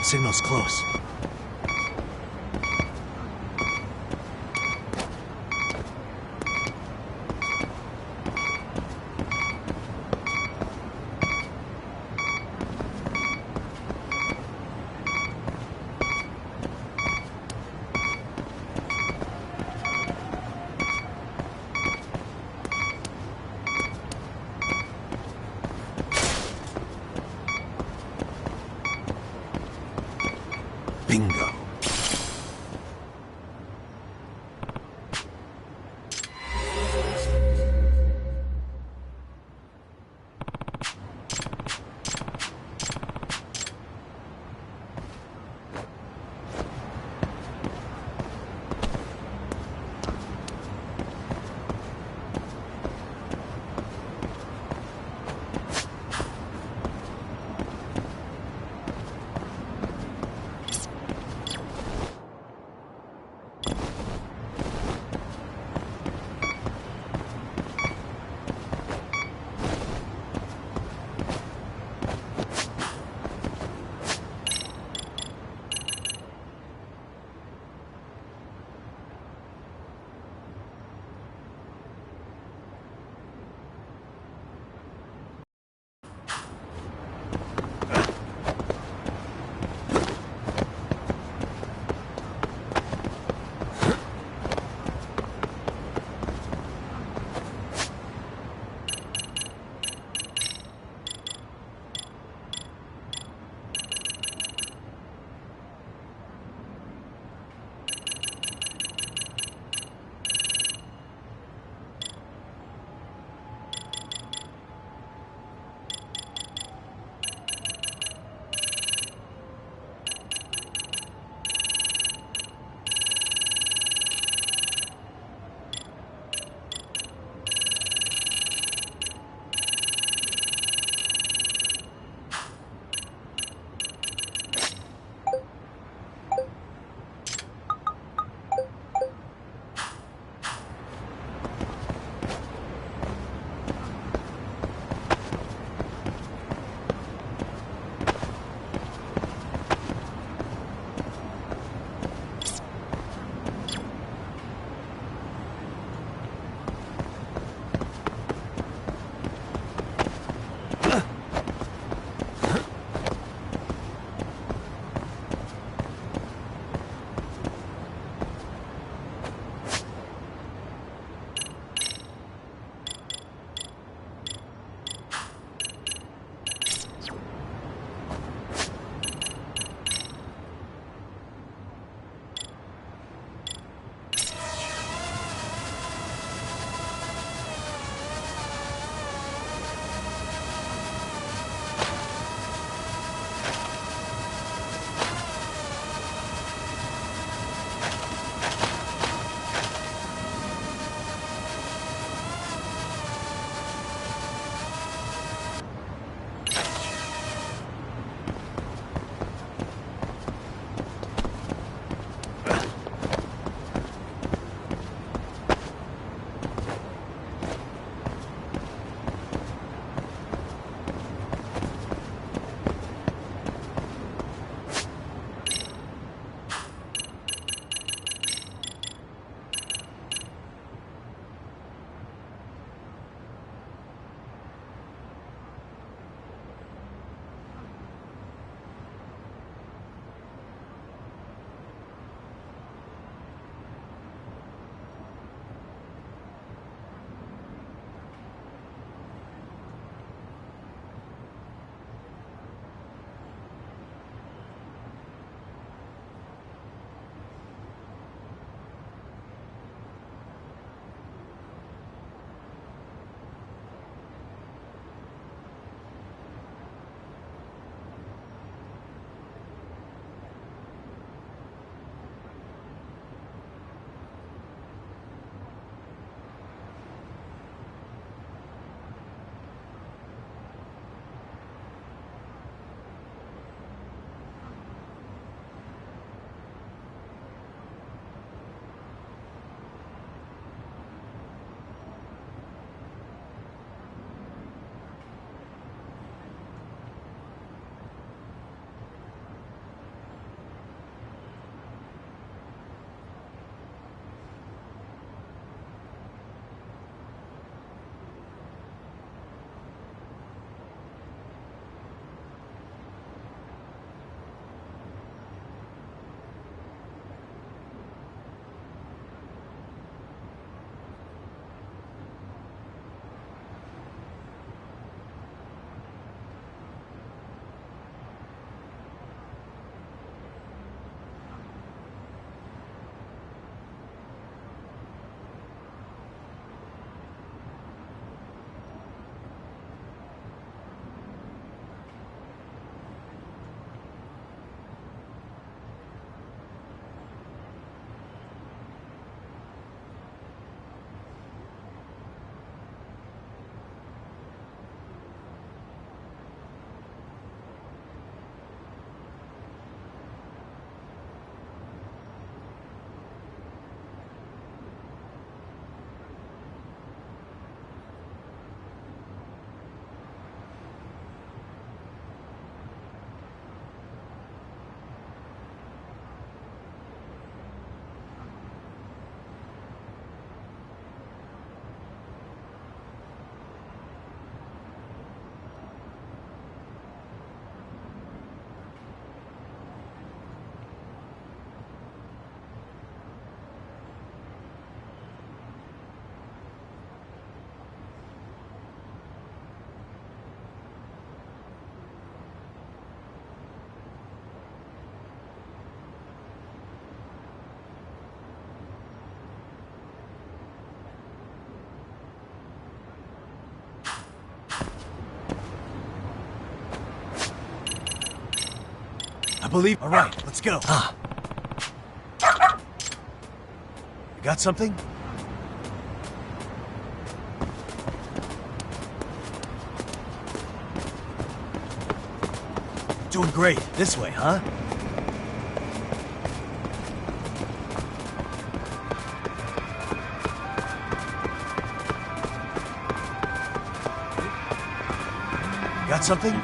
Speaker 17: Signal's close. Bingo. I believe... All right, let's go. You got something? Doing great. This way, huh? Got something?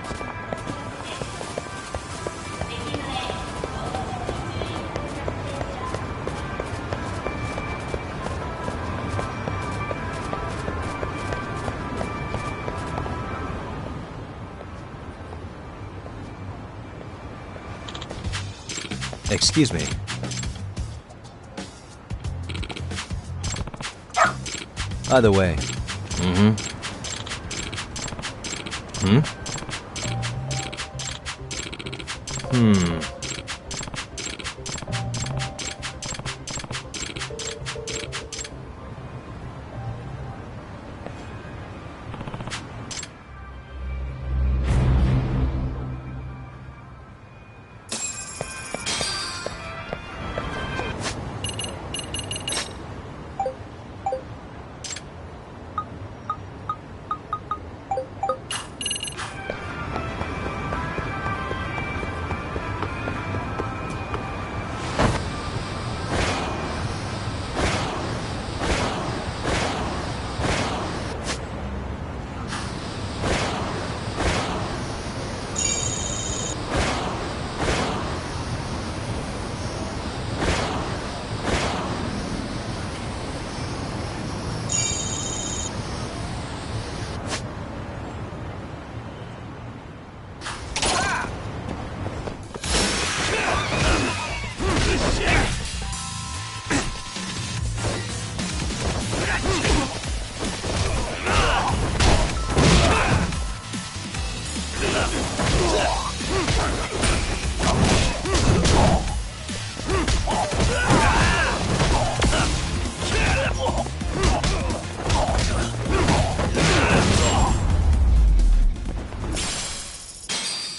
Speaker 3: Excuse me. By the way.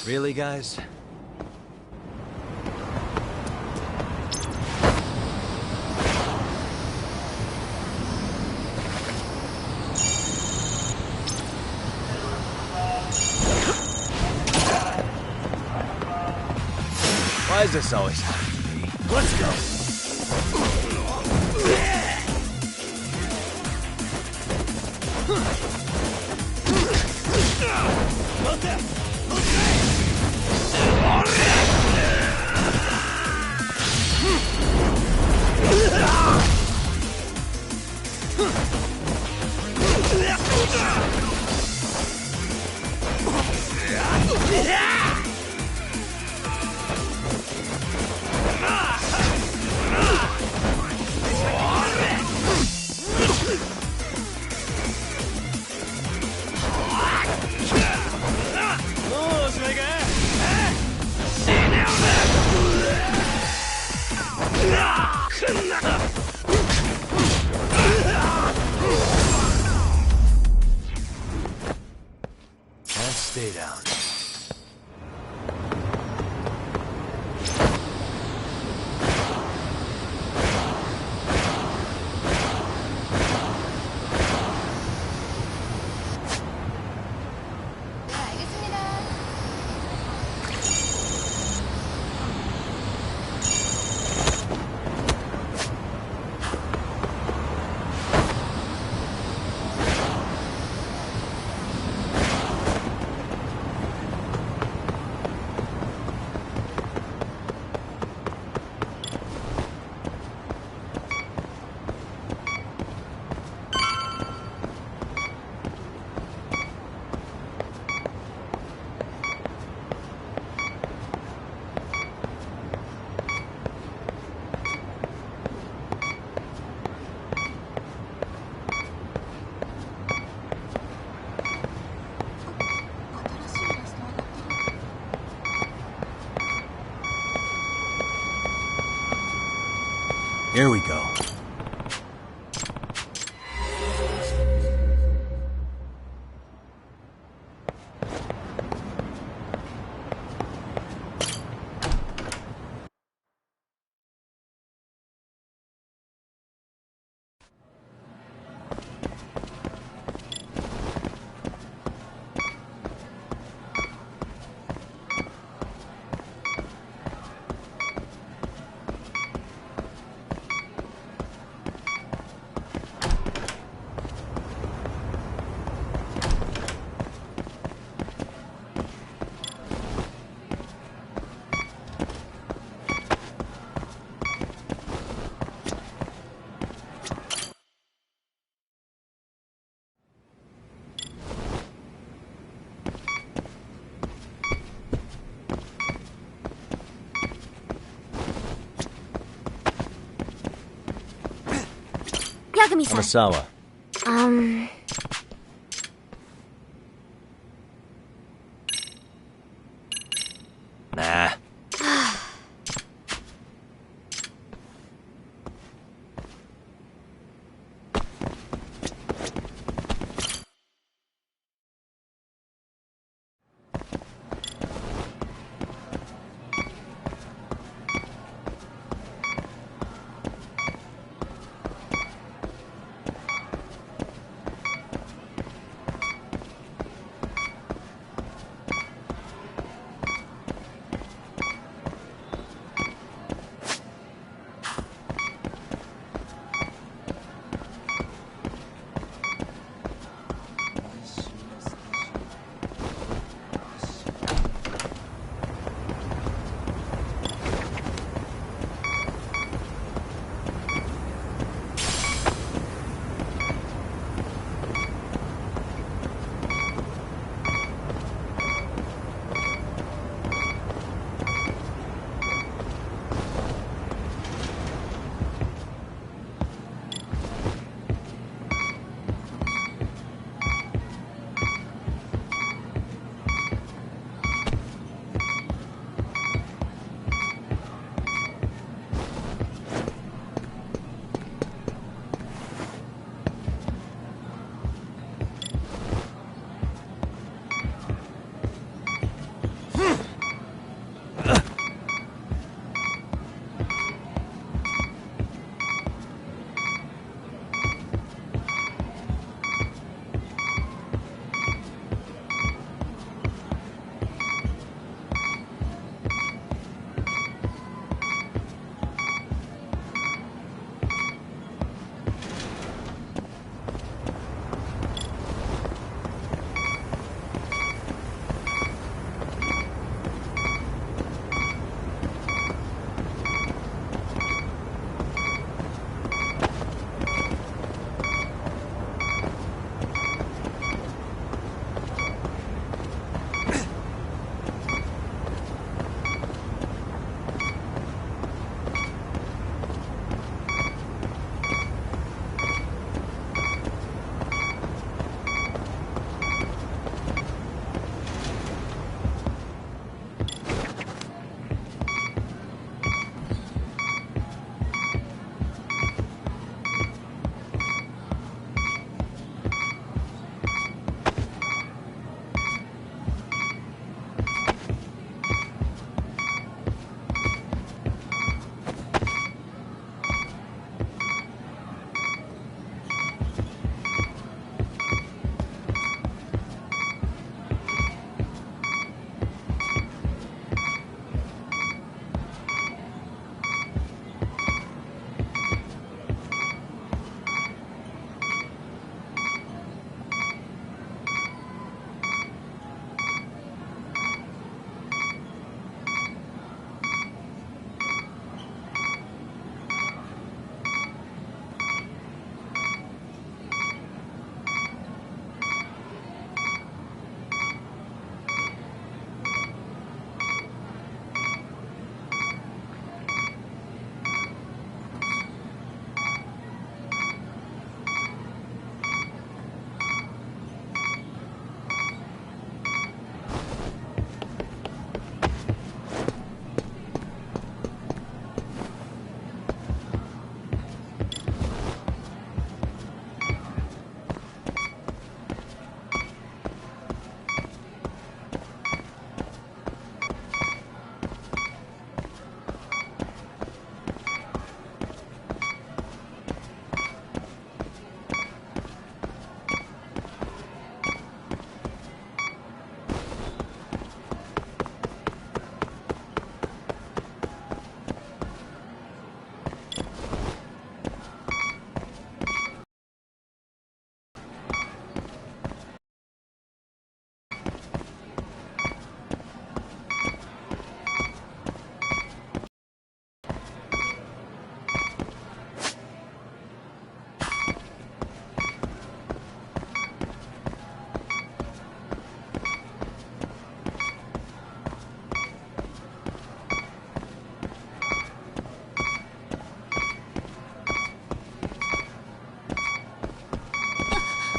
Speaker 17: Really, guys? Why is this always happening to me? Let's go! Can't stay down. Here we go.
Speaker 2: Yagami-san.
Speaker 17: Amasawa. Nah.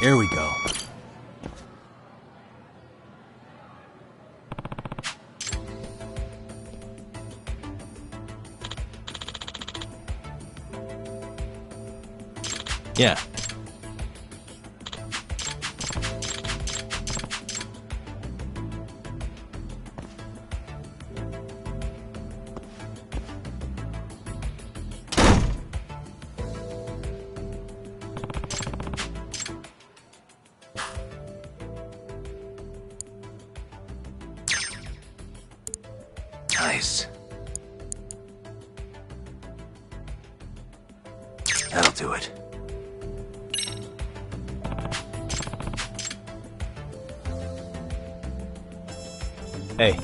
Speaker 3: Here we go. Yeah. Nice. That'll do it. Hey.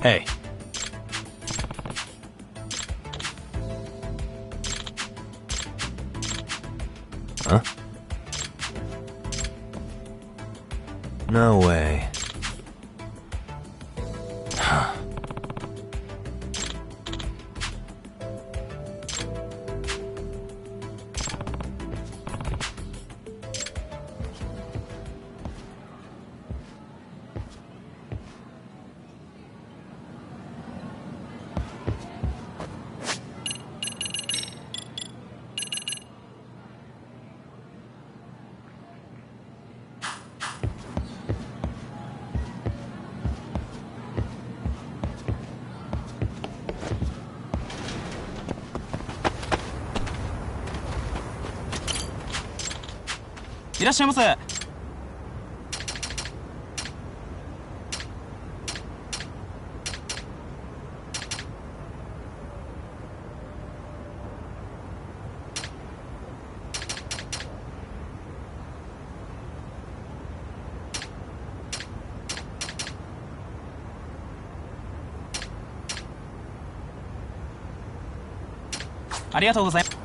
Speaker 17: Hey. Huh? No way. Huh.
Speaker 19: いらっしゃいませ。ありがとうございます。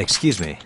Speaker 17: Excuse me.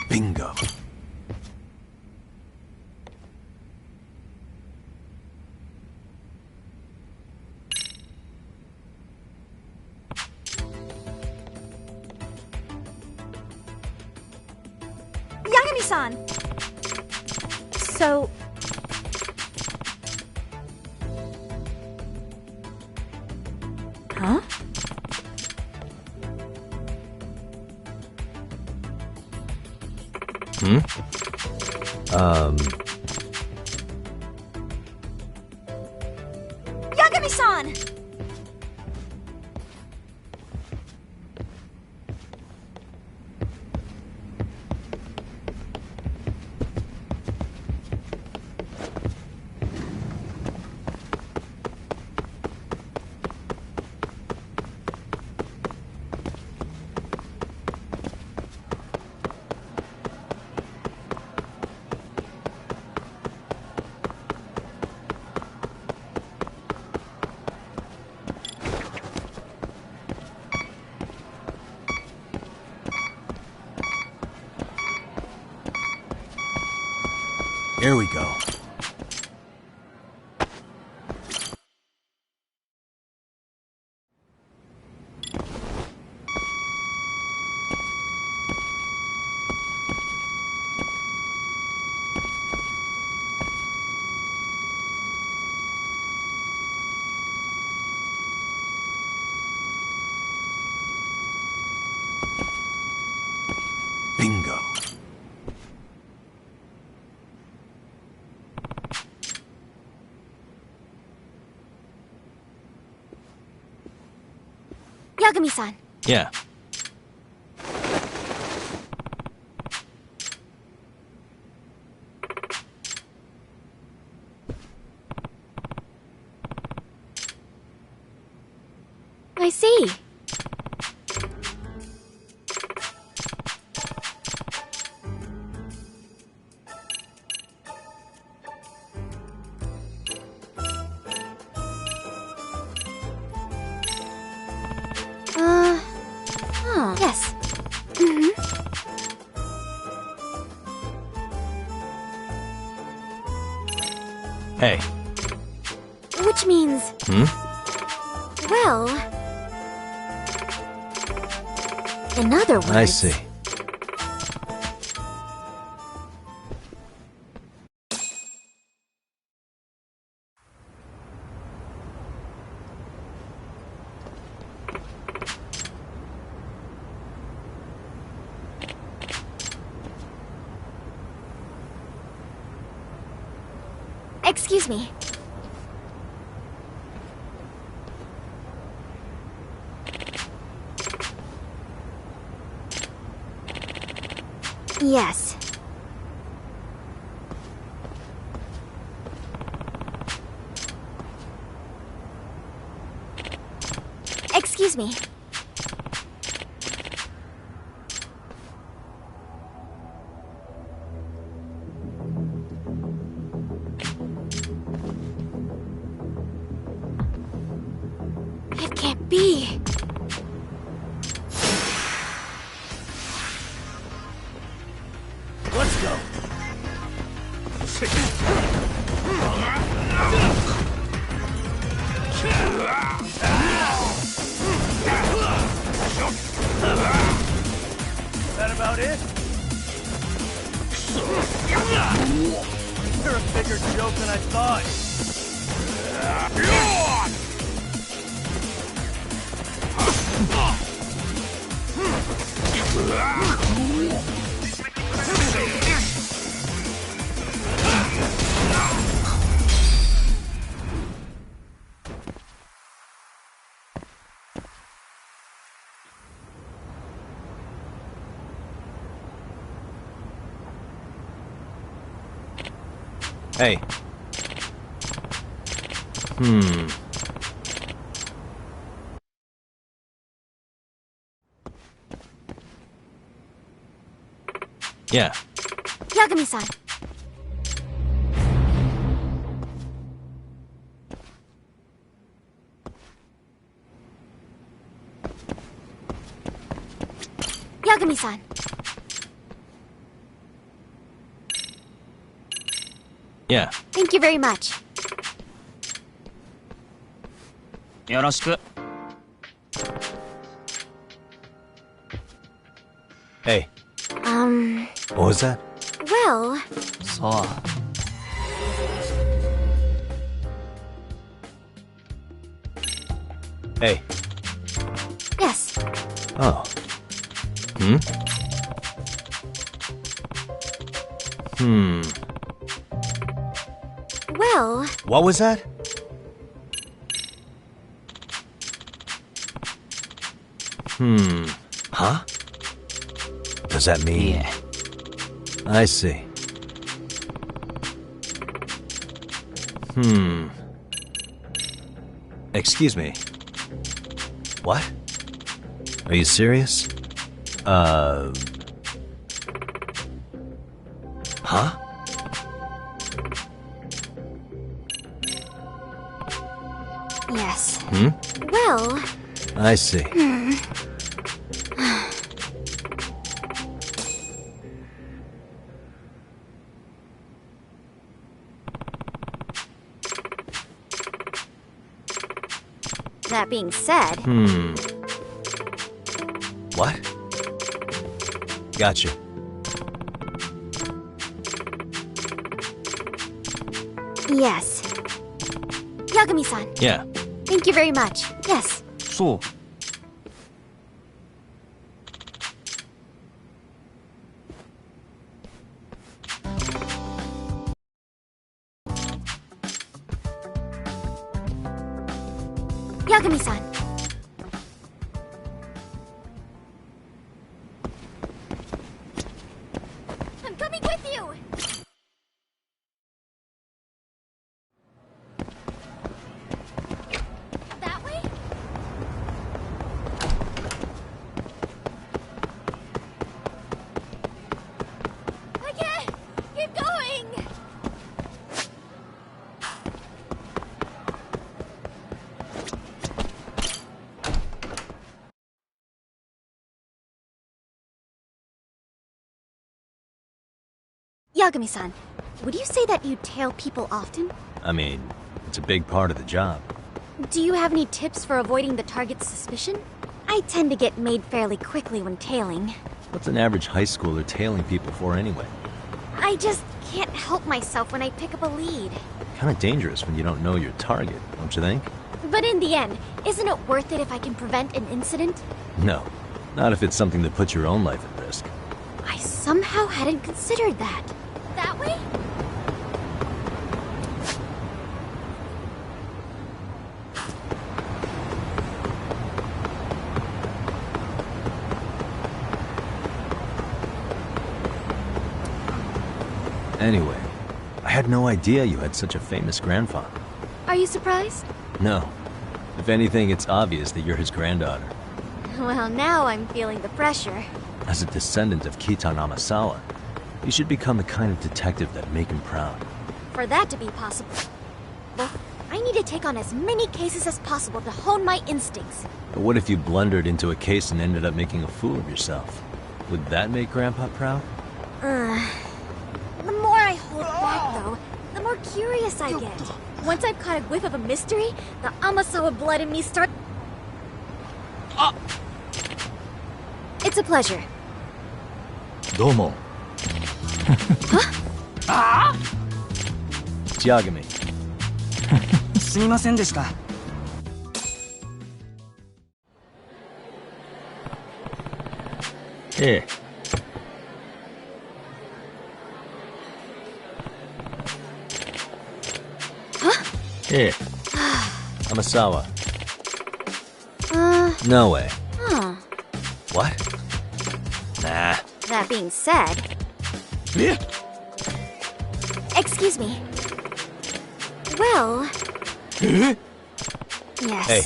Speaker 17: Bingo.
Speaker 2: Yagami-san! So... Huh? Yagami-san!
Speaker 17: Here we go. Bingo.
Speaker 2: Yagami-san.
Speaker 17: Yeah.
Speaker 2: I see. Yes.
Speaker 17: Hey.
Speaker 2: Which means... Well... In other words...
Speaker 17: I see.
Speaker 2: Excuse me. Yes. Excuse me. It can't be.
Speaker 13: Let's go. That about it? You're a bigger joke than I thought.
Speaker 17: Hey. Yeah.
Speaker 2: Yagami-san. Yagami-san.
Speaker 17: Yeah.
Speaker 2: Thank you very much.
Speaker 19: よろしく。
Speaker 17: Hey. What was that?
Speaker 2: Well...
Speaker 19: そう。
Speaker 17: Hey.
Speaker 2: Yes.
Speaker 17: Oh.
Speaker 2: Well...
Speaker 17: What was that? Huh? Does that mean...
Speaker 19: Yeah.
Speaker 17: I see. Excuse me. What? Are you serious? Huh?
Speaker 2: Yes. Well...
Speaker 17: I see.
Speaker 2: That being said...
Speaker 17: What? Gotcha.
Speaker 2: Yes. Yagami-san.
Speaker 17: Yeah.
Speaker 2: Thank you very much. Yes.
Speaker 19: そう。
Speaker 2: Yagami-san. I'm coming with you! That way? I can't! Keep going! Yagami-san, would you say that you tail people often?
Speaker 17: I mean, it's a big part of the job.
Speaker 2: Do you have any tips for avoiding the target's suspicion? I tend to get made fairly quickly when tailing.
Speaker 17: What's an average high schooler tailing people for anyway?
Speaker 2: I just can't help myself when I pick up a lead.
Speaker 17: Kinda dangerous when you don't know your target, don't you think?
Speaker 2: But in the end, isn't it worth it if I can prevent an incident?
Speaker 17: No. Not if it's something that puts your own life at risk.
Speaker 2: I somehow hadn't considered that. That way?
Speaker 17: Anyway, I had no idea you had such a famous grandfather.
Speaker 2: Are you surprised?
Speaker 17: No. If anything, it's obvious that you're his granddaughter.
Speaker 2: Well, now I'm feeling the pressure.
Speaker 17: As a descendant of Kitan Amasawa, you should become the kind of detective that'd make him proud.
Speaker 2: For that to be possible, I need to take on as many cases as possible to hone my instincts.
Speaker 17: But what if you blundered into a case and ended up making a fool of yourself? Would that make Grandpa proud?
Speaker 2: The more I hold back, though, the more curious I get. Once I've caught a whiff of a mystery, the Amasawa blood in me starts... It's a pleasure.
Speaker 17: Domo. Yagami.
Speaker 19: すみませんでした。
Speaker 17: Hey. Hey. Amasawa. No way.
Speaker 2: Huh.
Speaker 17: What? Nah.
Speaker 2: That being said...
Speaker 17: Yeah.
Speaker 2: Excuse me. Well... Yes.
Speaker 9: Hey.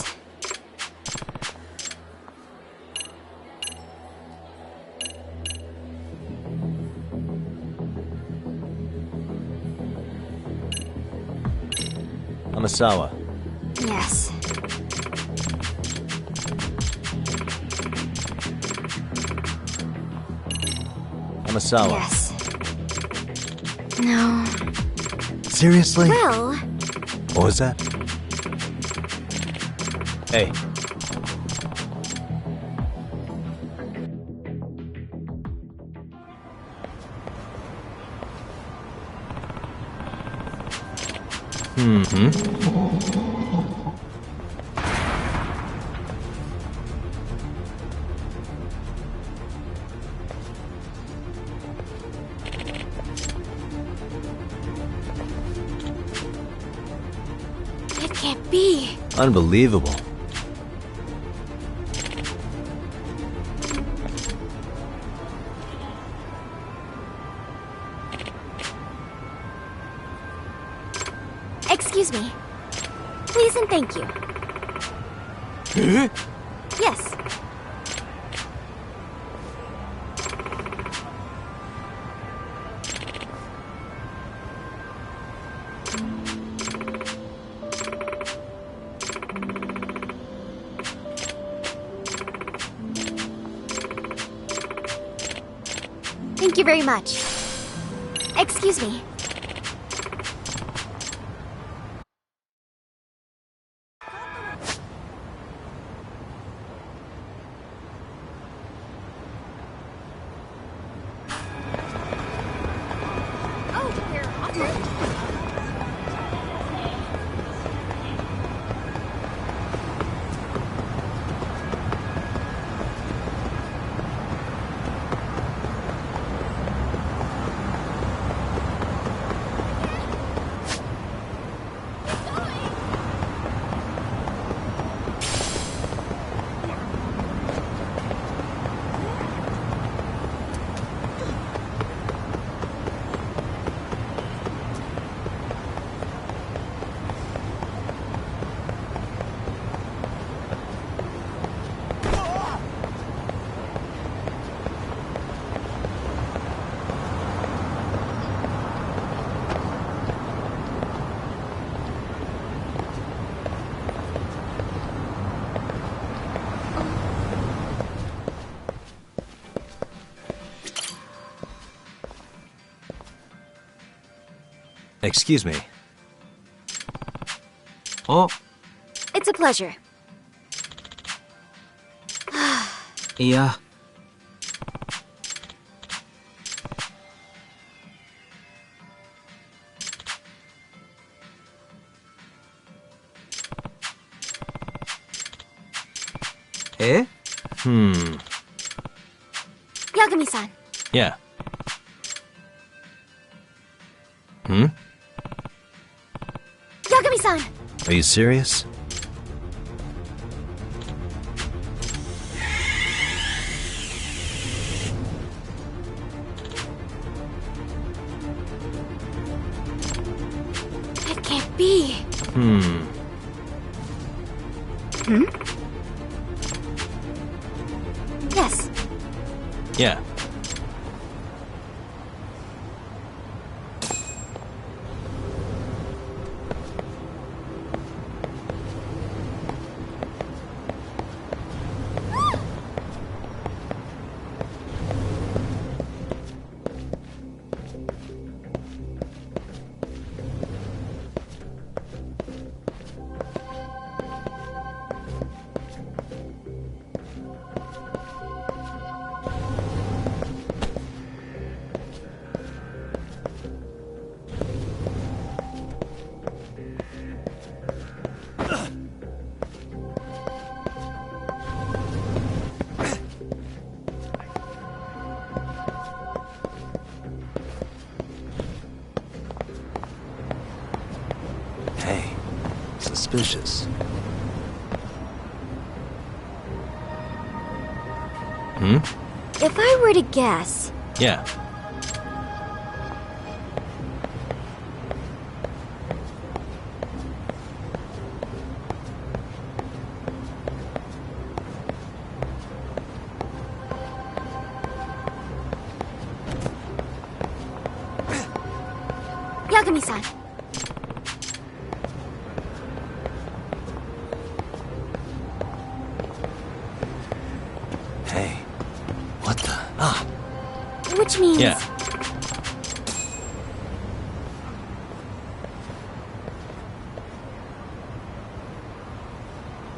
Speaker 17: Amasawa.
Speaker 2: Yes.
Speaker 17: Amasawa.
Speaker 2: Yes. No.
Speaker 17: Seriously?
Speaker 2: Well...
Speaker 17: What was that? Hey.
Speaker 2: It can't be.
Speaker 17: Unbelievable.
Speaker 2: Excuse me. Please and thank you. Yes. Thank you very much. Excuse me.
Speaker 17: Excuse me.
Speaker 19: Oh.
Speaker 2: It's a pleasure.
Speaker 19: いや。
Speaker 17: Eh?
Speaker 2: Yagami-san.
Speaker 17: Yeah.
Speaker 2: Yagami-san!
Speaker 17: Are you serious?
Speaker 2: It can't be. Yes.
Speaker 17: Yeah. Hey, suspicious.
Speaker 2: If I were to guess...
Speaker 17: Yeah.
Speaker 2: Yagami-san.
Speaker 3: Hey. What the? Ah.
Speaker 2: Which means...
Speaker 3: Yeah.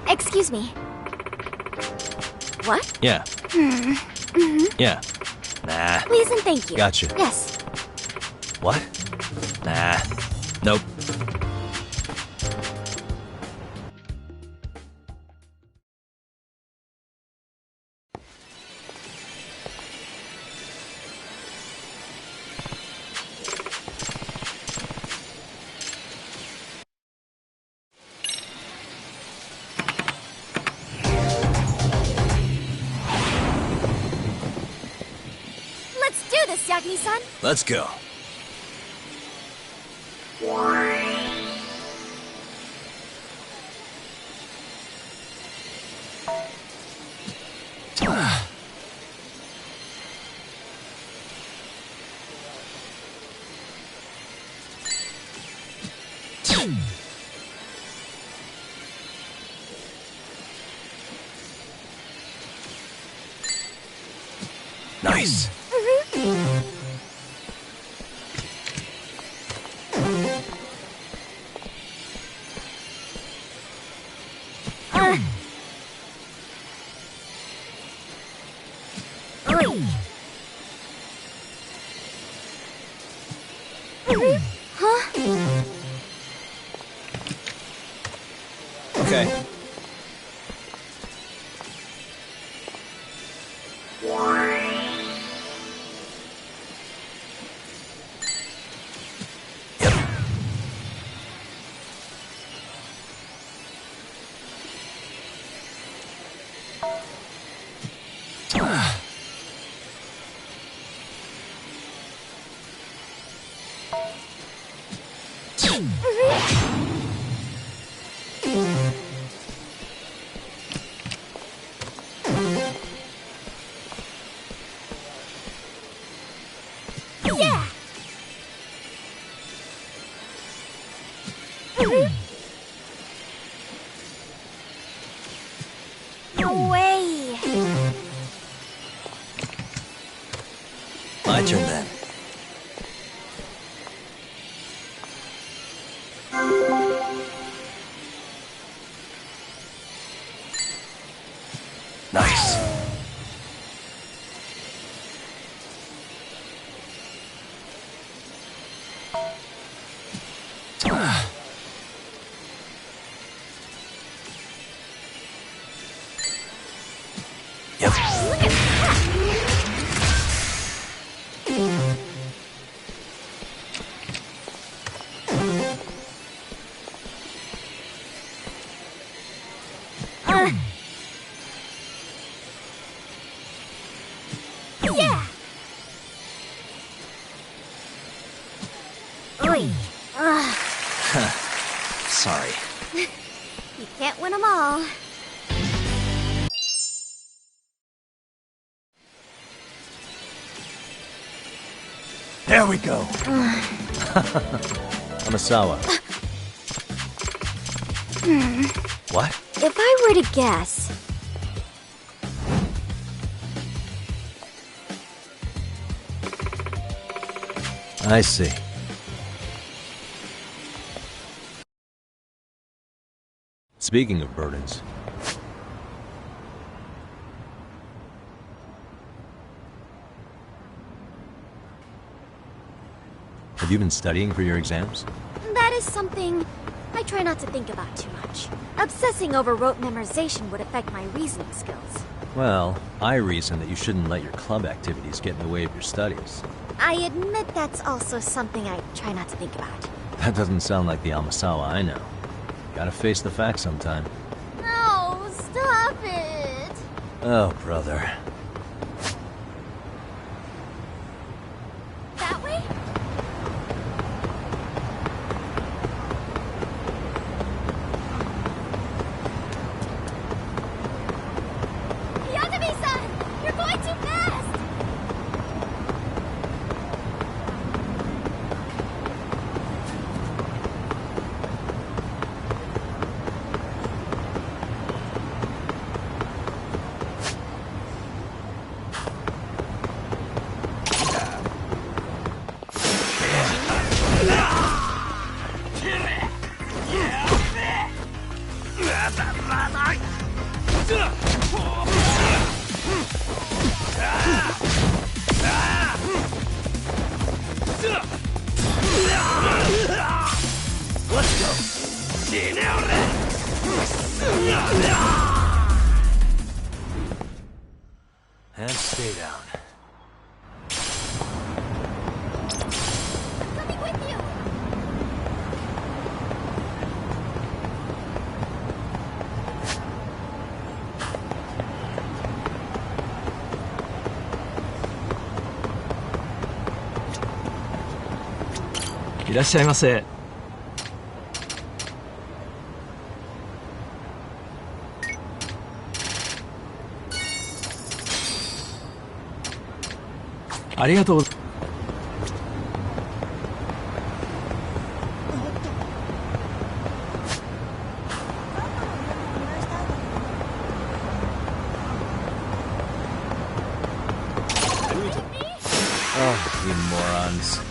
Speaker 2: Excuse me. What?
Speaker 3: Yeah.
Speaker 2: Mm-hmm.
Speaker 3: Yeah. Nah.
Speaker 2: Please and thank you.
Speaker 3: Gotcha.
Speaker 2: Yes.
Speaker 3: What? Nah. Nope.
Speaker 2: Let's do this, Yagami-san.
Speaker 3: Let's go. Nice.
Speaker 2: Huh?
Speaker 3: Okay.
Speaker 2: Yeah! No way!
Speaker 3: My turn then. Nice. Yep.
Speaker 2: Look at yeah! Oi.
Speaker 3: Sorry.
Speaker 2: You can't win them all.
Speaker 3: There we go. Amasawa. What?
Speaker 2: If I were to guess...
Speaker 3: I see. Speaking of burdens, have you been studying for your exams?
Speaker 2: That is something I try not to think about too much. Obsessing over rote memorization would affect my reasoning skills.
Speaker 3: Well, I reason that you shouldn't let your club activities get in the way of your studies.
Speaker 2: I admit that's also something I try not to think about.
Speaker 3: That doesn't sound like the Amasawa I know. Gotta face the facts sometime.
Speaker 2: No, stop it!
Speaker 3: Oh, brother.
Speaker 2: That way? Yagami-san! You're going too fast!
Speaker 14: Let's go.
Speaker 17: And stay down.
Speaker 19: いらっしゃいませ。ありがとう。
Speaker 3: Oh, you morons.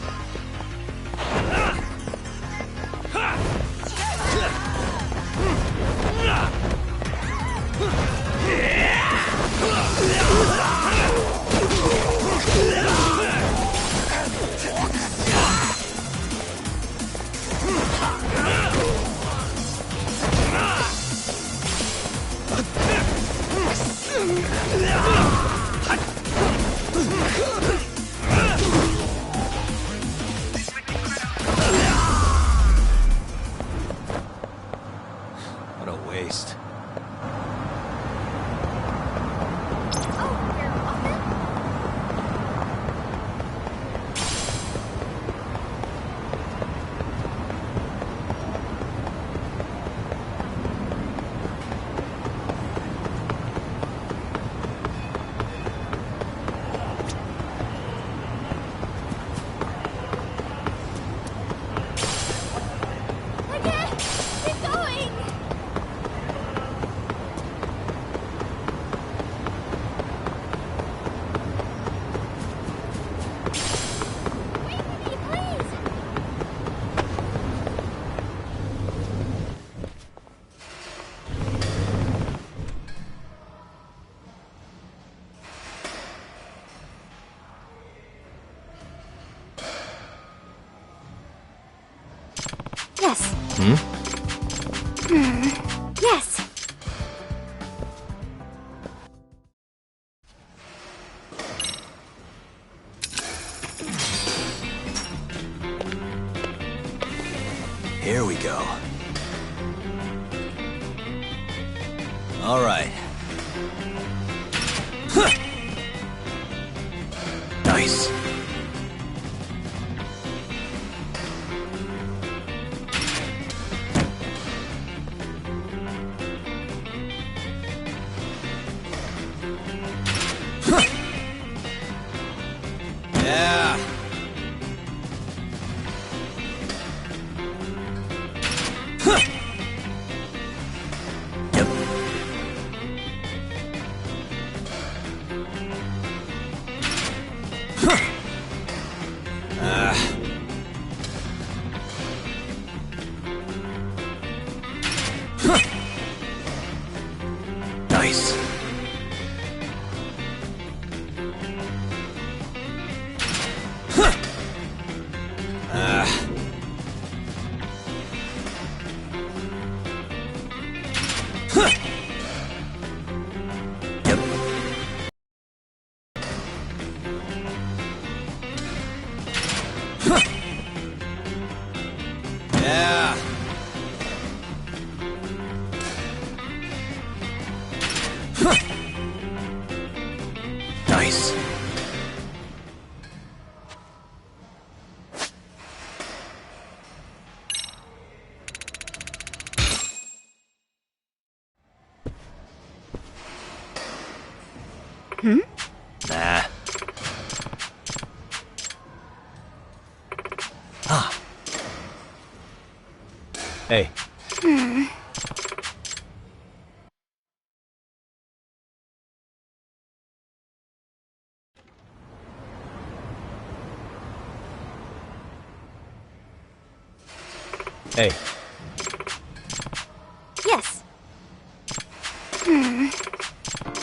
Speaker 3: What a waste.
Speaker 2: Yes. Yes.
Speaker 3: Here we go. All right. Nice. Yeah. Yep. Nice. Yep. Yeah. Nice. Nah. Ah. Hey.
Speaker 17: Hey.
Speaker 2: Yes.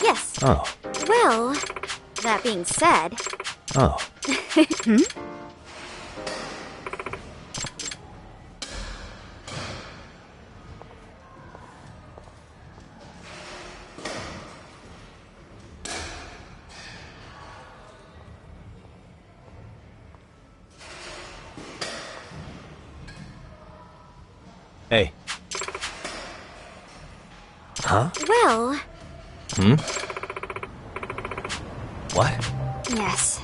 Speaker 2: Yes.
Speaker 17: Oh.
Speaker 2: Well, that being said...
Speaker 17: Oh.
Speaker 2: Hmm?
Speaker 17: Hey. Huh?
Speaker 2: Well...
Speaker 17: Hmm? What?
Speaker 2: Yes.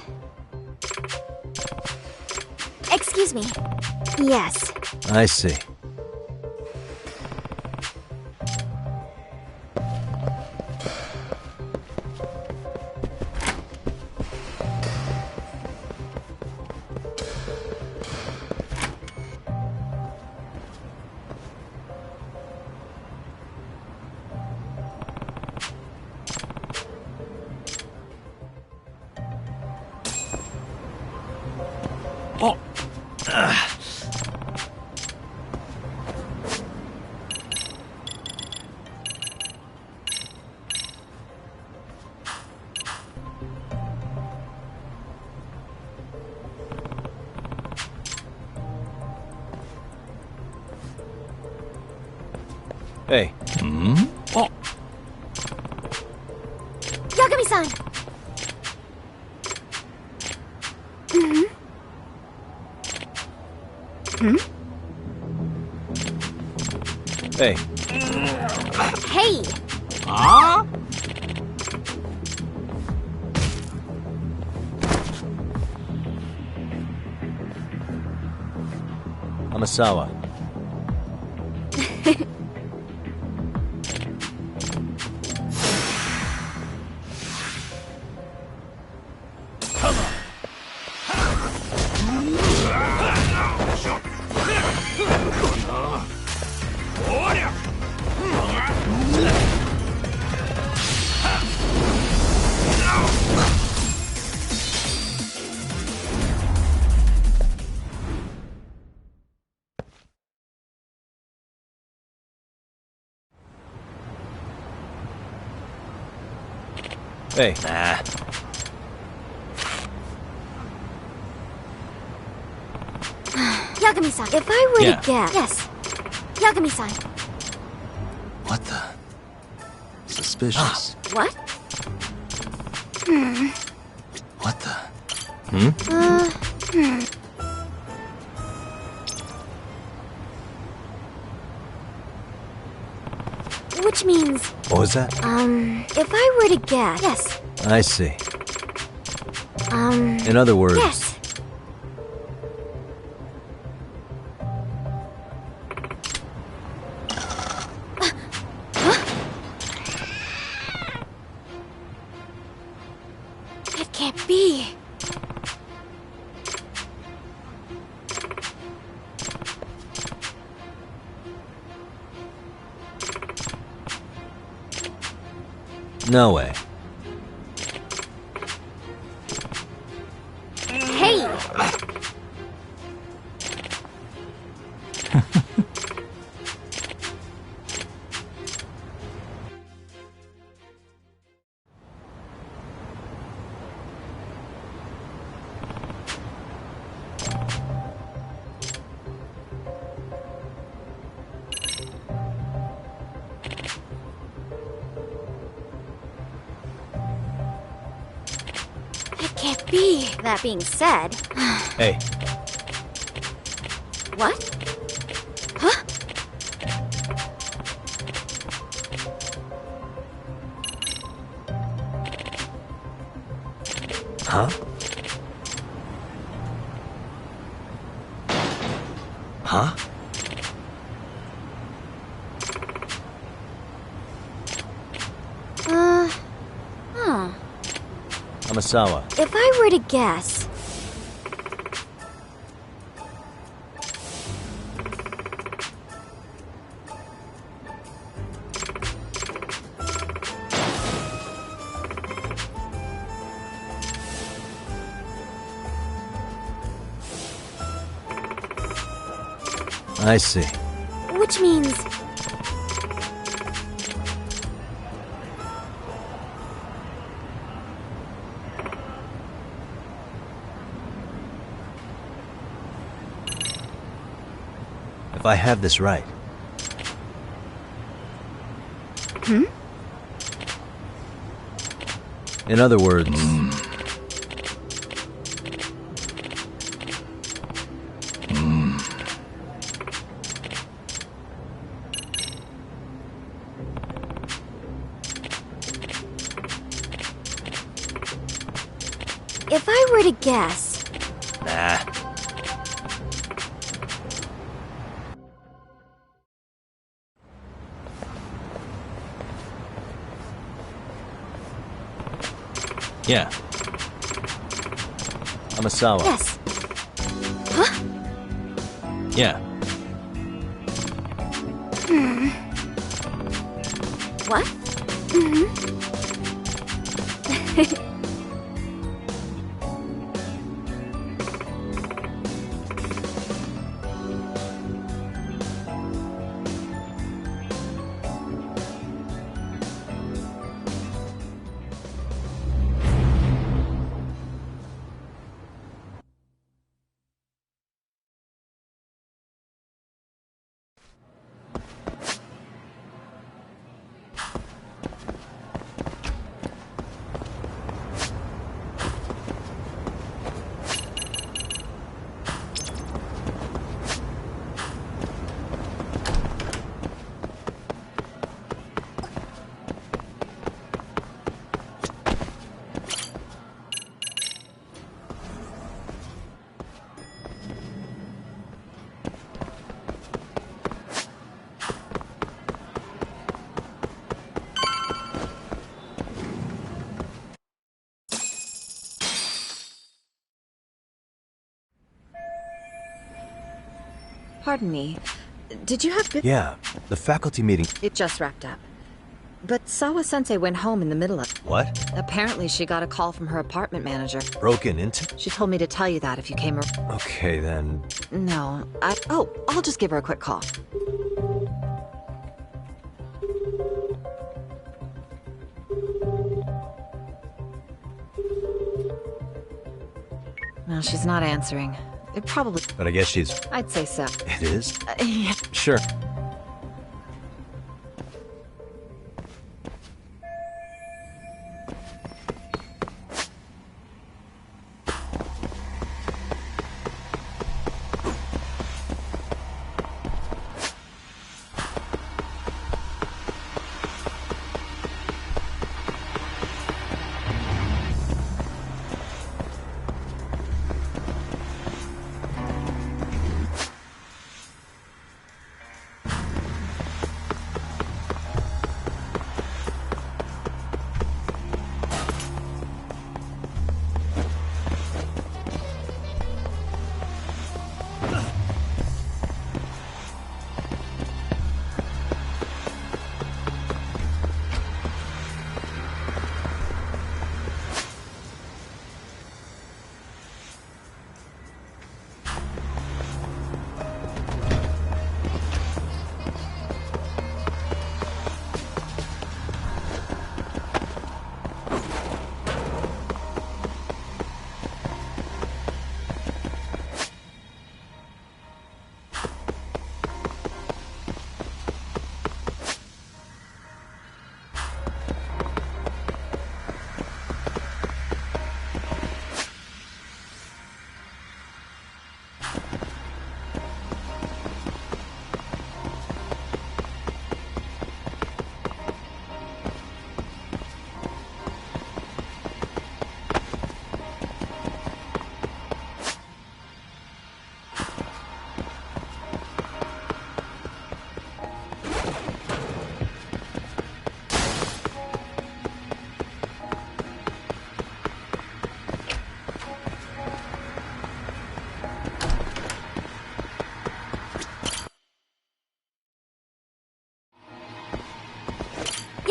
Speaker 2: Excuse me. Yes.
Speaker 17: I see.
Speaker 19: Oh.
Speaker 17: Hey. Hmm?
Speaker 19: Oh.
Speaker 2: Yagami-san! Mm-hmm. Hmm?
Speaker 17: Hey.
Speaker 2: Hey!
Speaker 19: Ah?
Speaker 17: Amasawa. Hey. Nah.
Speaker 2: Yagami-san, if I were
Speaker 17: Yeah.
Speaker 2: to guess... Yes. Yagami-san.
Speaker 3: What the? Suspicious.
Speaker 2: What? Hmm.
Speaker 3: What the?
Speaker 2: Hmm. Which means...
Speaker 17: What was that?
Speaker 2: If I were to guess... Yes.
Speaker 17: I see.
Speaker 2: In
Speaker 17: In other words...
Speaker 2: Yes. It can't be.
Speaker 17: No way.
Speaker 2: Hey! It can't be. That being said...
Speaker 17: Hey.
Speaker 2: What? Huh?
Speaker 17: Huh? Huh?
Speaker 2: Huh.
Speaker 17: Amasawa.
Speaker 2: If I were to guess...
Speaker 17: I see.
Speaker 2: Which means...
Speaker 17: If I have this right.
Speaker 2: Hmm?
Speaker 17: In other words...
Speaker 2: If I were to guess...
Speaker 17: Nah. Yeah. Amasawa.
Speaker 2: Yes. Huh?
Speaker 17: Yeah.
Speaker 2: Hmm. What? Mm-hmm.
Speaker 8: Pardon me. Did you have...
Speaker 17: Yeah, the faculty meeting...
Speaker 8: It just wrapped up. But Sawa-sensei went home in the middle of...
Speaker 17: What?
Speaker 8: Apparently she got a call from her apartment manager.
Speaker 17: Broken into?
Speaker 8: She told me to tell you that if you came...
Speaker 17: Okay, then...
Speaker 8: No, I'll just give her a quick call. No, she's not answering. It probably...
Speaker 17: But I guess she's...
Speaker 8: I'd say so.
Speaker 17: It is?
Speaker 8: Yeah.
Speaker 17: Sure.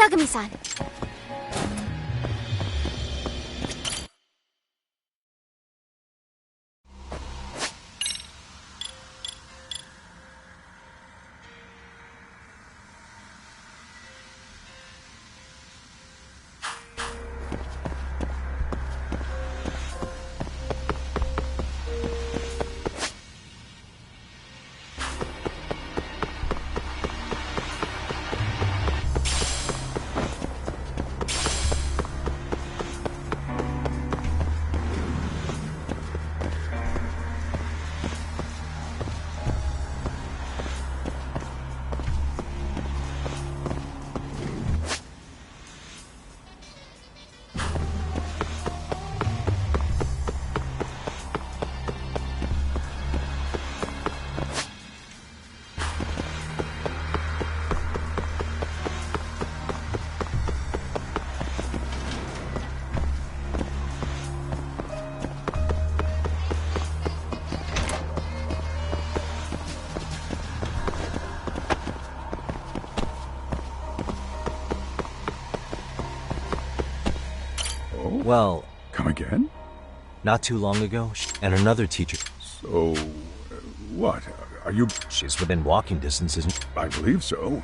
Speaker 2: Yagami-san.
Speaker 17: Well...
Speaker 21: Come again?
Speaker 17: Not too long ago, and another teacher...
Speaker 21: So... what? Are you...
Speaker 17: She's within walking distance, isn't she?
Speaker 21: I believe so.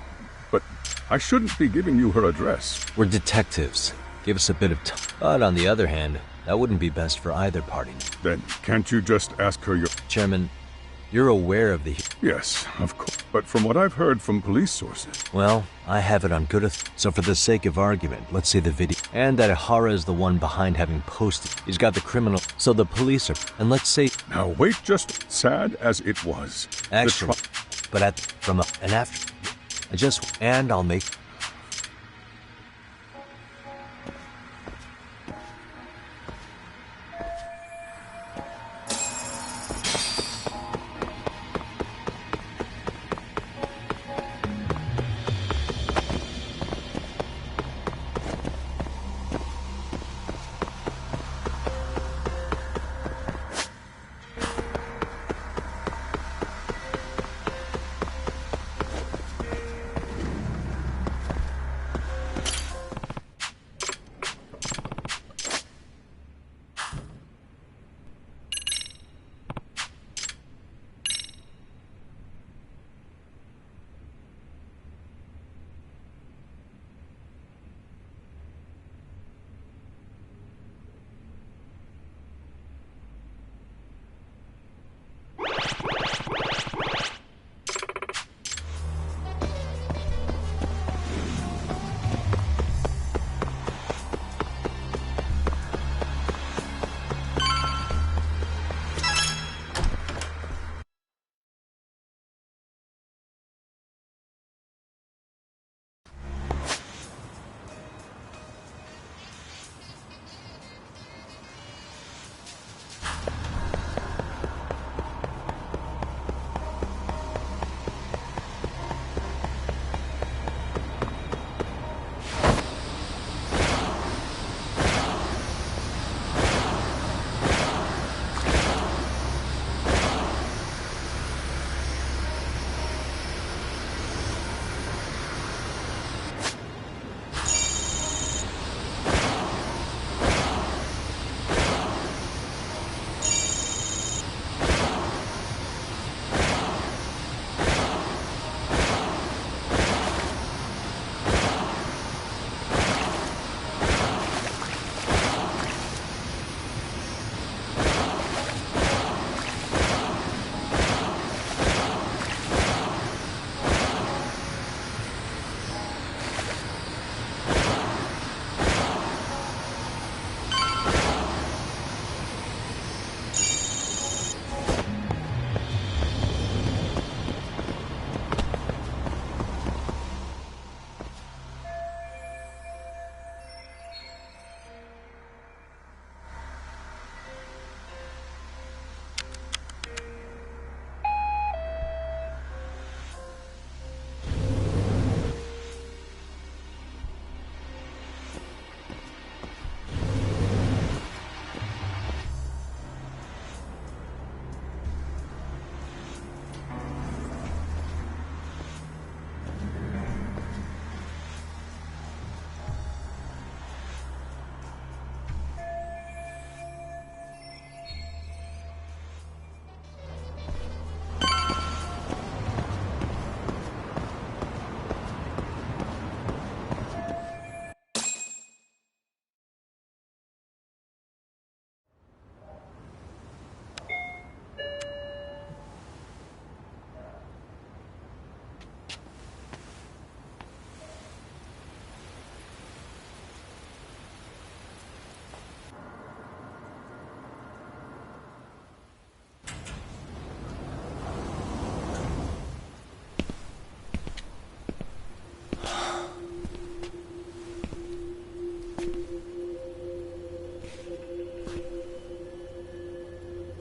Speaker 21: But I shouldn't be giving you her address.
Speaker 17: We're detectives. Give us a bit of time. But on the other hand, that wouldn't be best for either party.
Speaker 21: Then can't you just ask her your...
Speaker 17: Chairman, you're aware of the...
Speaker 21: Yes, of course. But from what I've heard from police sources...
Speaker 17: Well, I have it on good so for the sake of argument, let's say the video. And that Ihara is the one behind having posted. He's got the criminal... So the police are... And let's say...
Speaker 21: Now wait, just sad as it was.
Speaker 17: Actually, but at... From a... And after... I just... And I'll make...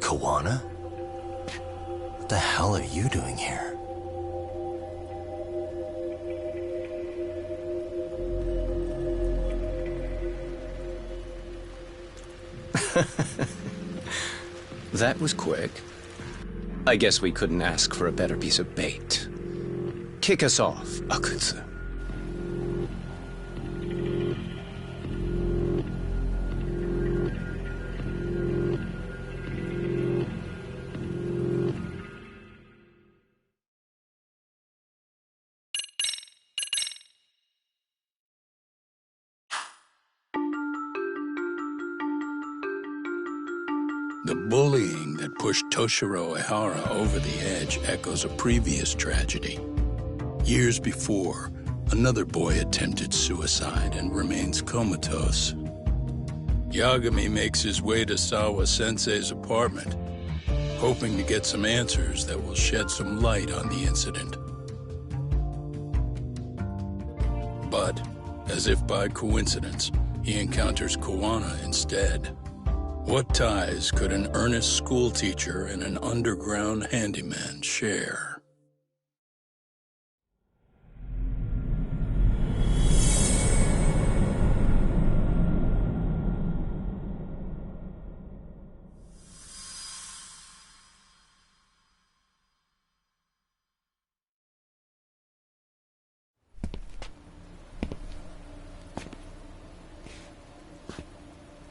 Speaker 3: Kawana? What the hell are you doing here?
Speaker 16: That was quick. I guess we couldn't ask for a better piece of bait. Kick us off, Akutsu.
Speaker 6: The bullying that pushed Toshiro Ehara over the edge echoes a previous tragedy. Years before, another boy attempted suicide and remains comatose. Yagami makes his way to Sawa-sensei's apartment, hoping to get some answers that will shed some light on the incident. But, as if by coincidence, he encounters Kuwana instead. What ties could an earnest schoolteacher and an underground handyman share?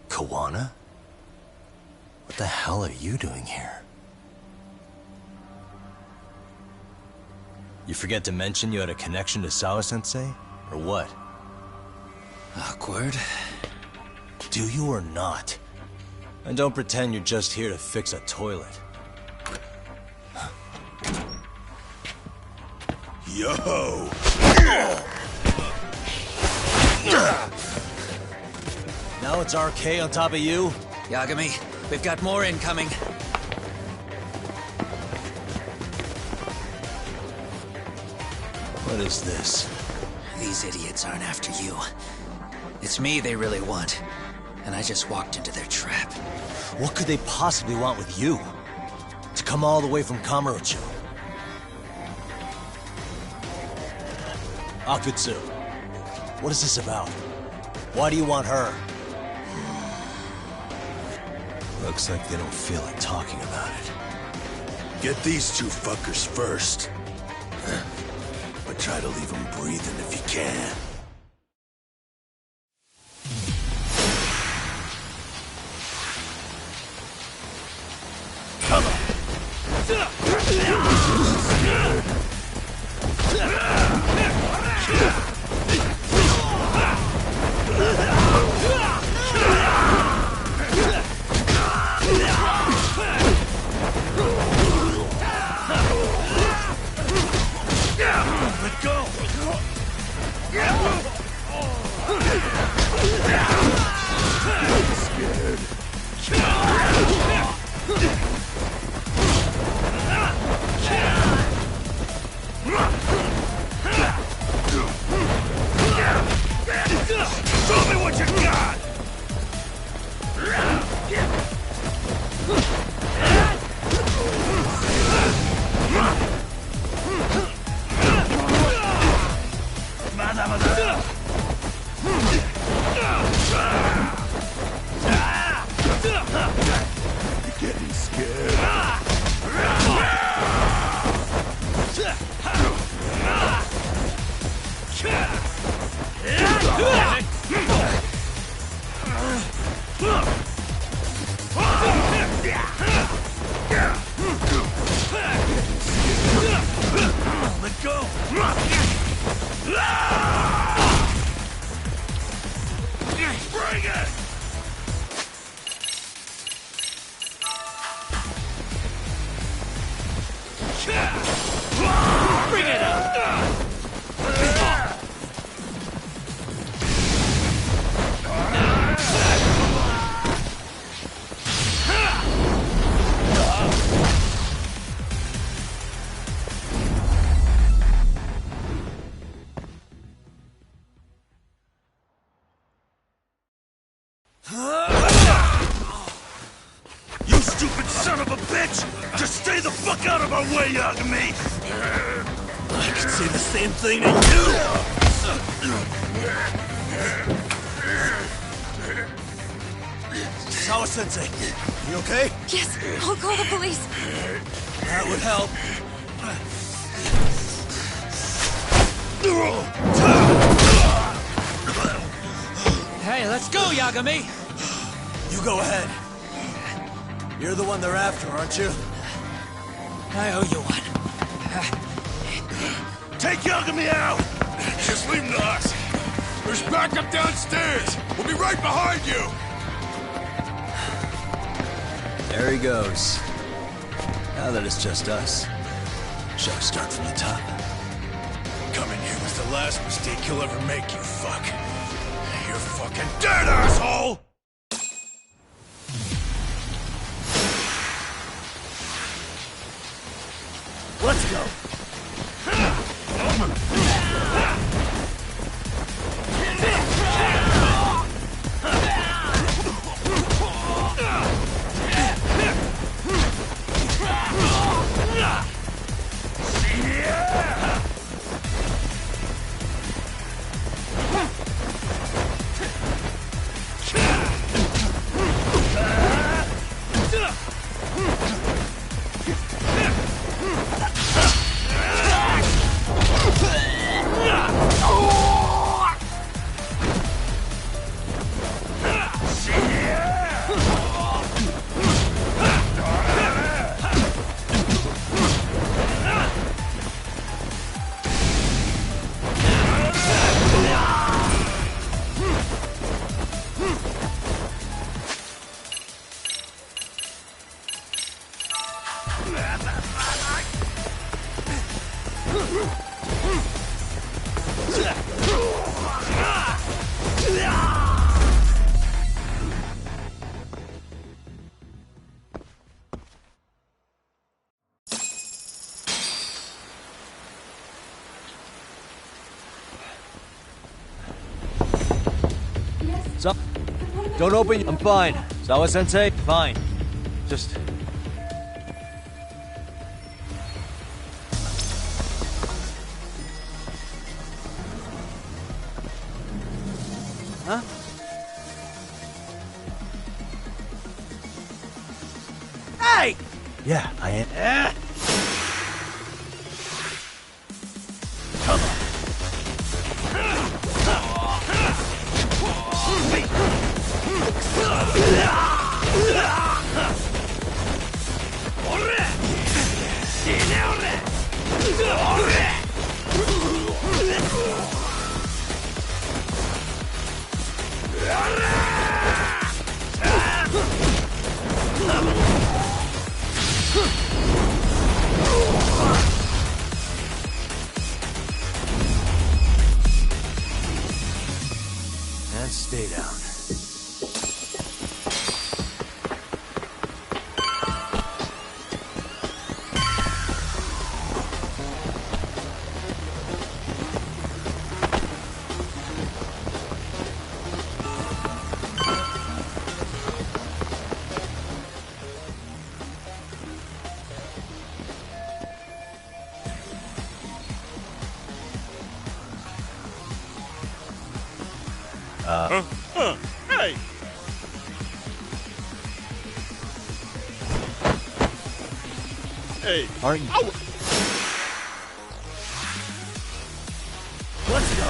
Speaker 3: Kuwana? What the hell are you doing here? You forget to mention you had a connection to Sawa-sensei? Or what?
Speaker 7: Awkward.
Speaker 3: Do you or not? And don't pretend you're just here to fix a toilet.
Speaker 15: Yo!
Speaker 3: Now it's RK on top of you?
Speaker 7: Yagami, we've got more incoming.
Speaker 3: What is this?
Speaker 7: These idiots aren't after you. It's me they really want. And I just walked into their trap.
Speaker 3: What could they possibly want with you? To come all the way from Kamurocho? Akutsu, what is this about? Why do you want her? Looks like they don't feel like talking about it.
Speaker 15: Get these two fuckers first. But try to leave them breathing if you can. Come on. Let go! Show me what you got! You're getting scared. Let go! Bring it! Bring it up! You stupid son of a bitch! Just stay the fuck out of our way, Yagami! I could say the same thing to you!
Speaker 3: Sawa-sensei, you okay?
Speaker 20: Yes, I'll call the police.
Speaker 3: That would help.
Speaker 7: Hey, let's go, Yagami!
Speaker 3: You go ahead. You're the one they're after, aren't you?
Speaker 7: I owe you one.
Speaker 15: Take Yagami out! Just leave him to us. There's backup downstairs. We'll be right behind you.
Speaker 3: There he goes. Now that it's just us, shall we start from the top?
Speaker 15: Coming here was the last mistake you'll ever make, you fuck. You're fucking dead, asshole!
Speaker 14: Let's go.
Speaker 17: So, don't open. I'm fine. Sawa-sensei, fine. Just... Huh?
Speaker 14: Hey!
Speaker 17: Yeah, I am. Come on. And stay down.
Speaker 15: Hey! Hey!
Speaker 17: Aren't you?
Speaker 15: Ow.
Speaker 14: Let's go.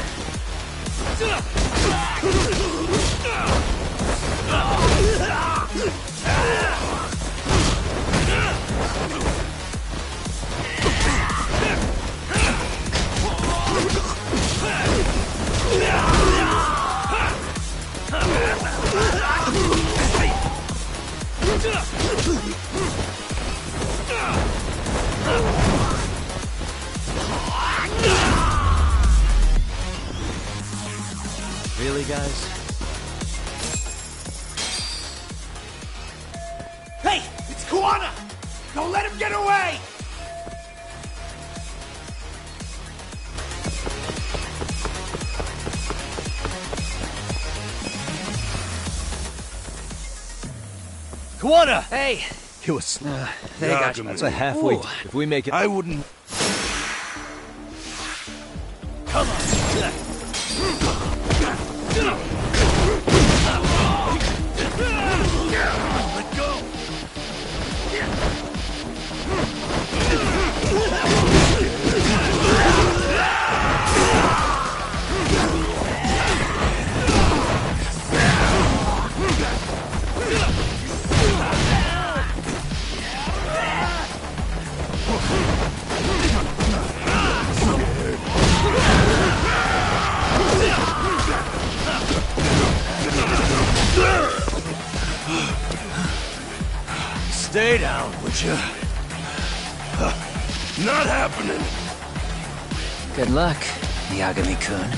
Speaker 17: Really, guys?
Speaker 14: Hey, it's Kuwana! Don't let him get away!
Speaker 17: Kuwana!
Speaker 5: Hey!
Speaker 17: It was...
Speaker 5: They got you.
Speaker 17: That's a halfway. If we make it...
Speaker 15: I wouldn't...
Speaker 14: Come on!
Speaker 15: Let go! Stay down, would you? Not happening.
Speaker 7: Good luck, Yagami-kun.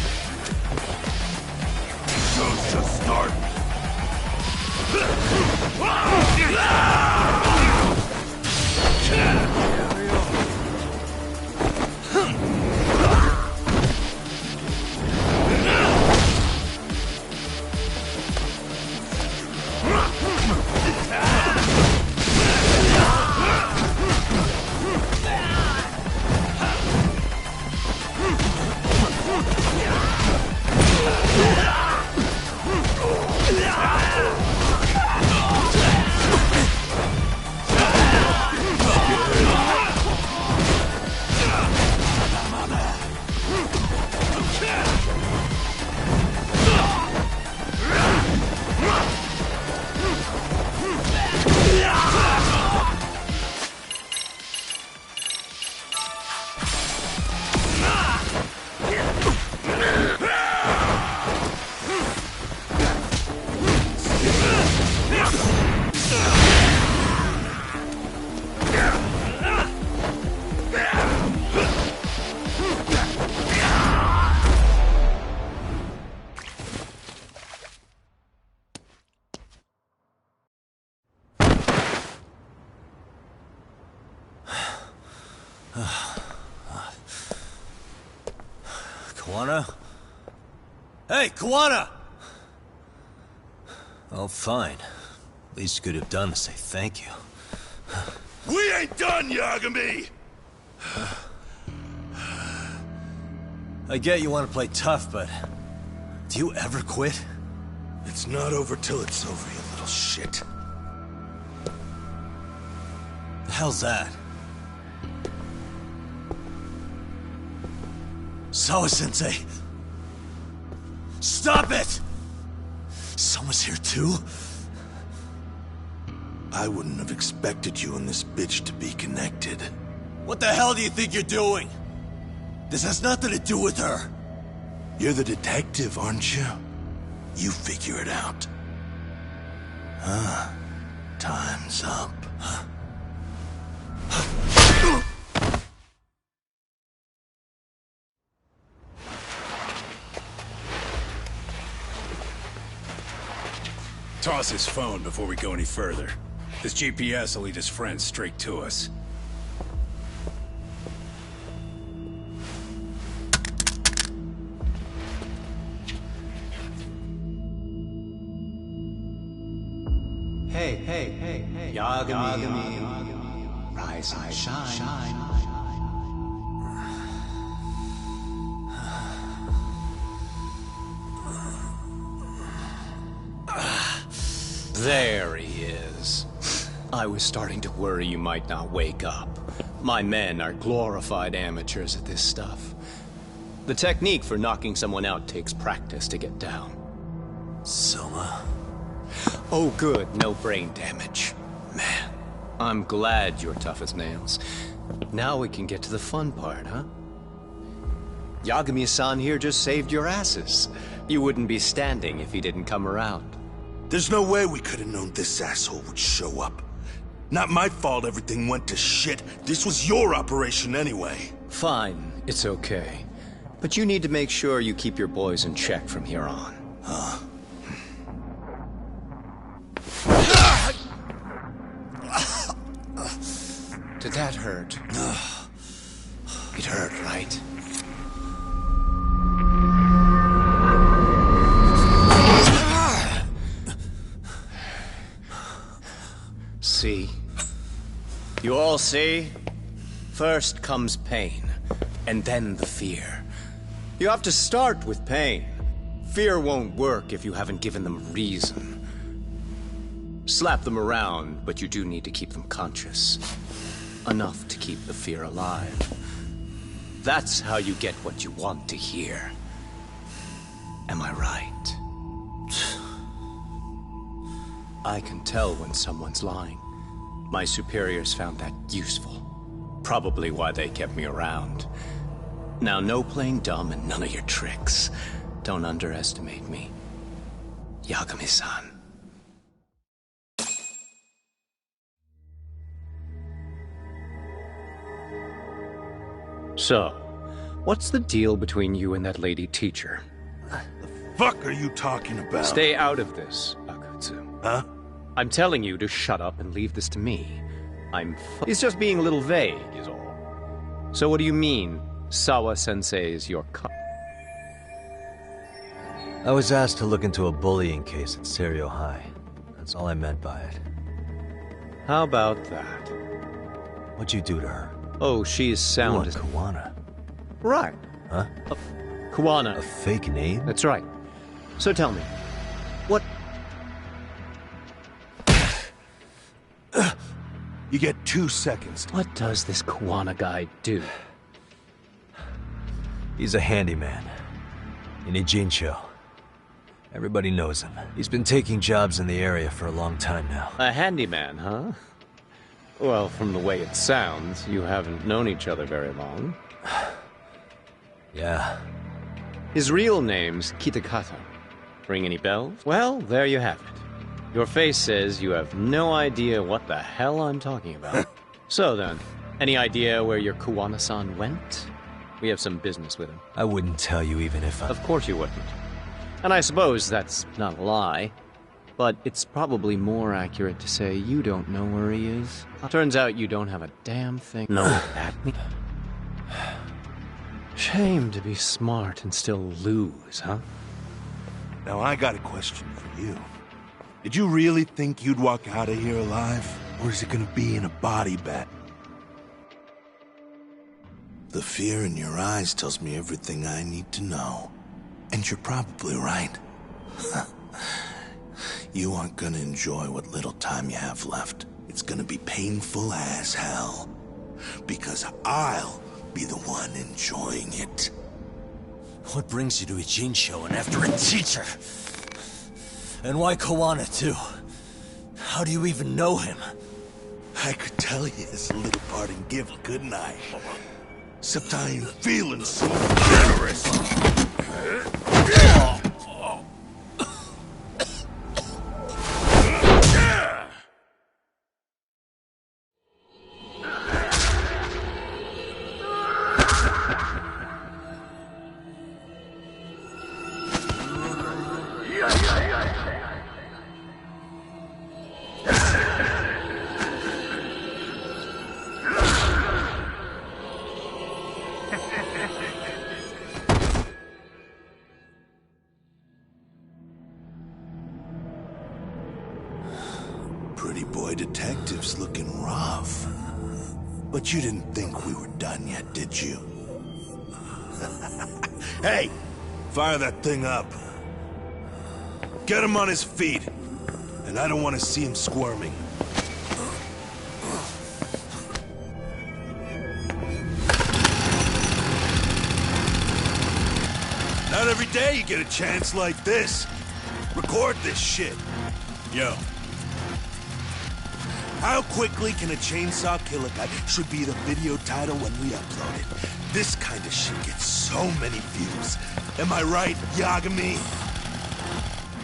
Speaker 15: Show's just starting.
Speaker 3: Kawana? Hey, Kawana! Oh, fine. Least you could have done is say thank you.
Speaker 15: We ain't done, Yagami!
Speaker 3: I get you want to play tough, but do you ever quit?
Speaker 15: It's not over till it's over, you little shit.
Speaker 3: The hell's that? Sawa-sensei! Stop it! Someone's here too?
Speaker 15: I wouldn't have expected you and this bitch to be connected.
Speaker 3: What the hell do you think you're doing? This has nothing to do with her.
Speaker 15: You're the detective, aren't you? You figure it out. Time's up.
Speaker 6: Toss his phone before we go any further. This GPS will lead his friends straight to us.
Speaker 16: Hey, Yagami. Rise and shine. There he is. I was starting to worry you might not wake up. My men are glorified amateurs at this stuff. The technique for knocking someone out takes practice to get down.
Speaker 3: Soma?
Speaker 16: Oh good, no brain damage. Man, I'm glad you're tough as nails. Now we can get to the fun part, huh? Yagami-san here just saved your asses. You wouldn't be standing if he didn't come around.
Speaker 15: There's no way we could have known this asshole would show up. Not my fault everything went to shit. This was your operation anyway.
Speaker 16: Fine, it's okay. But you need to make sure you keep your boys in check from here on.
Speaker 15: Huh?
Speaker 16: Did that hurt? It hurt, right? See? You all see? First comes pain, and then the fear. You have to start with pain. Fear won't work if you haven't given them reason. Slap them around, but you do need to keep them conscious. Enough to keep the fear alive. That's how you get what you want to hear. Am I right? I can tell when someone's lying. My superiors found that useful. Probably why they kept me around. Now, no playing dumb and none of your tricks. Don't underestimate me. Yagami-san. So, what's the deal between you and that lady teacher?
Speaker 15: Fuck are you talking about?
Speaker 16: Stay out of this, Akutsu.
Speaker 15: Huh?
Speaker 16: I'm telling you to shut up and leave this to me. He's just being a little vague, is all. So what do you mean, Sawa-sensei is your
Speaker 17: I was asked to look into a bullying case at Serio High. That's all I meant by it.
Speaker 16: How about that?
Speaker 17: What'd you do to her?
Speaker 16: Oh, she's sound as...
Speaker 17: Kuwana.
Speaker 16: Right.
Speaker 17: Huh?
Speaker 16: Kuwana.
Speaker 17: A fake name?
Speaker 16: That's right. So tell me, what...
Speaker 15: You get 2 seconds.
Speaker 16: What does this Kuwana guy do?
Speaker 17: He's a handyman. In Ijincho. Everybody knows him. He's been taking jobs in the area for a long time now.
Speaker 16: A handyman, huh? Well, from the way it sounds, you haven't known each other very long.
Speaker 17: Yeah.
Speaker 16: His real name's Kitakata. Ring any bells? Well, there you have it. Your face says you have no idea what the hell I'm talking about. So then, any idea where your Kuwana-san went? We have some business with him.
Speaker 17: I wouldn't tell you even if I...
Speaker 16: Of course you wouldn't. And I suppose that's not a lie. But it's probably more accurate to say you don't know where he is. Turns out you don't have a damn thing. No, at me. Shame to be smart and still lose, huh?
Speaker 15: Now I got a question for you. Did you really think you'd walk out of here alive? Or is it gonna be in a body bag? The fear in your eyes tells me everything I need to know. And you're probably right. You aren't gonna enjoy what little time you have left. It's gonna be painful as hell. Because I'll be the one enjoying it.
Speaker 3: What brings you to Ijincho and after a teacher? And why Kuwana, too? How do you even know him?
Speaker 15: I could tell you his little parting gift, couldn't I? Except I ain't feeling so generous. Pretty boy detectives looking rough. But you didn't think we were done yet, did you? Hey! Fire that thing up. Get him on his feet. And I don't want to see him squirming. Not every day you get a chance like this. Record this shit. Yo. How quickly can a chainsaw kill a guy should be the video title when we upload it. This kind of shit gets so many views. Am I right, Yagami?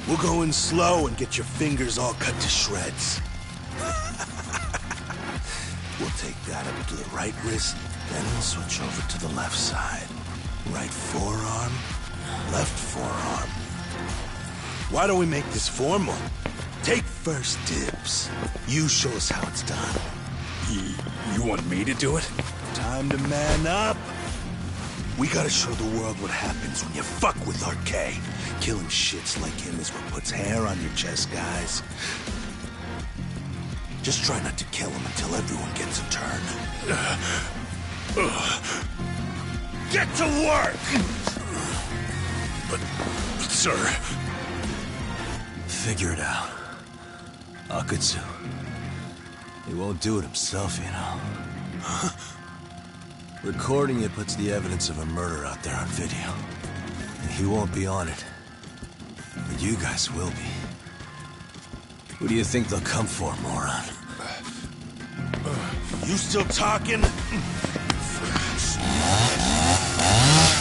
Speaker 15: We'll go in slow and get your fingers all cut to shreds. We'll take that up to the right wrist, then we'll switch over to the left side. Right forearm, left forearm. Why don't we make this formal? Take first dibs. You show us how it's done.
Speaker 1: You want me to do it?
Speaker 15: Time to man up. We gotta show the world what happens when you fuck with RK. Killing shits like him is what puts hair on your chest, guys. Just try not to kill him until everyone gets a turn. Get to work!
Speaker 1: But sir...
Speaker 3: Figure it out. Akutsu. He won't do it himself, you know. Recording it puts the evidence of a murder out there on video. And he won't be on it. But you guys will be. Who do you think they'll come for, moron?
Speaker 15: You still talking?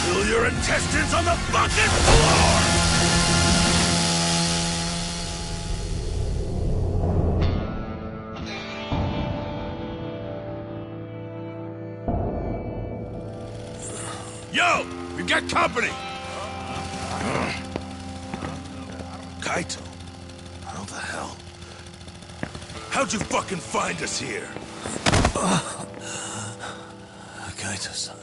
Speaker 15: Spill your intestines on the fucking floor! Yo! We got company! Kaito? How the hell? How'd you fucking find us here?
Speaker 1: Kaito-san.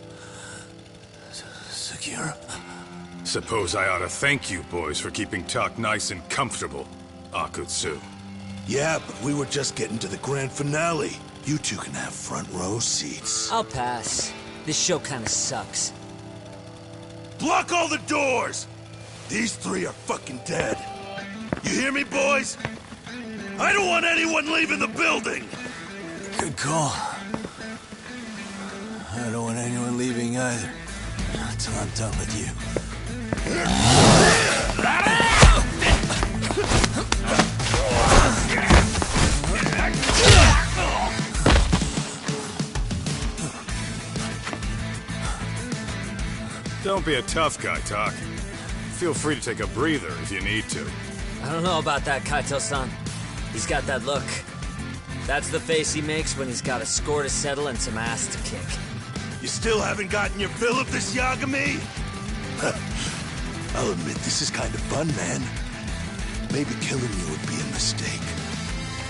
Speaker 1: Sekira? Suppose I ought to thank you boys for keeping talk nice and comfortable, Akutsu.
Speaker 15: Yeah, but we were just getting to the grand finale. You two can have front row seats.
Speaker 7: I'll pass. This show kinda sucks.
Speaker 15: Block all the doors! These three are fucking dead. You hear me, boys? I don't want anyone leaving the building!
Speaker 3: Good call. I don't want anyone leaving either. Until I'm done with you.
Speaker 1: Don't be a tough guy, Talk. Feel free to take a breather if you need to.
Speaker 7: I don't know about that, Kaito-san. He's got that look. That's the face he makes when he's got a score to settle and some ass to kick.
Speaker 15: You still haven't gotten your fill of this, Yagami? I'll admit, this is kind of fun, man. Maybe killing you would be a mistake.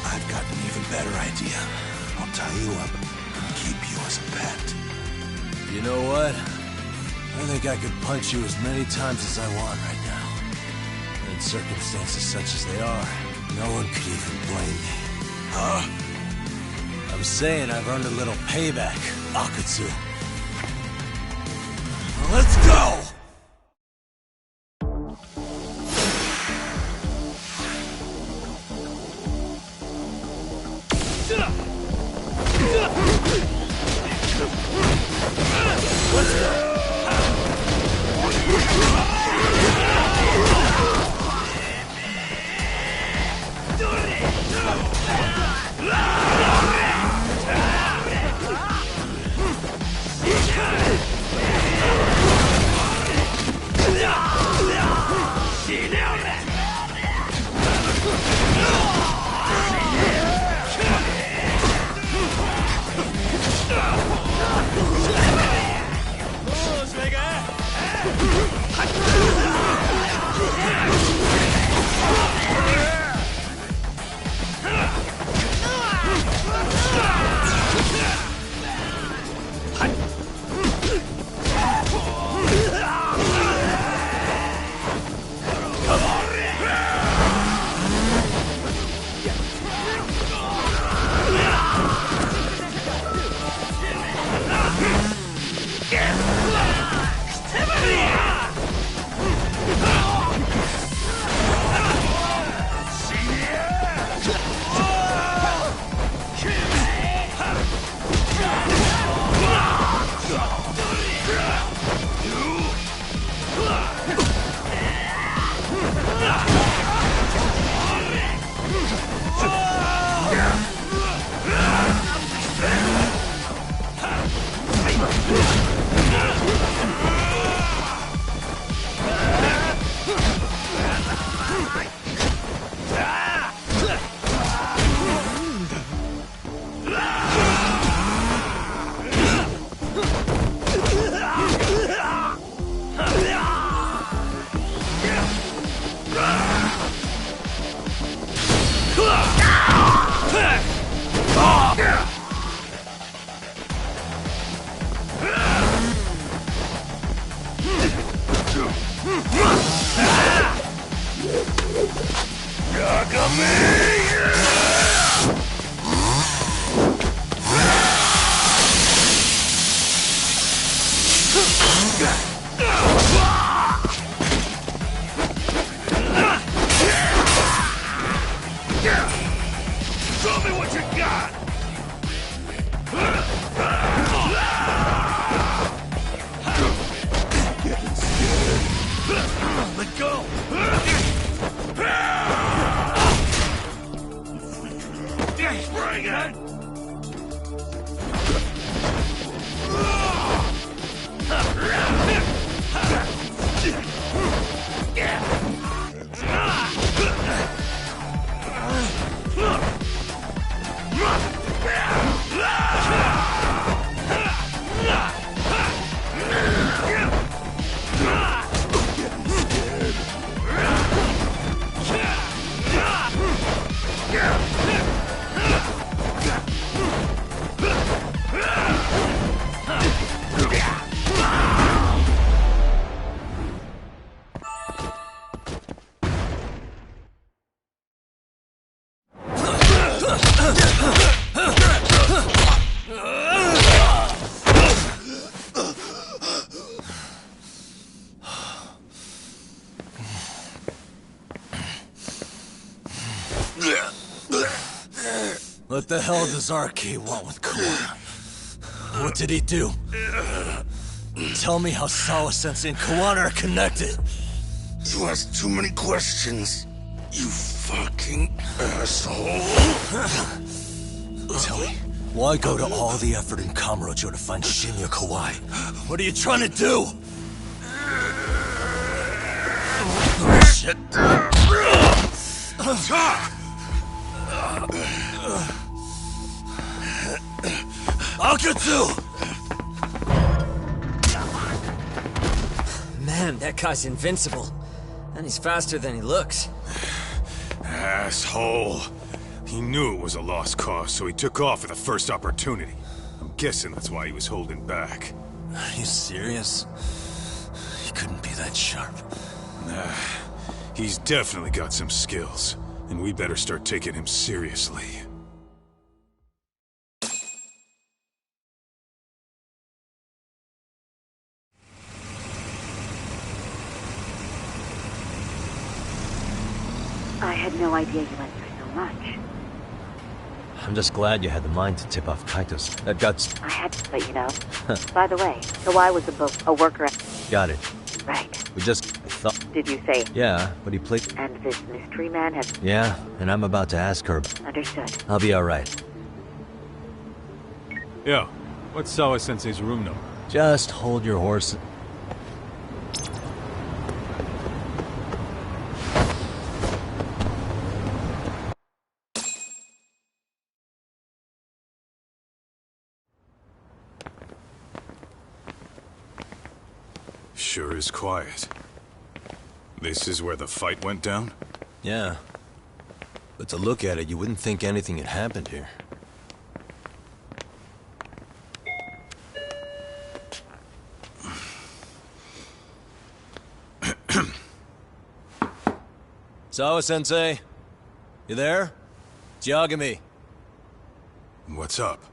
Speaker 15: I've got an even better idea. I'll tie you up and keep you as a pet.
Speaker 3: You know what? I think I could punch you as many times as I want right now. In circumstances such as they are, no one could even blame me.
Speaker 15: Huh?
Speaker 3: I'm saying I've earned a little payback, Akutsu.
Speaker 15: Let's go! Show me what you got! Getting scared. Let go! Bring it!
Speaker 3: What the hell does RK want with Kawana? What did he do? Tell me how Sawa-sensei and Kawana are connected.
Speaker 15: You ask too many questions, you fucking asshole.
Speaker 3: Tell me, why go to all the effort in Kamurocho to find Shinya Kawai? What are you trying to do? Shit.
Speaker 15: Talk!
Speaker 3: Akatsu!
Speaker 7: Man, that guy's invincible. And he's faster than he looks.
Speaker 1: Asshole. He knew it was a lost cause, so he took off at the first opportunity. I'm guessing that's why he was holding back.
Speaker 3: Are you serious? He couldn't be that sharp.
Speaker 1: Nah, he's definitely got some skills, and we better start taking him seriously.
Speaker 18: I had no idea you went through so much.
Speaker 17: I'm just glad you had the mind to tip off Kaito's. That gut's...
Speaker 18: I had to let you know. By the way, Kawai was a worker at...
Speaker 17: Got it.
Speaker 18: Right.
Speaker 17: We just thought...
Speaker 18: Did you say?
Speaker 17: Yeah, but he played...
Speaker 18: And this mystery man has...
Speaker 17: Yeah, and I'm about to ask her.
Speaker 18: Understood.
Speaker 17: I'll be alright.
Speaker 1: Yo, what's Sawa-sensei's room number?
Speaker 17: Just hold your horse.
Speaker 1: Sure is quiet. This is where the fight went down?
Speaker 3: Yeah. But to look at it, you wouldn't think anything had happened here. Sawa-sensei? You there? It's Yagami.
Speaker 1: What's up?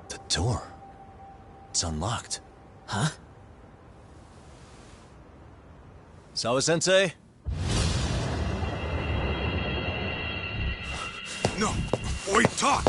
Speaker 3: The door. It's unlocked. Huh? Sawa-sensei?
Speaker 1: No! Wait, talk!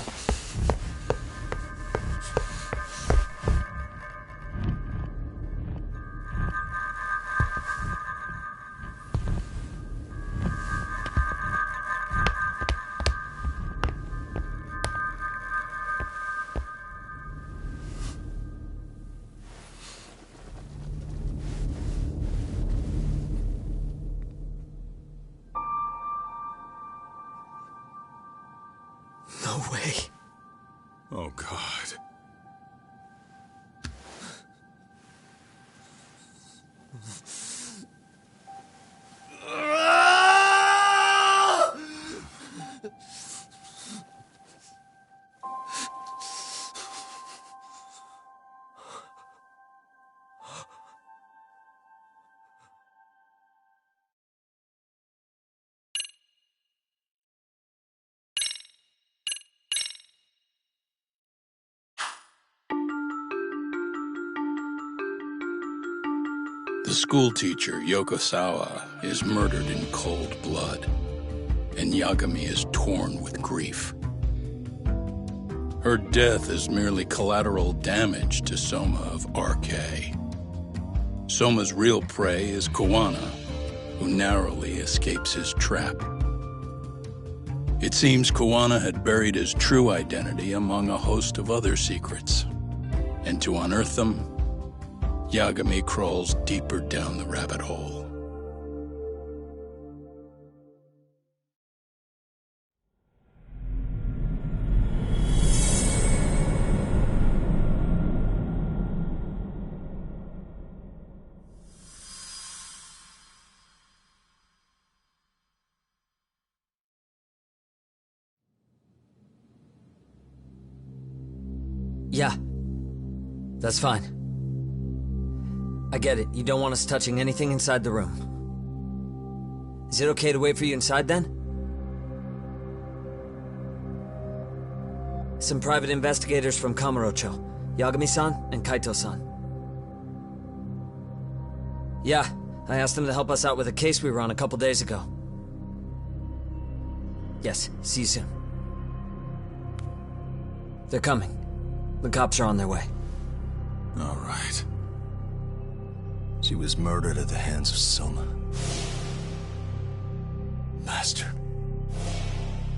Speaker 7: No way.
Speaker 1: Oh, God.
Speaker 6: The schoolteacher, Yokosawa, is murdered in cold blood, and Yagami is torn with grief. Her death is merely collateral damage to Soma of RK. Soma's real prey is Kawana, who narrowly escapes his trap. It seems Kawana had buried his true identity among a host of other secrets, and to unearth them, Yagami crawls deeper down the rabbit hole.
Speaker 7: Yeah. That's fine. I get it. You don't want us touching anything inside the room. Is it okay to wait for you inside, then? Some private investigators from Kamurocho. Yagami-san and Kaito-san. Yeah, I asked them to help us out with a case we were on a couple days ago. Yes, see you soon. They're coming. The cops are on their way.
Speaker 3: All right. She was murdered at the hands of Soma. Bastard.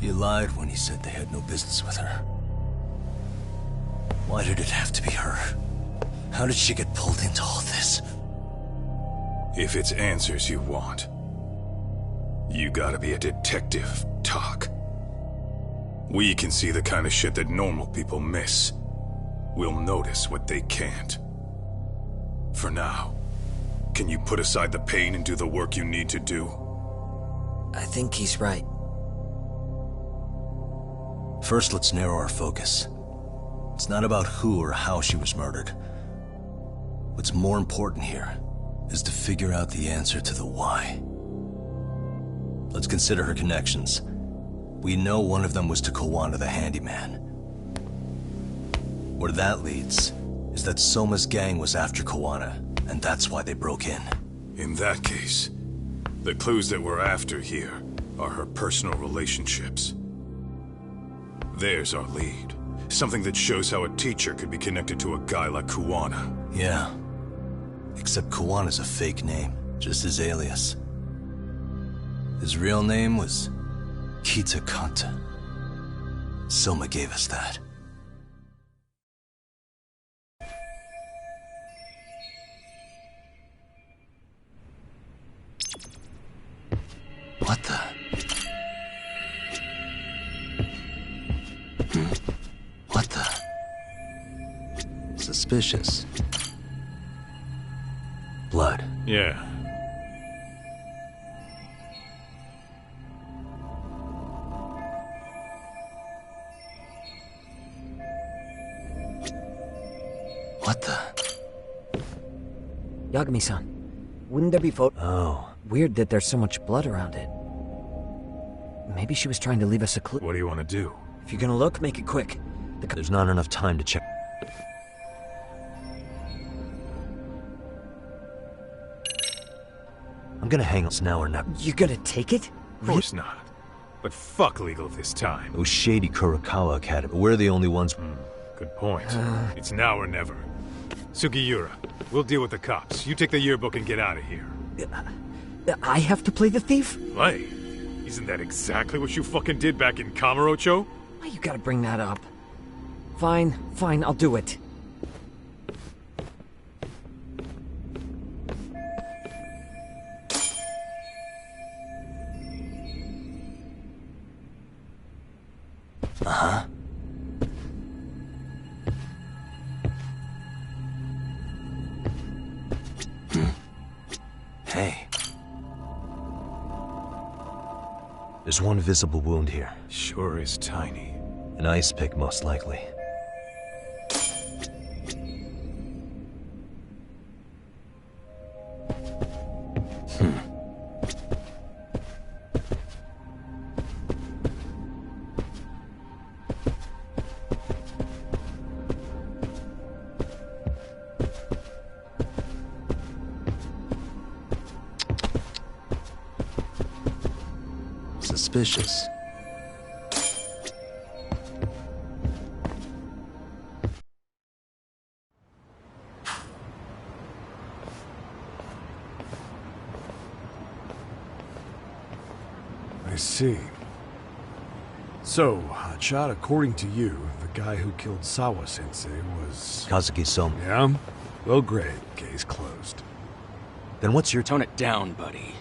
Speaker 3: He lied when he said they had no business with her. Why did it have to be her? How did she get pulled into all this?
Speaker 1: If it's answers you want, you gotta be a detective, Talk. We can see the kind of shit that normal people miss. We'll notice what they can't. For now, can you put aside the pain and do the work you need to do?
Speaker 7: I think he's right.
Speaker 3: First, let's narrow our focus. It's not about who or how she was murdered. What's more important here is to figure out the answer to the why. Let's consider her connections. We know one of them was to Kawana the handyman. Where that leads is that Soma's gang was after Kawana, and that's why they broke in.
Speaker 1: In that case, the clues that we're after here are her personal relationships. There's our lead. Something that shows how a teacher could be connected to a guy like Kawana.
Speaker 3: Yeah. Except Kawana's a fake name, just his alias. His real name was Kitakanta. Soma gave us that. What the? What the? Suspicious. Blood.
Speaker 1: Yeah.
Speaker 3: What the?
Speaker 7: Yagami-san, wouldn't there be
Speaker 3: Oh.
Speaker 7: Weird that there's so much blood around it. Maybe she was trying to leave us a clue.
Speaker 1: What do you want to do?
Speaker 7: If you're gonna look, make it quick.
Speaker 17: There's not enough time to check. I'm gonna hang us now or never.
Speaker 7: You gonna take it?
Speaker 1: Of course not. But fuck legal this time.
Speaker 17: Those shady Kurokawa Academy. We're the only ones.
Speaker 1: Good point. It's now or never. Sugiura, we'll deal with the cops. You take the yearbook and get out of here.
Speaker 7: I have to play the thief?
Speaker 1: Play? Isn't that exactly what you fucking did back in Kamurocho?
Speaker 7: Why you gotta bring that up? Fine, I'll do it.
Speaker 3: Uh-huh. Hey.
Speaker 17: There's one visible wound here.
Speaker 1: Sure is tiny.
Speaker 17: An ice pick, most likely.
Speaker 3: Suspicious.
Speaker 13: I see. So, Hotshot, according to you, the guy who killed Sawa-sensei was...
Speaker 17: Kazuki Soma.
Speaker 13: Yeah? Well, great. Case closed.
Speaker 17: Then what's your...
Speaker 12: Tone it down, buddy.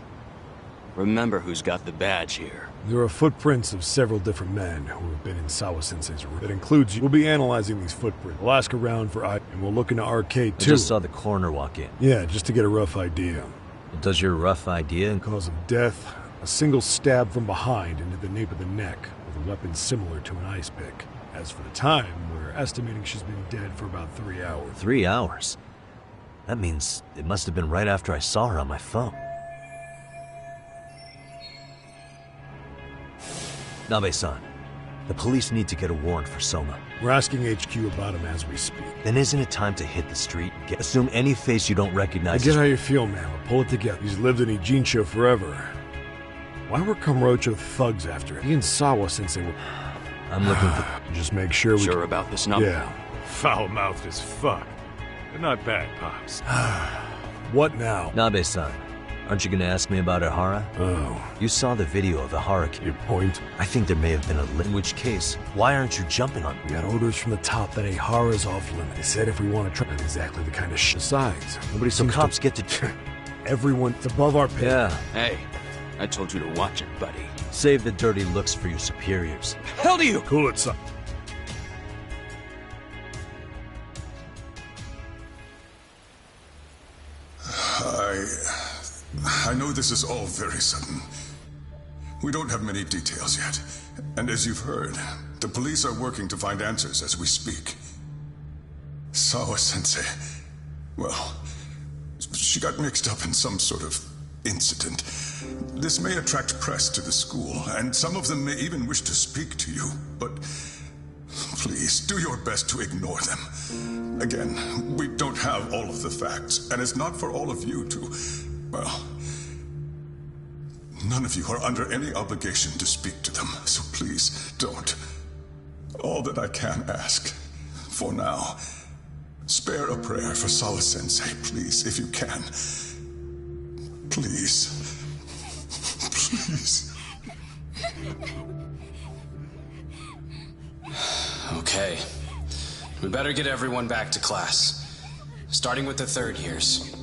Speaker 12: Remember who's got the badge here.
Speaker 13: There are footprints of several different men who have been in Sawa-sensei's room. That includes you. We'll be analyzing these footprints. We'll ask around for and we'll look into Arcade too.
Speaker 17: I just saw the coroner walk in.
Speaker 13: Yeah, just to get a rough idea.
Speaker 17: Does your rough idea...
Speaker 13: Cause of death, a single stab from behind into the nape of the neck, with a weapon similar to an ice pick. As for the time, we're estimating she's been dead for about 3 hours.
Speaker 17: 3 hours? That means it must have been right after I saw her on my phone. Nabe-san, the police need to get a warrant for Soma.
Speaker 13: We're asking HQ about him as we speak.
Speaker 17: Then isn't it time to hit the street and assume any face you don't recognize?
Speaker 13: I get how you feel, man, but pull it together. He's lived in Ijincho forever.
Speaker 11: Why were Kamurocho thugs after him? He and Sawa-sensei were...
Speaker 17: I'm looking for...
Speaker 11: Just make sure we...
Speaker 12: Sure about this number?
Speaker 11: Yeah.
Speaker 21: Foul-mouthed as fuck. But not bad, Pops.
Speaker 11: What now?
Speaker 17: Nabe-san, aren't you gonna ask me about Ihara?
Speaker 11: Oh.
Speaker 17: You saw the video of Ihara.
Speaker 11: Your point?
Speaker 17: I think there may have been in which case, why aren't you jumping on me?
Speaker 11: We got orders from the top that Ihara's off limit. They said if we want to try... Not exactly the kind of shit. Besides, nobody
Speaker 17: So
Speaker 11: seems
Speaker 17: cops
Speaker 11: to...
Speaker 17: get to...
Speaker 11: Everyone's above our pay.
Speaker 17: Yeah.
Speaker 12: Hey, I told you to watch it, buddy.
Speaker 17: Save the dirty looks for your superiors.
Speaker 12: Hell do you?
Speaker 11: Cool it, son.
Speaker 22: I know this is all very sudden. We don't have many details yet. And as you've heard, the police are working to find answers as we speak. Sawa-sensei, well, she got mixed up in some sort of incident. This may attract press to the school, and some of them may even wish to speak to you, but please, do your best to ignore them. Again, we don't have all of the facts, and it's not for all of you to, well, none of you are under any obligation to speak to them, so please don't. All that I can ask, for now, spare a prayer for Sawa-sensei, please, if you can. Please. Please.
Speaker 23: Okay. We better get everyone back to class. Starting with the third years.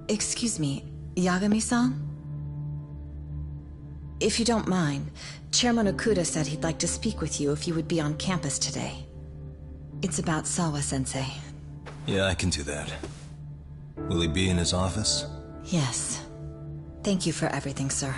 Speaker 24: Excuse me, Yagami-san? If you don't mind, Chairman Okuda said he'd like to speak with you if you would be on campus today. It's about Sawa-sensei.
Speaker 3: Yeah, I can do that. Will he be in his office?
Speaker 24: Yes. Thank you for everything, sir.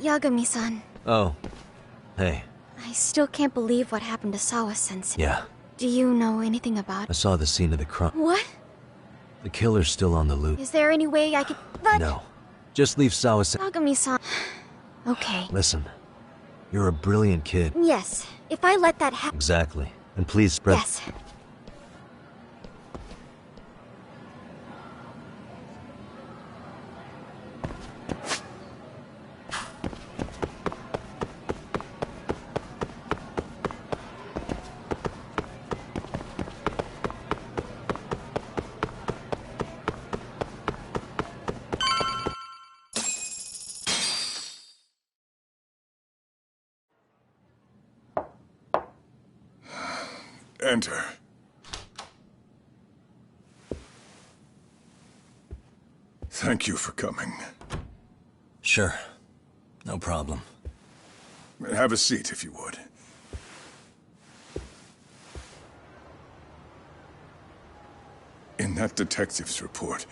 Speaker 2: Yagami-san.
Speaker 17: Oh. Hey.
Speaker 2: I still can't believe what happened to Sawa-sensei.
Speaker 17: Yeah.
Speaker 2: Do you know anything about
Speaker 17: I
Speaker 2: it?
Speaker 17: saw the scene of the crime.
Speaker 2: What?
Speaker 17: The killer's still on the loose.
Speaker 2: Is there any way I could... But...
Speaker 17: No. Just leave Sawa-sensei.
Speaker 2: Yagami-san... Okay.
Speaker 17: Listen. You're a brilliant kid.
Speaker 2: Yes. If I let that happen...
Speaker 17: Exactly. And please spread...
Speaker 2: Yes.
Speaker 22: Enter. Thank you for coming.
Speaker 3: Sure. No problem.
Speaker 22: Have a seat, if you would. In that detective's report,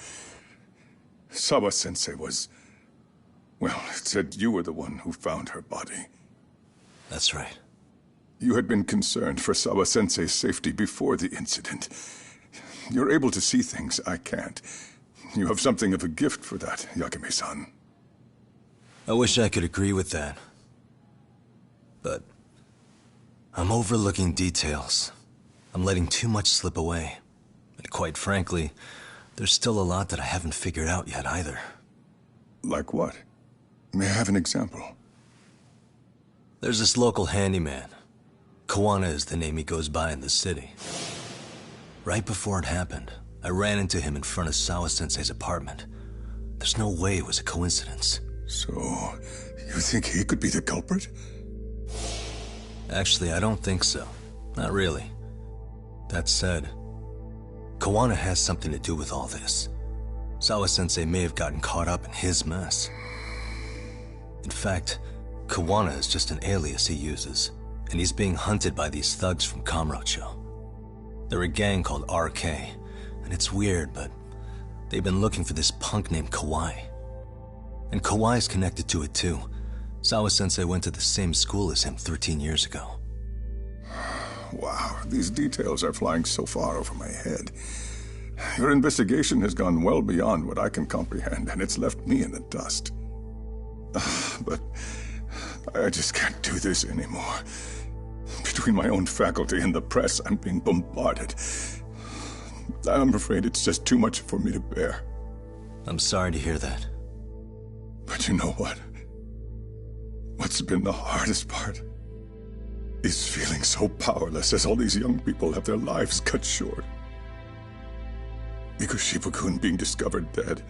Speaker 22: Sawa-sensei was... Well, it said you were the one who found her body.
Speaker 3: That's right.
Speaker 22: You had been concerned for Sawa-sensei's safety before the incident. You're able to see things I can't. You have something of a gift for that, Yagami-san.
Speaker 3: I wish I could agree with that. But I'm overlooking details. I'm letting too much slip away. And quite frankly, there's still a lot that I haven't figured out yet either.
Speaker 22: Like what? May I have an example?
Speaker 3: There's this local handyman. Kawana is the name he goes by in the city. Right before it happened, I ran into him in front of Sawa-sensei's apartment. There's no way it was a coincidence.
Speaker 22: So, you think he could be the culprit?
Speaker 3: Actually, I don't think so. Not really. That said, Kawana has something to do with all this. Sawa-sensei may have gotten caught up in his mess. In fact, Kawana is just an alias he uses, and he's being hunted by these thugs from Kamurocho. They're a gang called RK, and it's weird, but they've been looking for this punk named Kawai. And Kawai's connected to it too, Sawa-sensei went to the same school as him 13 years ago.
Speaker 22: Wow, these details are flying so far over my head. Your investigation has gone well beyond what I can comprehend, and it's left me in the dust. But I just can't do this anymore. Between my own faculty and the press, I'm being bombarded. I'm afraid it's just too much for me to bear.
Speaker 3: I'm sorry to hear that.
Speaker 22: But you know what? What's been the hardest part is feeling so powerless as all these young people have their lives cut short. Mikoshiba-kun being discovered dead,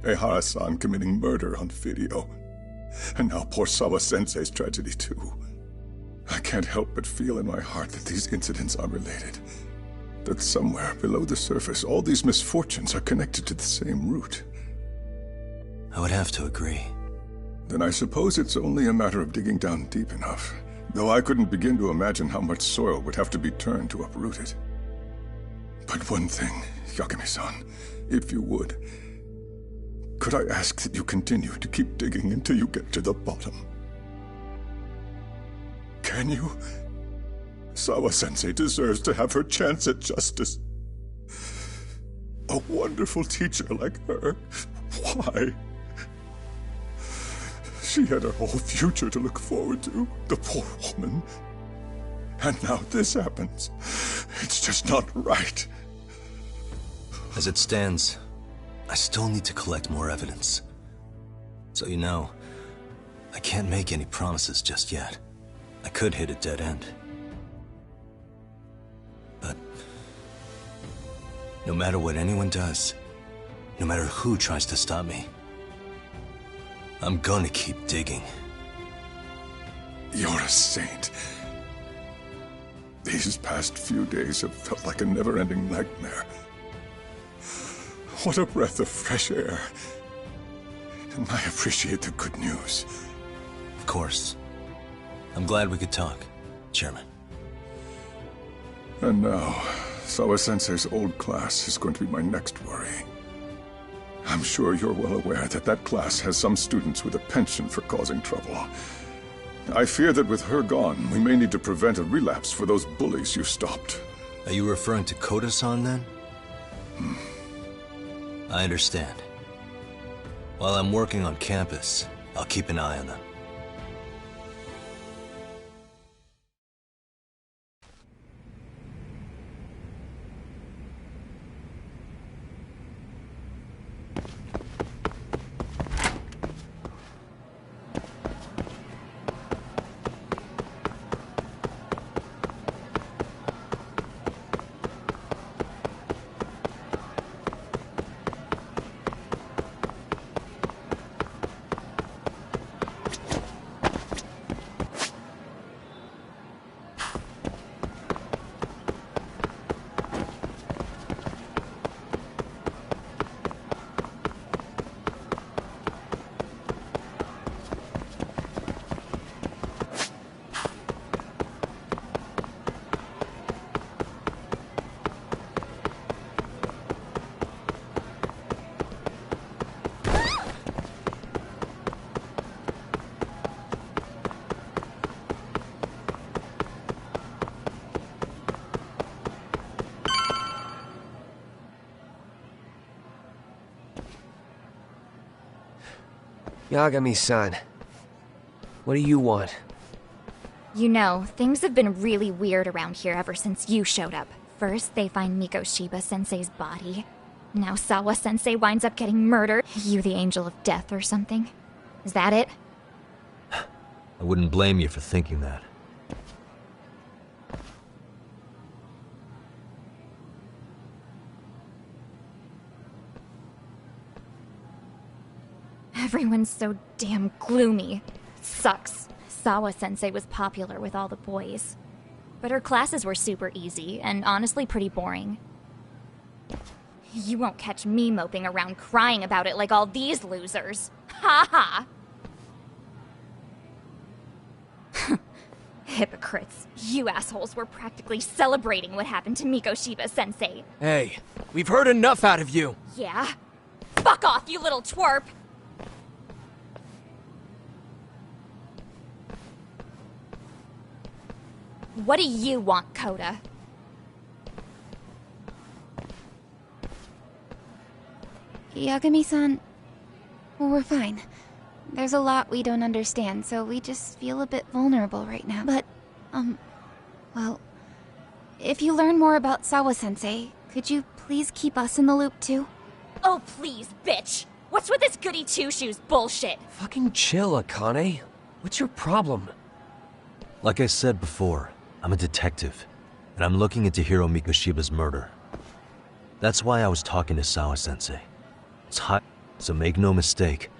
Speaker 22: Ehara-san committing murder on video, and now poor Sawa-sensei's tragedy too. I can't help but feel in my heart that these incidents are related. That somewhere below the surface, all these misfortunes are connected to the same root.
Speaker 3: I would have to agree.
Speaker 22: Then I suppose it's only a matter of digging down deep enough, though I couldn't begin to imagine how much soil would have to be turned to uproot it. But one thing, Yagami-san, if you would, could I ask that you continue to keep digging until you get to the bottom? Can you? Sawa-sensei deserves to have her chance at justice. A wonderful teacher like her. Why? She had her whole future to look forward to, the poor woman. And now this happens. It's just not right.
Speaker 3: As it stands, I still need to collect more evidence. So you know, I can't make any promises just yet. I could hit a dead end. But no matter what anyone does, no matter who tries to stop me, I'm gonna keep digging.
Speaker 22: You're a saint. These past few days have felt like a never-ending nightmare. What a breath of fresh air. And I appreciate the good news.
Speaker 3: Of course. I'm glad we could talk, Chairman.
Speaker 22: And now, Sawa-sensei's old class is going to be my next worry. I'm sure you're well aware that that class has some students with a penchant for causing trouble. I fear that with her gone, we may need to prevent a relapse for those bullies you stopped.
Speaker 3: Are you referring to Koda-san, then? I understand. While I'm working on campus, I'll keep an eye on them.
Speaker 4: Yagami-san, what do you want?
Speaker 9: You know, things have been really weird around here ever since you showed up. First, they find Mikoshiba-sensei's body. Now Sawa-sensei winds up getting murdered. You the angel of death or something? Is that it?
Speaker 17: I wouldn't blame you for thinking that.
Speaker 9: Everyone's so damn gloomy. It sucks. Sawa-sensei was popular with all the boys. But her classes were super easy, and honestly pretty boring. You won't catch me moping around crying about it like all these losers. Ha ha! Hypocrites. You assholes were practically celebrating what happened to Mikoshiba-sensei.
Speaker 4: Hey, we've heard enough out of you.
Speaker 9: Yeah? Fuck off, you little twerp! What do you want, Coda?
Speaker 8: Yagami-san, we're fine. There's a lot we don't understand, so we just feel a bit vulnerable right now. But, well, if you learn more about Sawa-sensei, could you please keep us in the loop too?
Speaker 9: Oh, please, bitch! What's with this goody two-shoes bullshit?
Speaker 4: Fucking chill, Akane. What's your problem?
Speaker 17: Like I said before, I'm a detective, and I'm looking into Hiro Mikoshiba's murder. That's why I was talking to Sawa-sensei. It's hot, so make no mistake,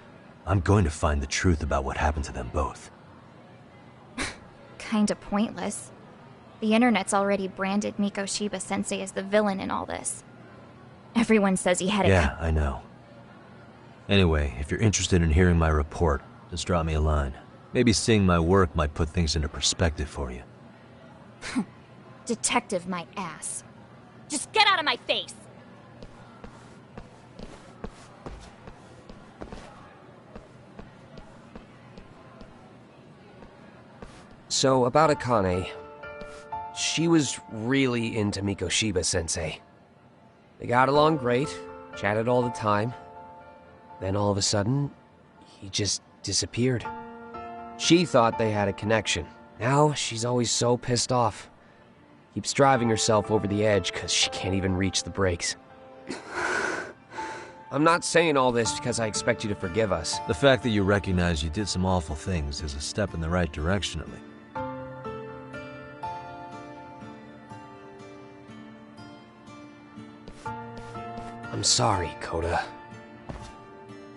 Speaker 17: I'm going to find the truth about what happened to them both.
Speaker 9: Kinda pointless. The internet's already branded Mikoshiba-sensei as the villain in all this. Everyone says he had
Speaker 17: Yeah, I know. Anyway, if you're interested in hearing my report, just drop me a line. Maybe seeing my work might put things into perspective for you.
Speaker 9: Detective my ass. Just get out of my face!
Speaker 4: So, about Akane. She was really into Mikoshiba-sensei. They got along great, chatted all the time. Then all of a sudden, he just disappeared. She thought they had a connection. Now, she's always so pissed off. Keeps driving herself over the edge because she can't even reach the brakes. I'm not saying all this because I expect you to forgive us.
Speaker 17: The fact that you recognize you did some awful things is a step in the right direction, at least.
Speaker 4: I'm sorry, Coda.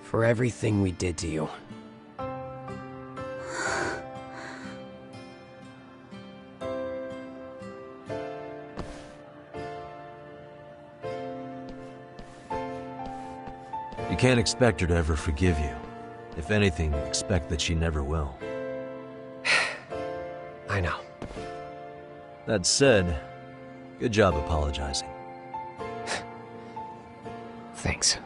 Speaker 4: For everything we did to you.
Speaker 17: You can't expect her to ever forgive you. If anything, expect that she never will.
Speaker 4: I know.
Speaker 17: That said, good job apologizing.
Speaker 4: Thanks.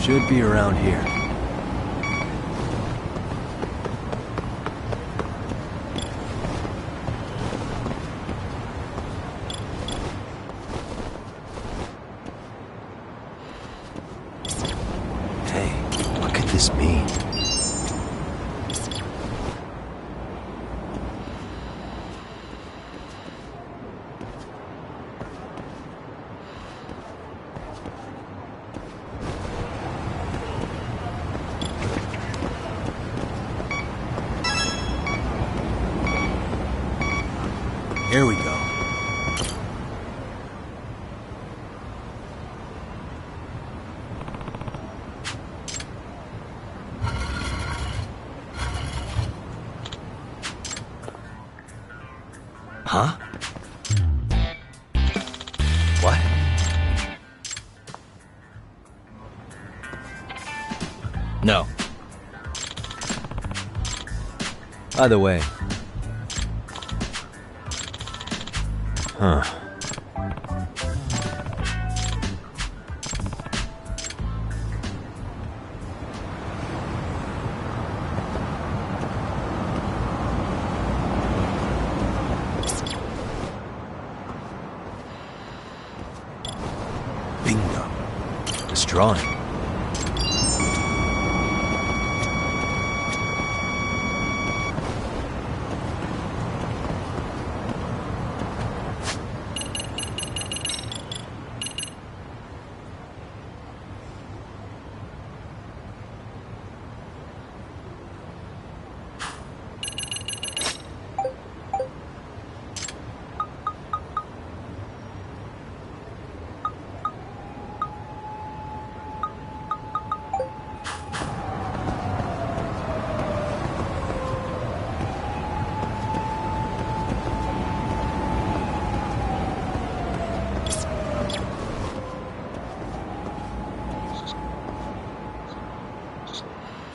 Speaker 17: Should be around here. this mean? Here we go. Huh? What? No. By the way. Huh. Bingo. This drawing.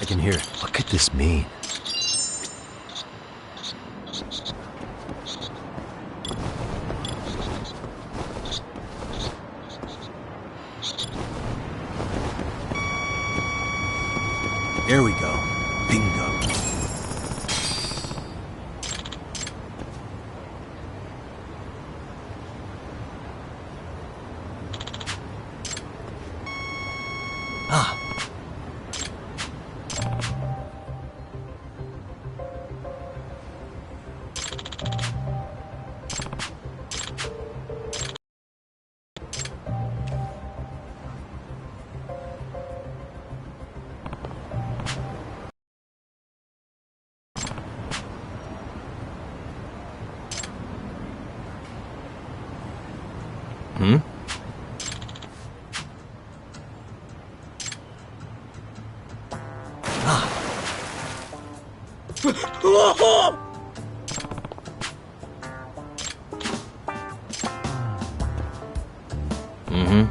Speaker 17: I can hear it. What could this mean? Here we go. Bingo. Ah. Hmm? Mm-hmm.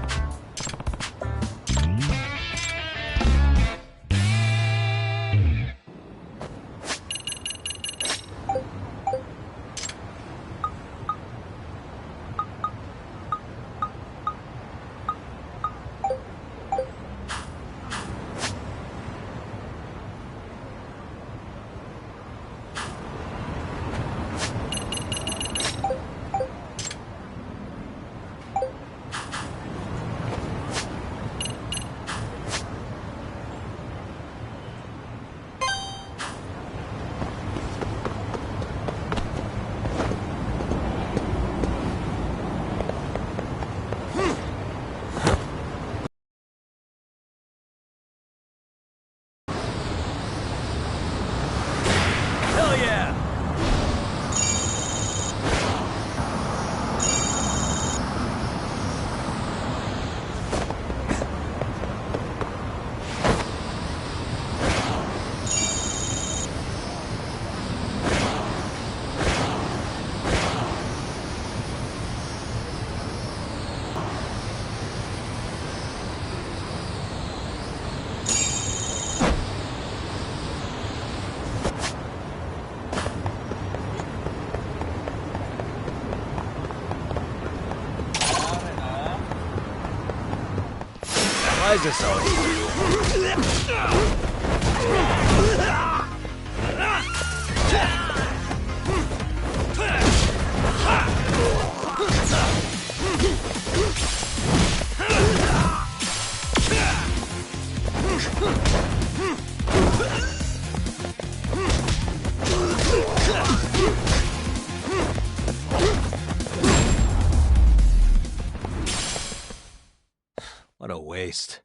Speaker 13: Hell yeah!
Speaker 17: Why is this so easy? waste.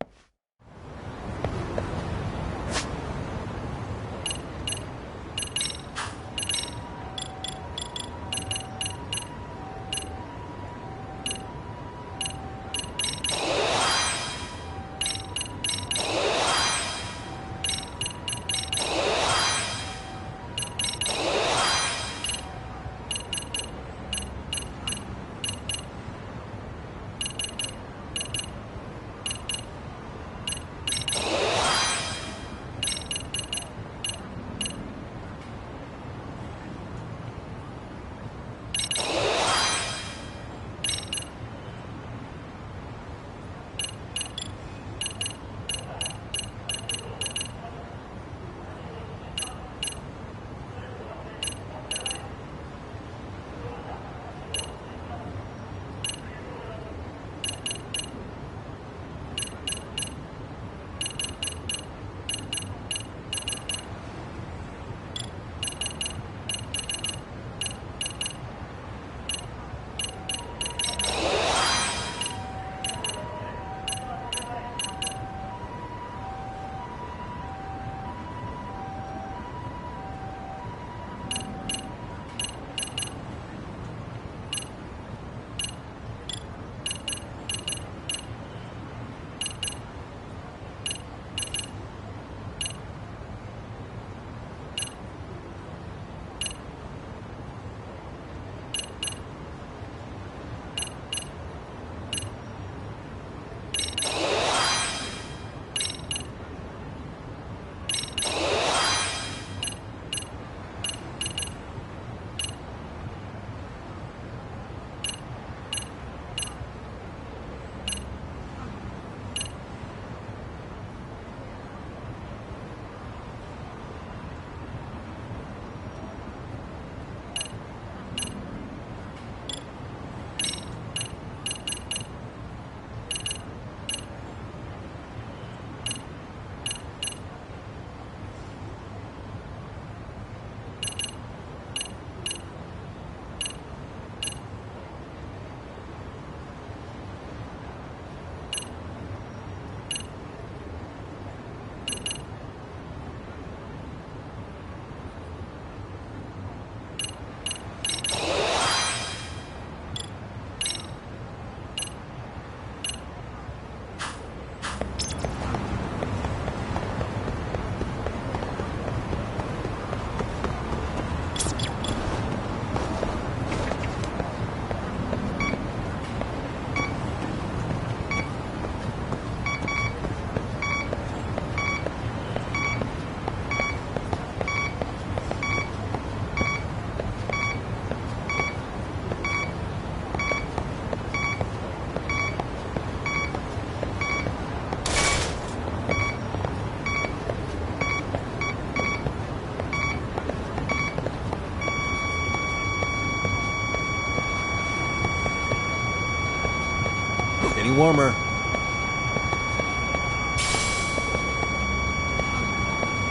Speaker 17: Getting warmer.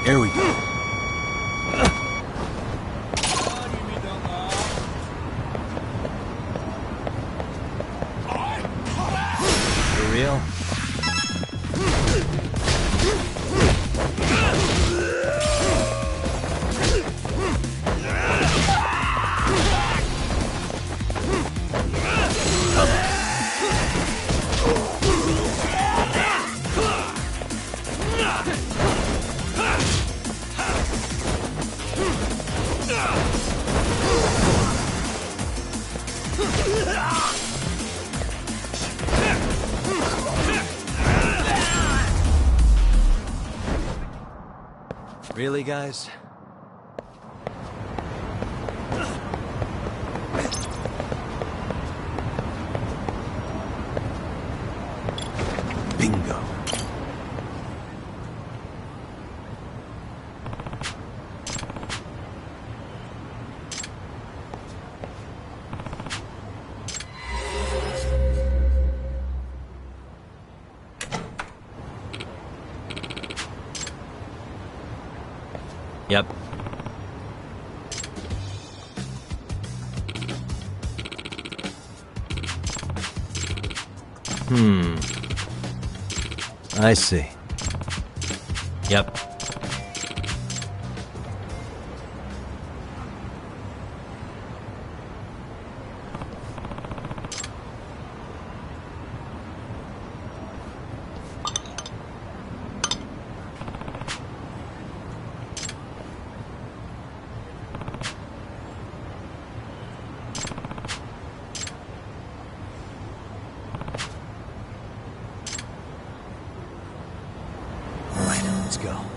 Speaker 17: There we go. For real? Really, guys? Bingo. Yep. I see. Yep. Let's go.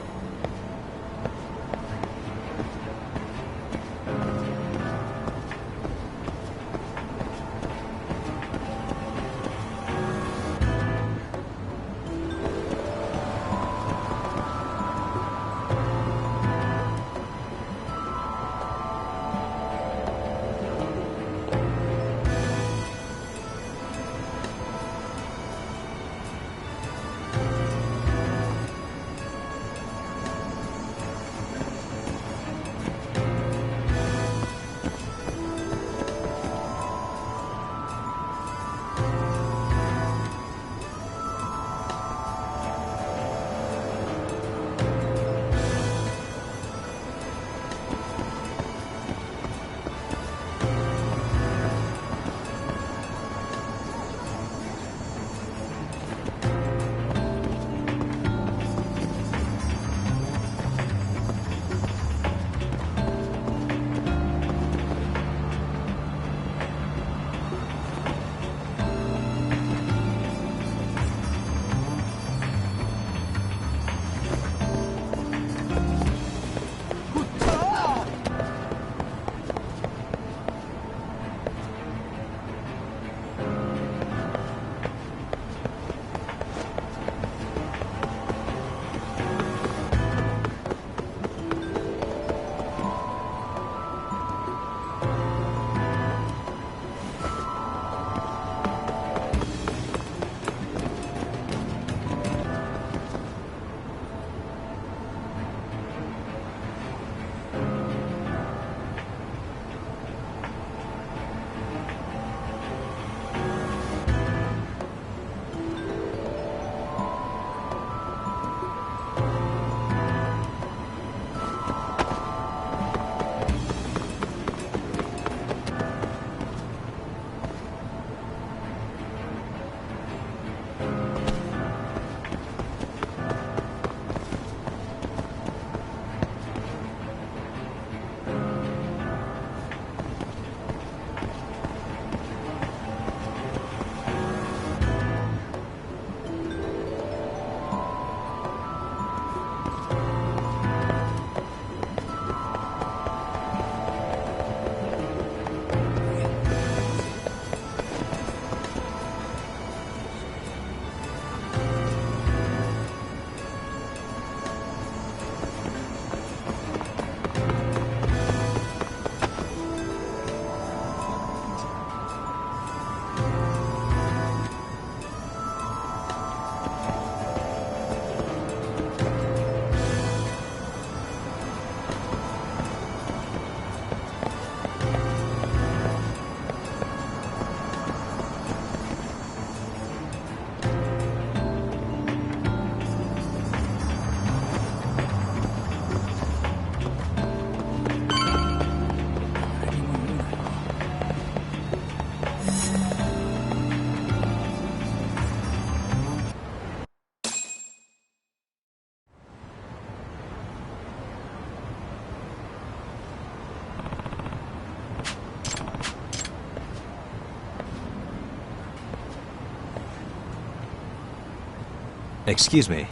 Speaker 17: Excuse me.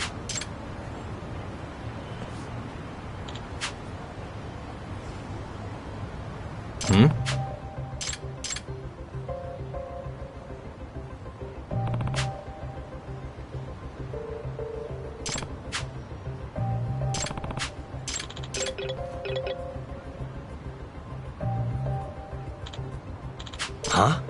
Speaker 17: Hmm? Huh?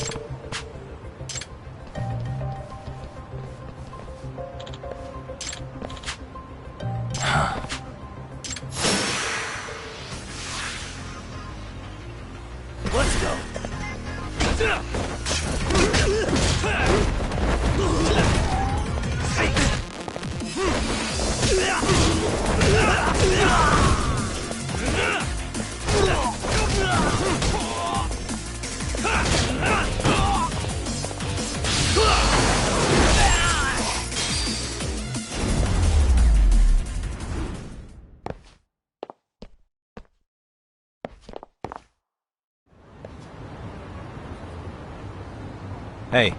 Speaker 17: Hey.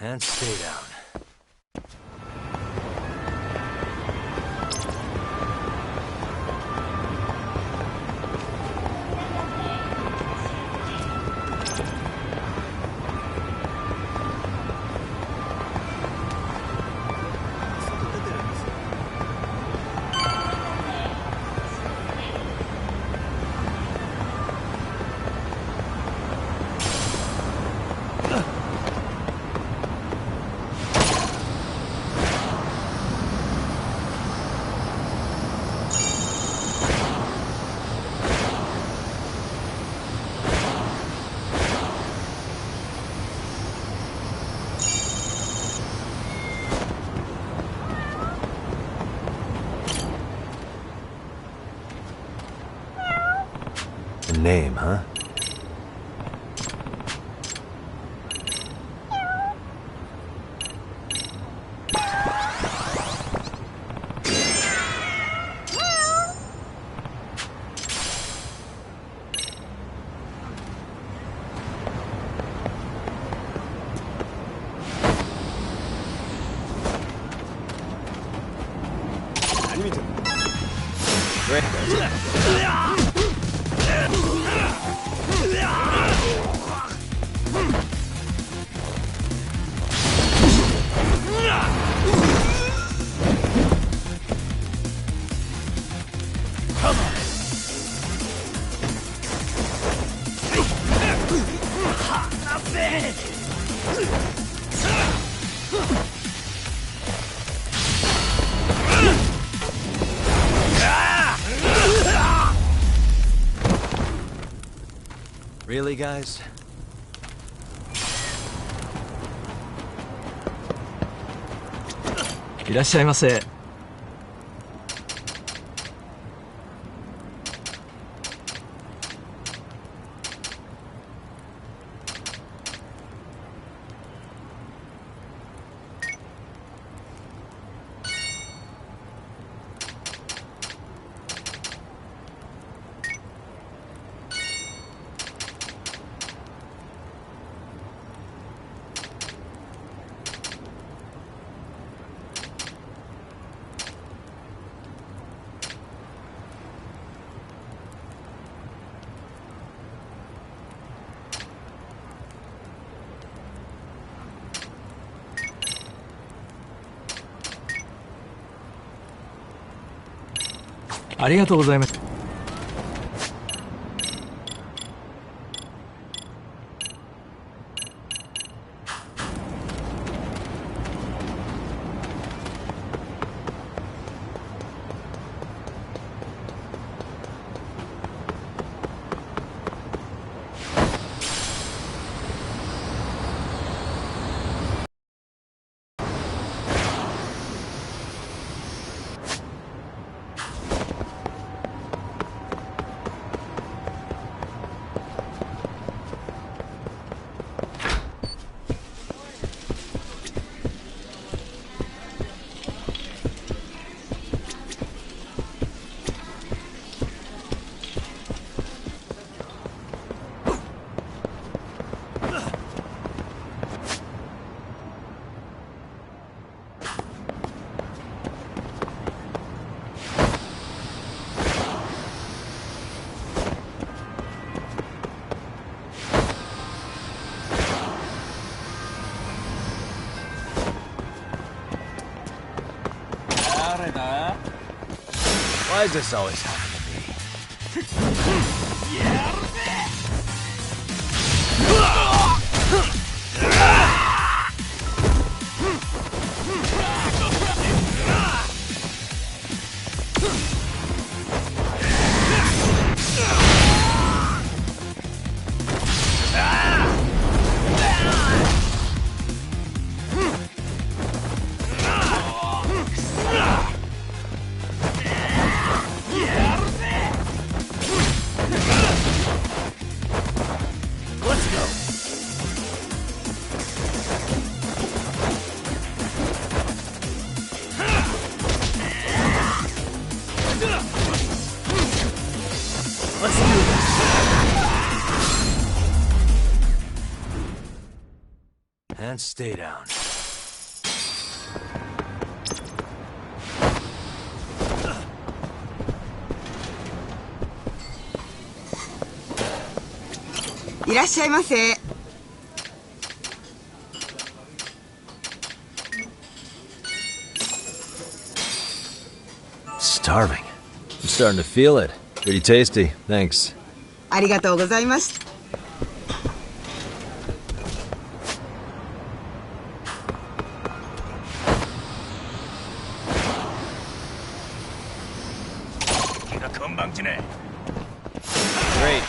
Speaker 17: And stay down. Name, huh? Really, guys?
Speaker 5: Irashaimase. Aりがとうございます。
Speaker 17: Why does this always happen to me? And stay down. Starving. I'm starting to feel it. Pretty tasty. Thanks.
Speaker 10: ありがとうございます。
Speaker 17: Great.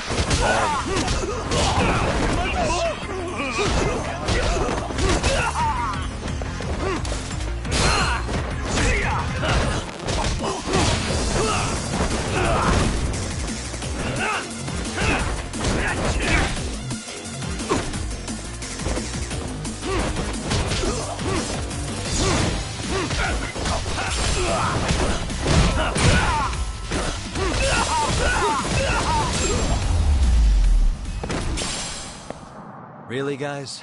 Speaker 17: Really, guys?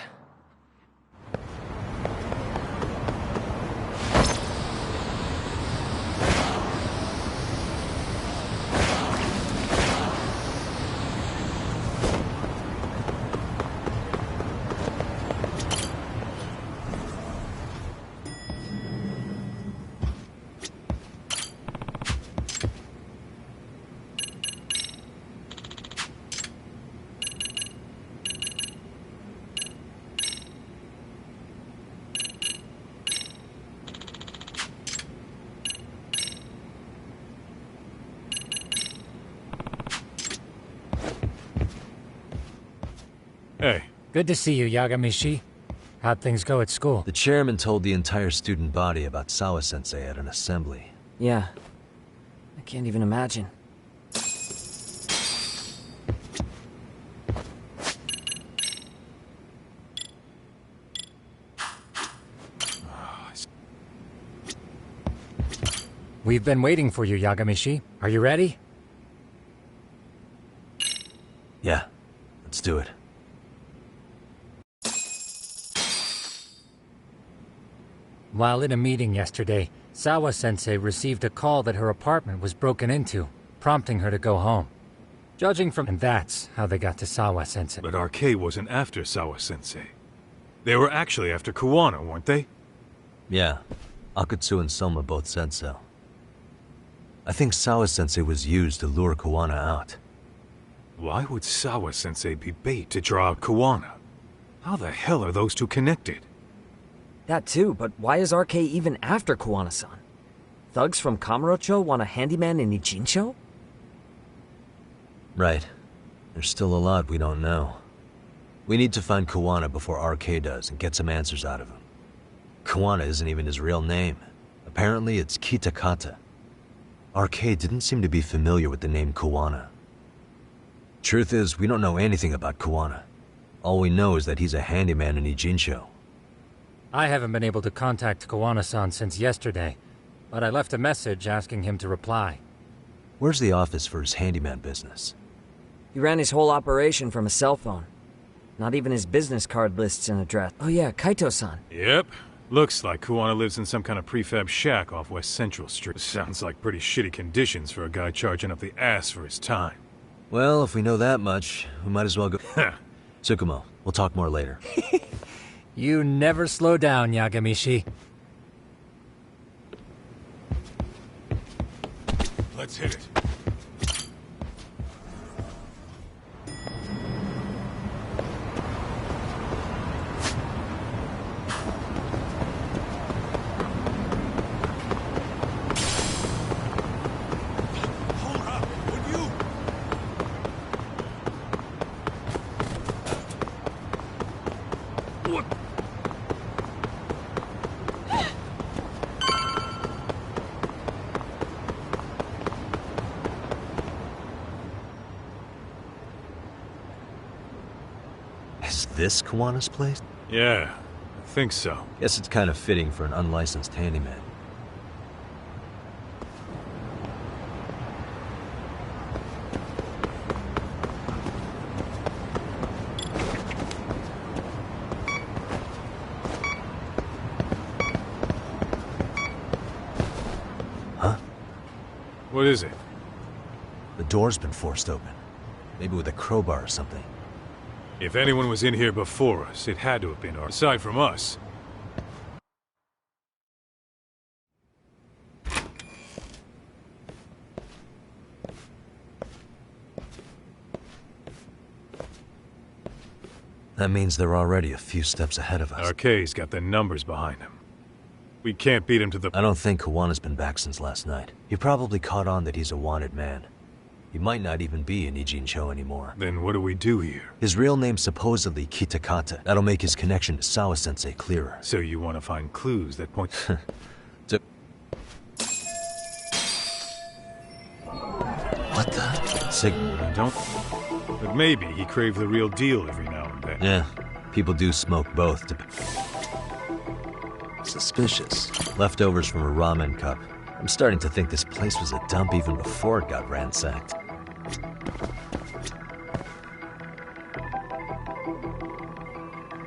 Speaker 21: Hey.
Speaker 14: Good to see you, Yagami. How'd things go at school?
Speaker 17: The chairman told the entire student body about Sawa-sensei at an assembly.
Speaker 7: Yeah. I can't even imagine.
Speaker 14: We've been waiting for you, Yagami. Are you ready?
Speaker 17: Yeah. Let's do it.
Speaker 14: While in a meeting yesterday, Sawa-sensei received a call that her apartment was broken into, prompting her to go home. Judging from... And that's how they got to Sawa-sensei.
Speaker 1: But RK wasn't after Sawa-sensei. They were actually after Kuwana, weren't they?
Speaker 17: Yeah. Akutsu and Soma both said so. I think Sawa-sensei was used to lure Kuwana out.
Speaker 1: Why would Sawa-sensei be bait to draw out Kuwana? How the hell are those two connected?
Speaker 7: That too, but why is RK even after Kuwana-san? Thugs from Kamurocho want a handyman in Ijincho?
Speaker 17: Right. There's still a lot we don't know. We need to find Kuwana before RK does and get some answers out of him. Kuwana isn't even his real name. Apparently it's Kitakata. RK didn't seem to be familiar with the name Kuwana. Truth is, we don't know anything about Kuwana. All we know is that he's a handyman in Ijincho.
Speaker 14: I haven't been able to contact Kuwana-san since yesterday, but I left a message asking him to reply.
Speaker 17: Where's the office for his handyman business?
Speaker 7: He ran his whole operation from a cell phone. Not even his business card lists an address. Oh yeah, Kaito-san.
Speaker 1: Yep. Looks like Kuwana lives in some kind of prefab shack off West Central Street. Sounds like pretty shitty conditions for a guy charging up the ass for his time.
Speaker 17: Well, if we know that much, we might as well go... Tsukumo, we'll talk more later.
Speaker 14: You never slow down, Yagami.
Speaker 1: let's hit it.
Speaker 17: Is this Kawana's place?
Speaker 1: Yeah, I think so.
Speaker 17: Guess it's kind of fitting for an unlicensed handyman. Huh?
Speaker 1: What is it?
Speaker 17: The door's been forced open. Maybe with a crowbar or something.
Speaker 1: If anyone was in here before us, it had to have been ours. Aside from us.
Speaker 17: That means they're already a few steps ahead of us.
Speaker 1: RK's got the numbers behind him. We can't beat him to the...
Speaker 17: I don't think Kawana's been back since last night. He probably caught on that he's a wanted man. He might not even be in Ijincho anymore.
Speaker 1: Then what do we do here?
Speaker 17: His real name's supposedly Kitakata. That'll make his connection to Sawa-sensei clearer.
Speaker 1: So you want to find clues that point...
Speaker 17: What the? Signal.
Speaker 1: I don't... But maybe he craved the real deal every now and then.
Speaker 17: Yeah, people do smoke both. Suspicious. Leftovers from a ramen cup. I'm starting to think this place was a dump even before it got ransacked.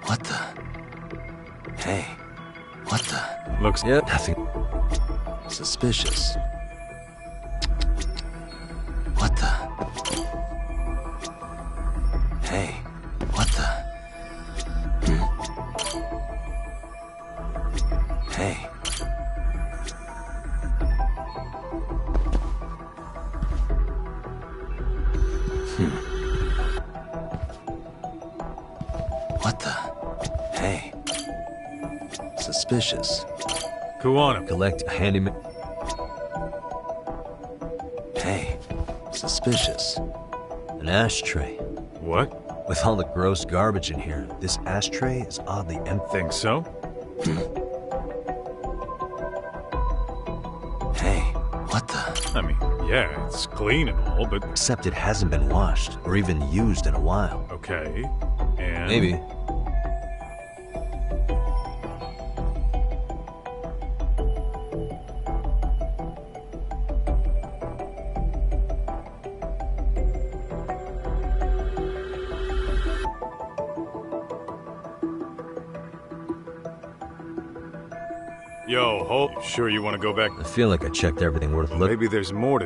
Speaker 17: What the? Hey. What the?
Speaker 1: Looks...
Speaker 17: Yep. Nothing. Suspicious. What the? Hey. What the? Hey. What the? Hey. Suspicious.
Speaker 1: Kuwana.
Speaker 17: Collect a handyman. Hey. Suspicious. An ashtray.
Speaker 1: What?
Speaker 17: With all the gross garbage in here, this ashtray is oddly empty.
Speaker 1: Think so?
Speaker 17: Hey. What the?
Speaker 1: I mean, yeah, it's clean and all, but...
Speaker 17: Except it hasn't been washed, or even used in a while.
Speaker 1: Okay, and...
Speaker 17: Maybe.
Speaker 1: Yo, Hope, sure you want to go back?
Speaker 17: I feel like I checked everything worth looking.
Speaker 1: Maybe there's more to...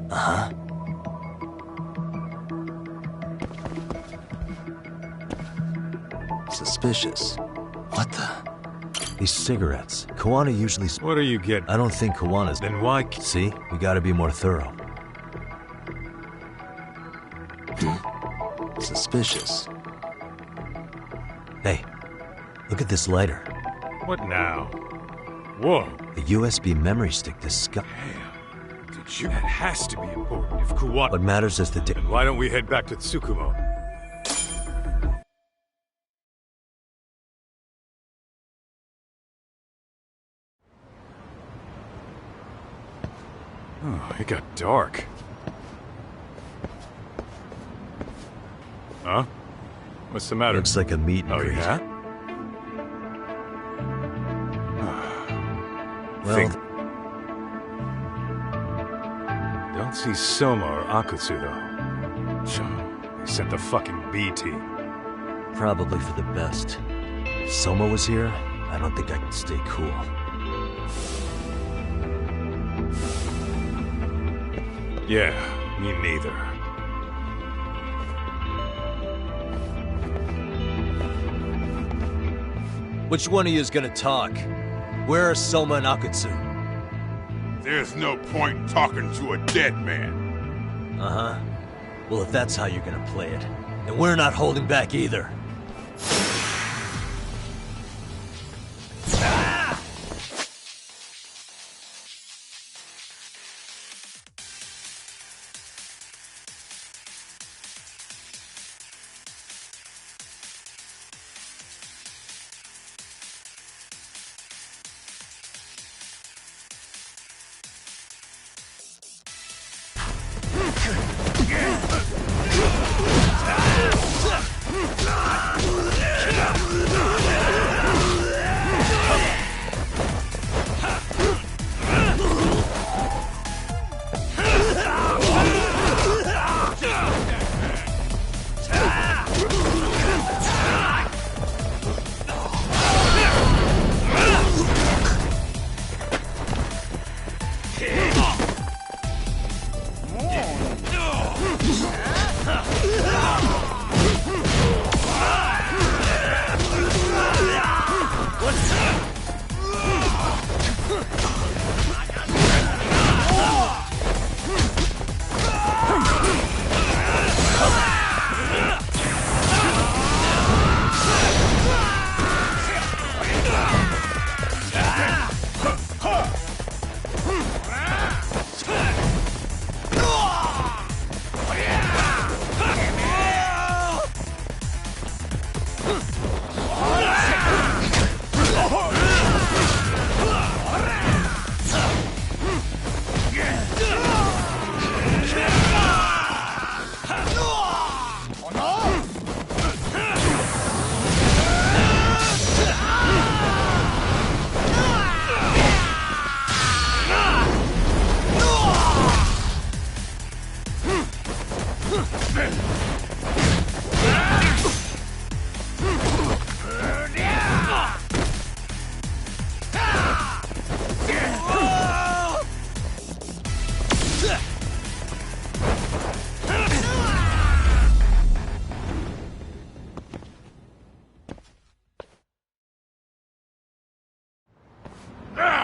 Speaker 17: Uh-huh. Suspicious. What the? These cigarettes. Kawana usually...
Speaker 1: What are you getting?
Speaker 17: I don't think Kawana's...
Speaker 1: Then why...
Speaker 17: See? We gotta be more thorough. Suspicious. Hey, look at this lighter.
Speaker 1: What now? Whoa.
Speaker 17: The USB memory stick
Speaker 1: Damn. Did you... That has to be important if Kuwana...
Speaker 17: What matters is the...
Speaker 1: Then why don't we head back to Tsukumo? Oh, it got dark. Huh? What's the matter?
Speaker 17: Looks like a meet and greet.
Speaker 1: Yeah?
Speaker 17: Well...
Speaker 1: Don't see Soma or Akutsu, though. They sent the fucking B team.
Speaker 17: Probably for the best. If Soma was here, I don't think I could stay cool.
Speaker 1: Yeah, me neither.
Speaker 17: Which one of you is gonna talk? Where are Soma and Akutsu?
Speaker 15: There's no point in talking to a dead man.
Speaker 17: Uh-huh. Well, if that's how you're gonna play it, then we're not holding back either.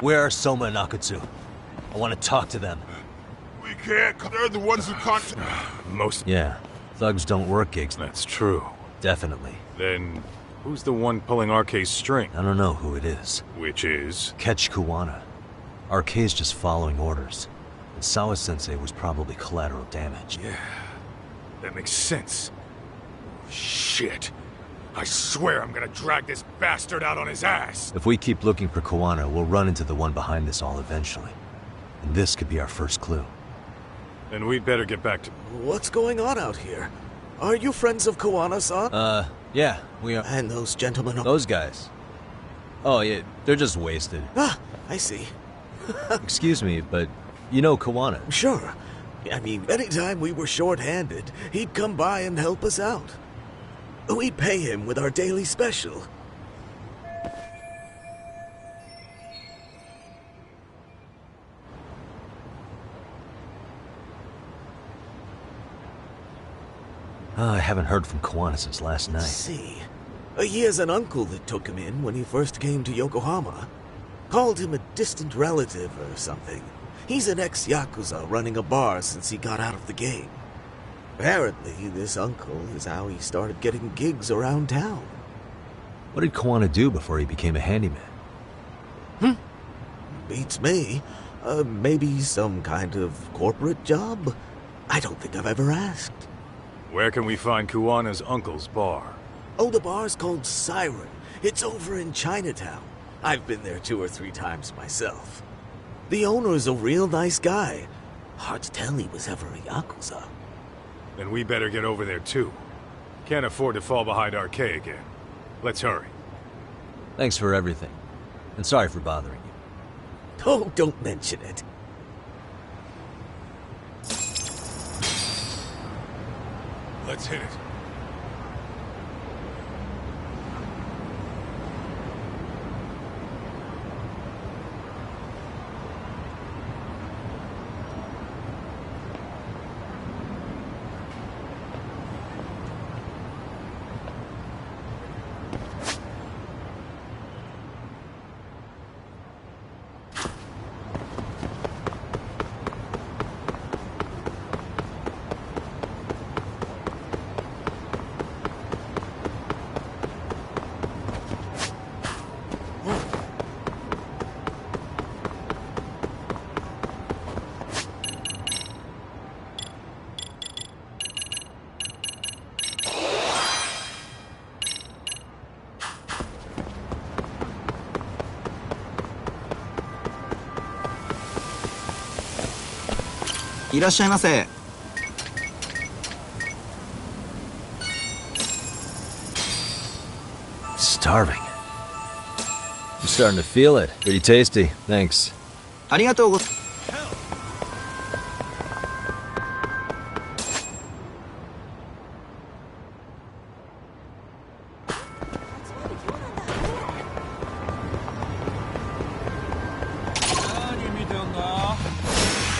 Speaker 17: Where are Soma and Akutsu? I want to talk to them.
Speaker 15: We can't. They're the ones who can't.
Speaker 17: Yeah, thugs don't work gigs.
Speaker 1: That's true.
Speaker 17: Definitely.
Speaker 1: Then, who's the one pulling RK's string?
Speaker 17: I don't know who it is.
Speaker 1: Which is?
Speaker 17: Catch Kuwana. RK's just following orders. And Sawa-sensei was probably collateral damage.
Speaker 1: Yeah, that makes sense. Shit. I swear I'm gonna drag this bastard out on his ass!
Speaker 17: If we keep looking for Kuwana, we'll run into the one behind this all eventually. And this could be our first clue.
Speaker 1: Then we'd better get back to...
Speaker 16: What's going on out here? Are you friends of Kuwana-san?
Speaker 17: Yeah, we are.
Speaker 16: And those gentlemen...
Speaker 17: Those guys? Oh, yeah, they're just wasted.
Speaker 16: Ah, I see.
Speaker 17: Excuse me, but you know Kuwana?
Speaker 16: Sure. I mean, anytime we were short-handed, he'd come by and help us out. We'd pay him with our daily special.
Speaker 17: I haven't heard from Kuwana since last night.
Speaker 16: See. He has an uncle that took him in when he first came to Yokohama. Called him a distant relative or something. He's an ex-Yakuza running a bar since he got out of the game. Apparently, this uncle is how he started getting gigs around town.
Speaker 17: What did Kuwana do before he became a handyman?
Speaker 16: Beats me. Maybe some kind of corporate job? I don't think I've ever asked.
Speaker 1: Where can we find Kuwana's uncle's bar?
Speaker 16: Oh, the bar's called Siren. It's over in Chinatown. I've been there 2 or 3 times myself. The owner's a real nice guy. Hard to tell he was ever a Yakuza.
Speaker 1: Then we better get over there too. Can't afford to fall behind RK again. Let's hurry.
Speaker 17: Thanks for everything. And sorry for bothering you.
Speaker 16: Oh, don't mention it.
Speaker 1: Let's hit it.
Speaker 6: いらっしゃいませ。
Speaker 17: Starving. I'm starting to feel it. Pretty tasty. Thanks.
Speaker 6: ありがとうございます。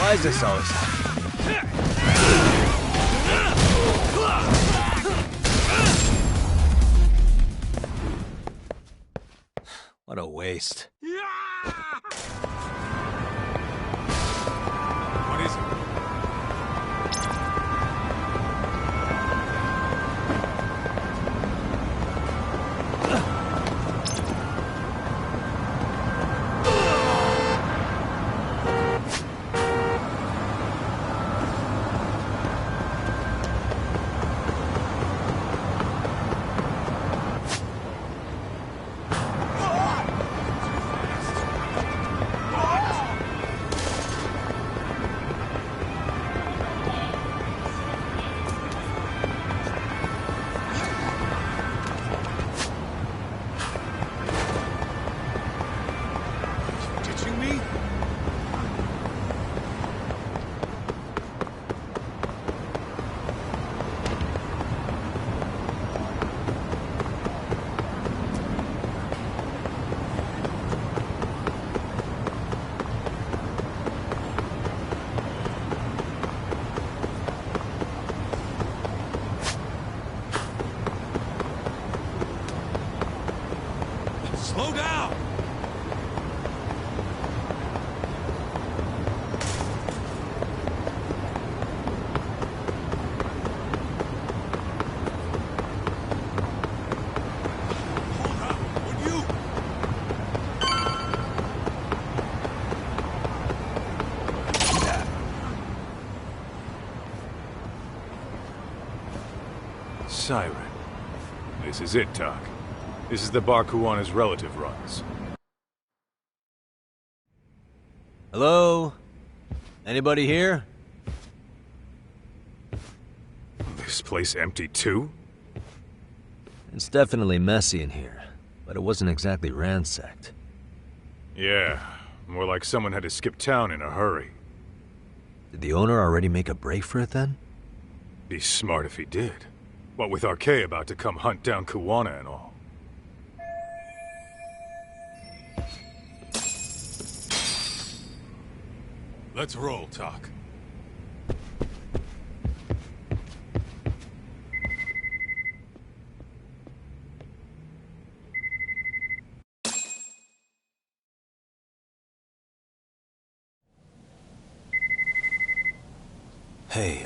Speaker 17: Why is this always happening? What a waste.
Speaker 1: What is it?
Speaker 15: Slow down!
Speaker 1: Siren. This is it, Doc. This is the bar Kuwana's relative runs.
Speaker 17: Hello? Anybody here?
Speaker 1: This place empty too?
Speaker 17: It's definitely messy in here, but it wasn't exactly ransacked.
Speaker 1: Yeah, more like someone had to skip town in a hurry.
Speaker 17: Did the owner already make a break for it then?
Speaker 1: Be smart if he did. What with RK about to come hunt down Kuwana and all. Let's roll, Talk.
Speaker 3: Hey,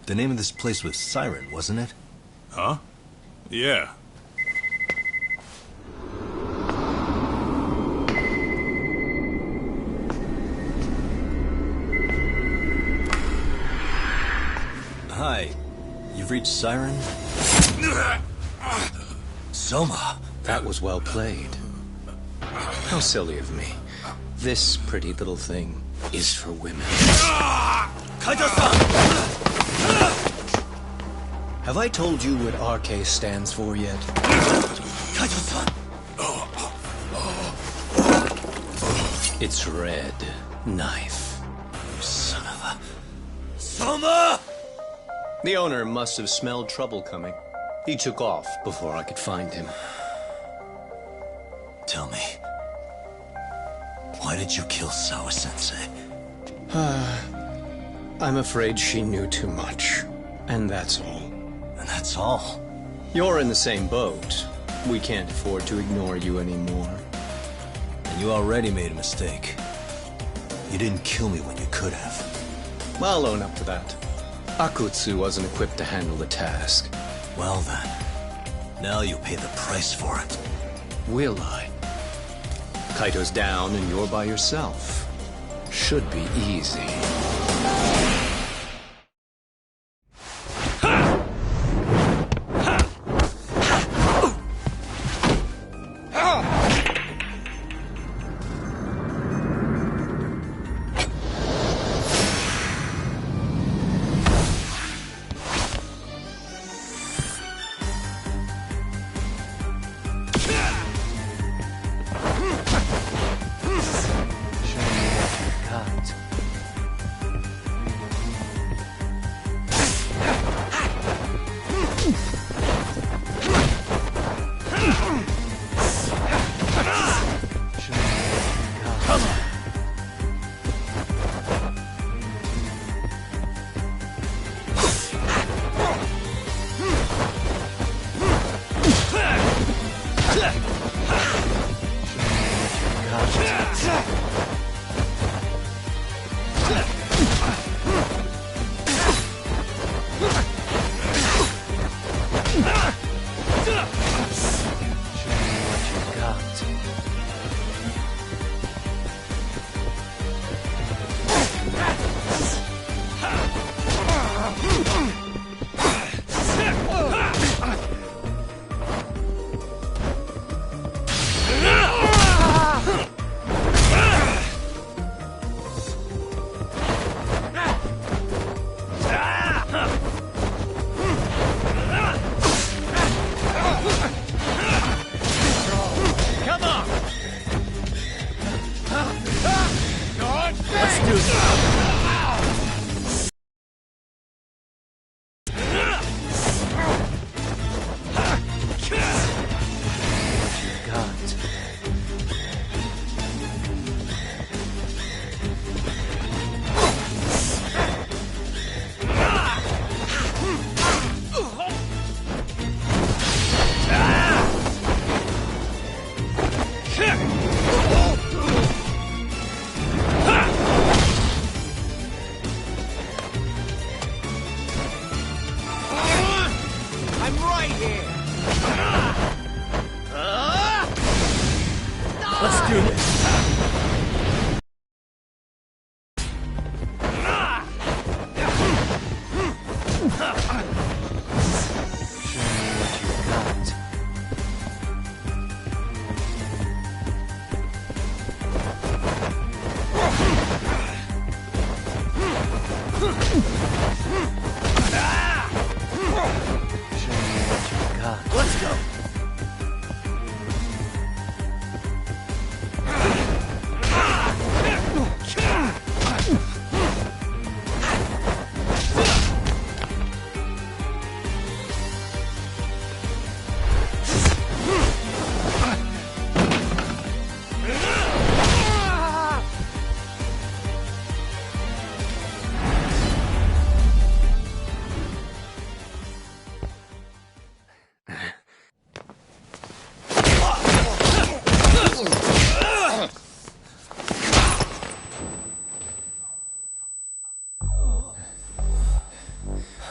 Speaker 3: the name of this place was Siren, wasn't it?
Speaker 1: Huh? Yeah.
Speaker 3: Hi. You've reached Siren? Soma.
Speaker 18: That was well played. How silly of me. This pretty little thing is for women.
Speaker 3: Kaito-san!
Speaker 18: Have I told you what RK stands for yet?
Speaker 3: Kaito-san!
Speaker 18: It's Red Knife.
Speaker 3: You son of a... Soma!
Speaker 18: The owner must have smelled trouble coming. He took off before I could find him.
Speaker 3: Tell me, why did you kill Sawa-sensei?
Speaker 18: I'm afraid she knew too much. And that's all.
Speaker 3: And that's all?
Speaker 18: You're in the same boat. We can't afford to ignore you anymore.
Speaker 3: And you already made a mistake. You didn't kill me when you could have.
Speaker 18: I'll own up to that. Akutsu wasn't equipped to handle the task.
Speaker 3: Well then, now you'll pay the price for it.
Speaker 18: Will I? Kaito's down and you're by yourself. Should be easy.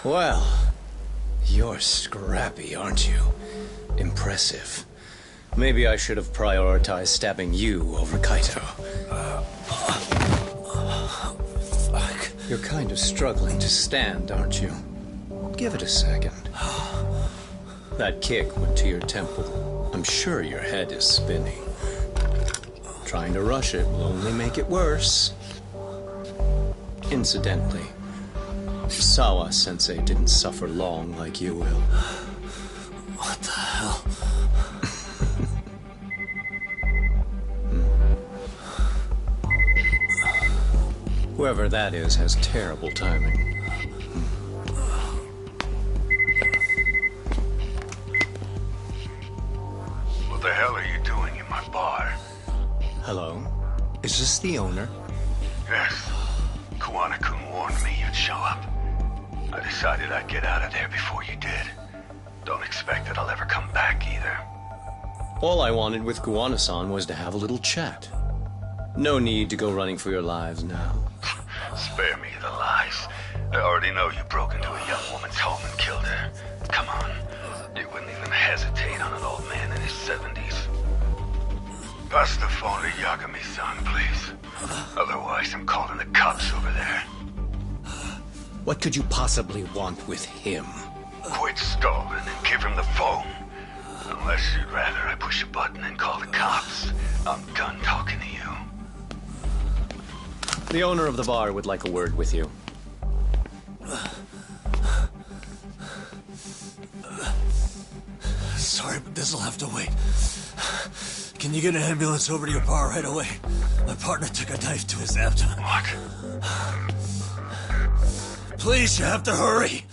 Speaker 18: Well, you're scrappy, aren't you? Impressive. Maybe I should have prioritized stabbing you over Kaito. Fuck. You're kind of struggling to stand, aren't you? Give it a second. That kick went to your temple. I'm sure your head is spinning. Trying to rush it will only make it worse. Incidentally, Sawa-sensei didn't suffer long like you will.
Speaker 16: What the hell?
Speaker 18: Whoever that is has terrible timing.
Speaker 15: What the hell are you doing in my bar?
Speaker 18: Hello? Is this the owner?
Speaker 15: Yes. Kuwana-kun warned me you'd show up. I decided I'd get out of there before you did. Don't expect that I'll ever come back either.
Speaker 18: All I wanted with Kuwana-san was to have a little chat. No need to go running for your lives now.
Speaker 15: Spare me the lies. I already know you broke into a young woman's home and killed her. Come on. You wouldn't even hesitate on an old man in his 70s. Pass the phone to Yagami-san, please. Otherwise, I'm calling the cops over there.
Speaker 18: What could you possibly want with him?
Speaker 15: Quit stalling and give him the phone. Unless you'd rather I push a button and call the cops. I'm done talking to you.
Speaker 18: The owner of the bar would like a word with you.
Speaker 16: Sorry, but this'll have to wait. Can you get an ambulance over to your bar right away? My partner took a knife to his abdomen.
Speaker 15: What?
Speaker 16: Please, you have to hurry.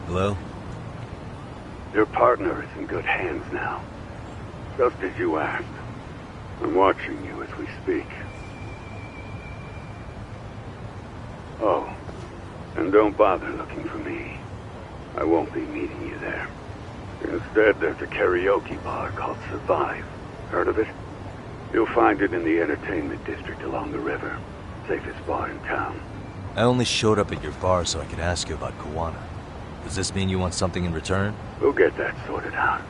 Speaker 17: Hello?
Speaker 15: Your partner is in good hands now. Just as you asked.
Speaker 11: I'm watching you as we speak. Oh, and don't bother looking for me. I won't be meeting you there. Instead, there's a karaoke bar called Survive. Heard of it? You'll find it in the entertainment district along the river. Safest bar in town.
Speaker 3: I only showed up at your bar so I could ask you about Kawana. Does this mean you want something in return?
Speaker 11: We'll get that sorted out.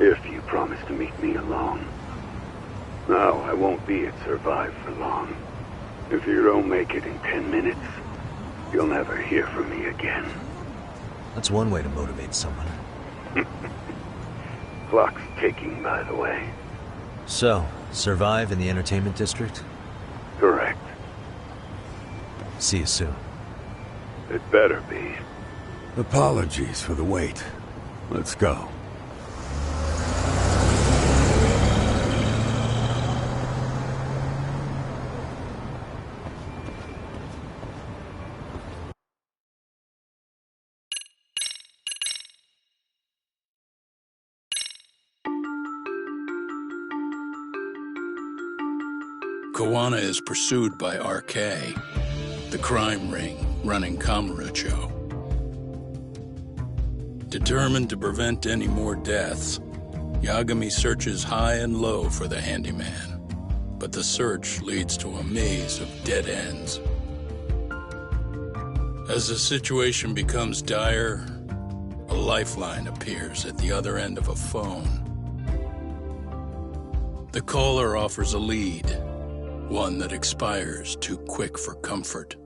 Speaker 11: If you promise to meet me alone. No, I won't be at Survive for long. If you don't make it in 10 minutes, you'll never hear from me again.
Speaker 3: That's one way to motivate someone.
Speaker 11: Clock's ticking, by the way.
Speaker 3: So, Survive in the entertainment district?
Speaker 11: Correct.
Speaker 3: See you soon.
Speaker 11: It better be.
Speaker 12: Apologies for the wait. Let's go.
Speaker 19: Kawana is pursued by RK, the crime ring running Kamurocho. Determined to prevent any more deaths, Yagami searches high and low for the handyman, but the search leads to a maze of dead ends. As the situation becomes dire, a lifeline appears at the other end of a phone. The caller offers a lead, one that expires too quick for comfort.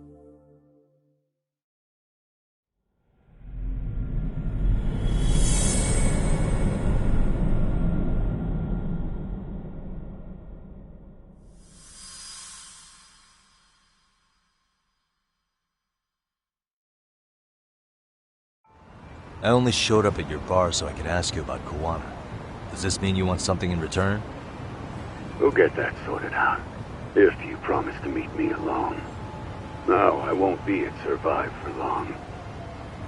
Speaker 3: I only showed up at your bar so I could ask you about Kawana. Does this mean you want something in return?
Speaker 11: We'll get that sorted out. If you promise to meet me alone. No, I won't be at Survive for long.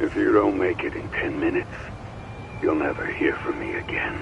Speaker 11: If you don't make it in 10 minutes, you'll never hear from me again.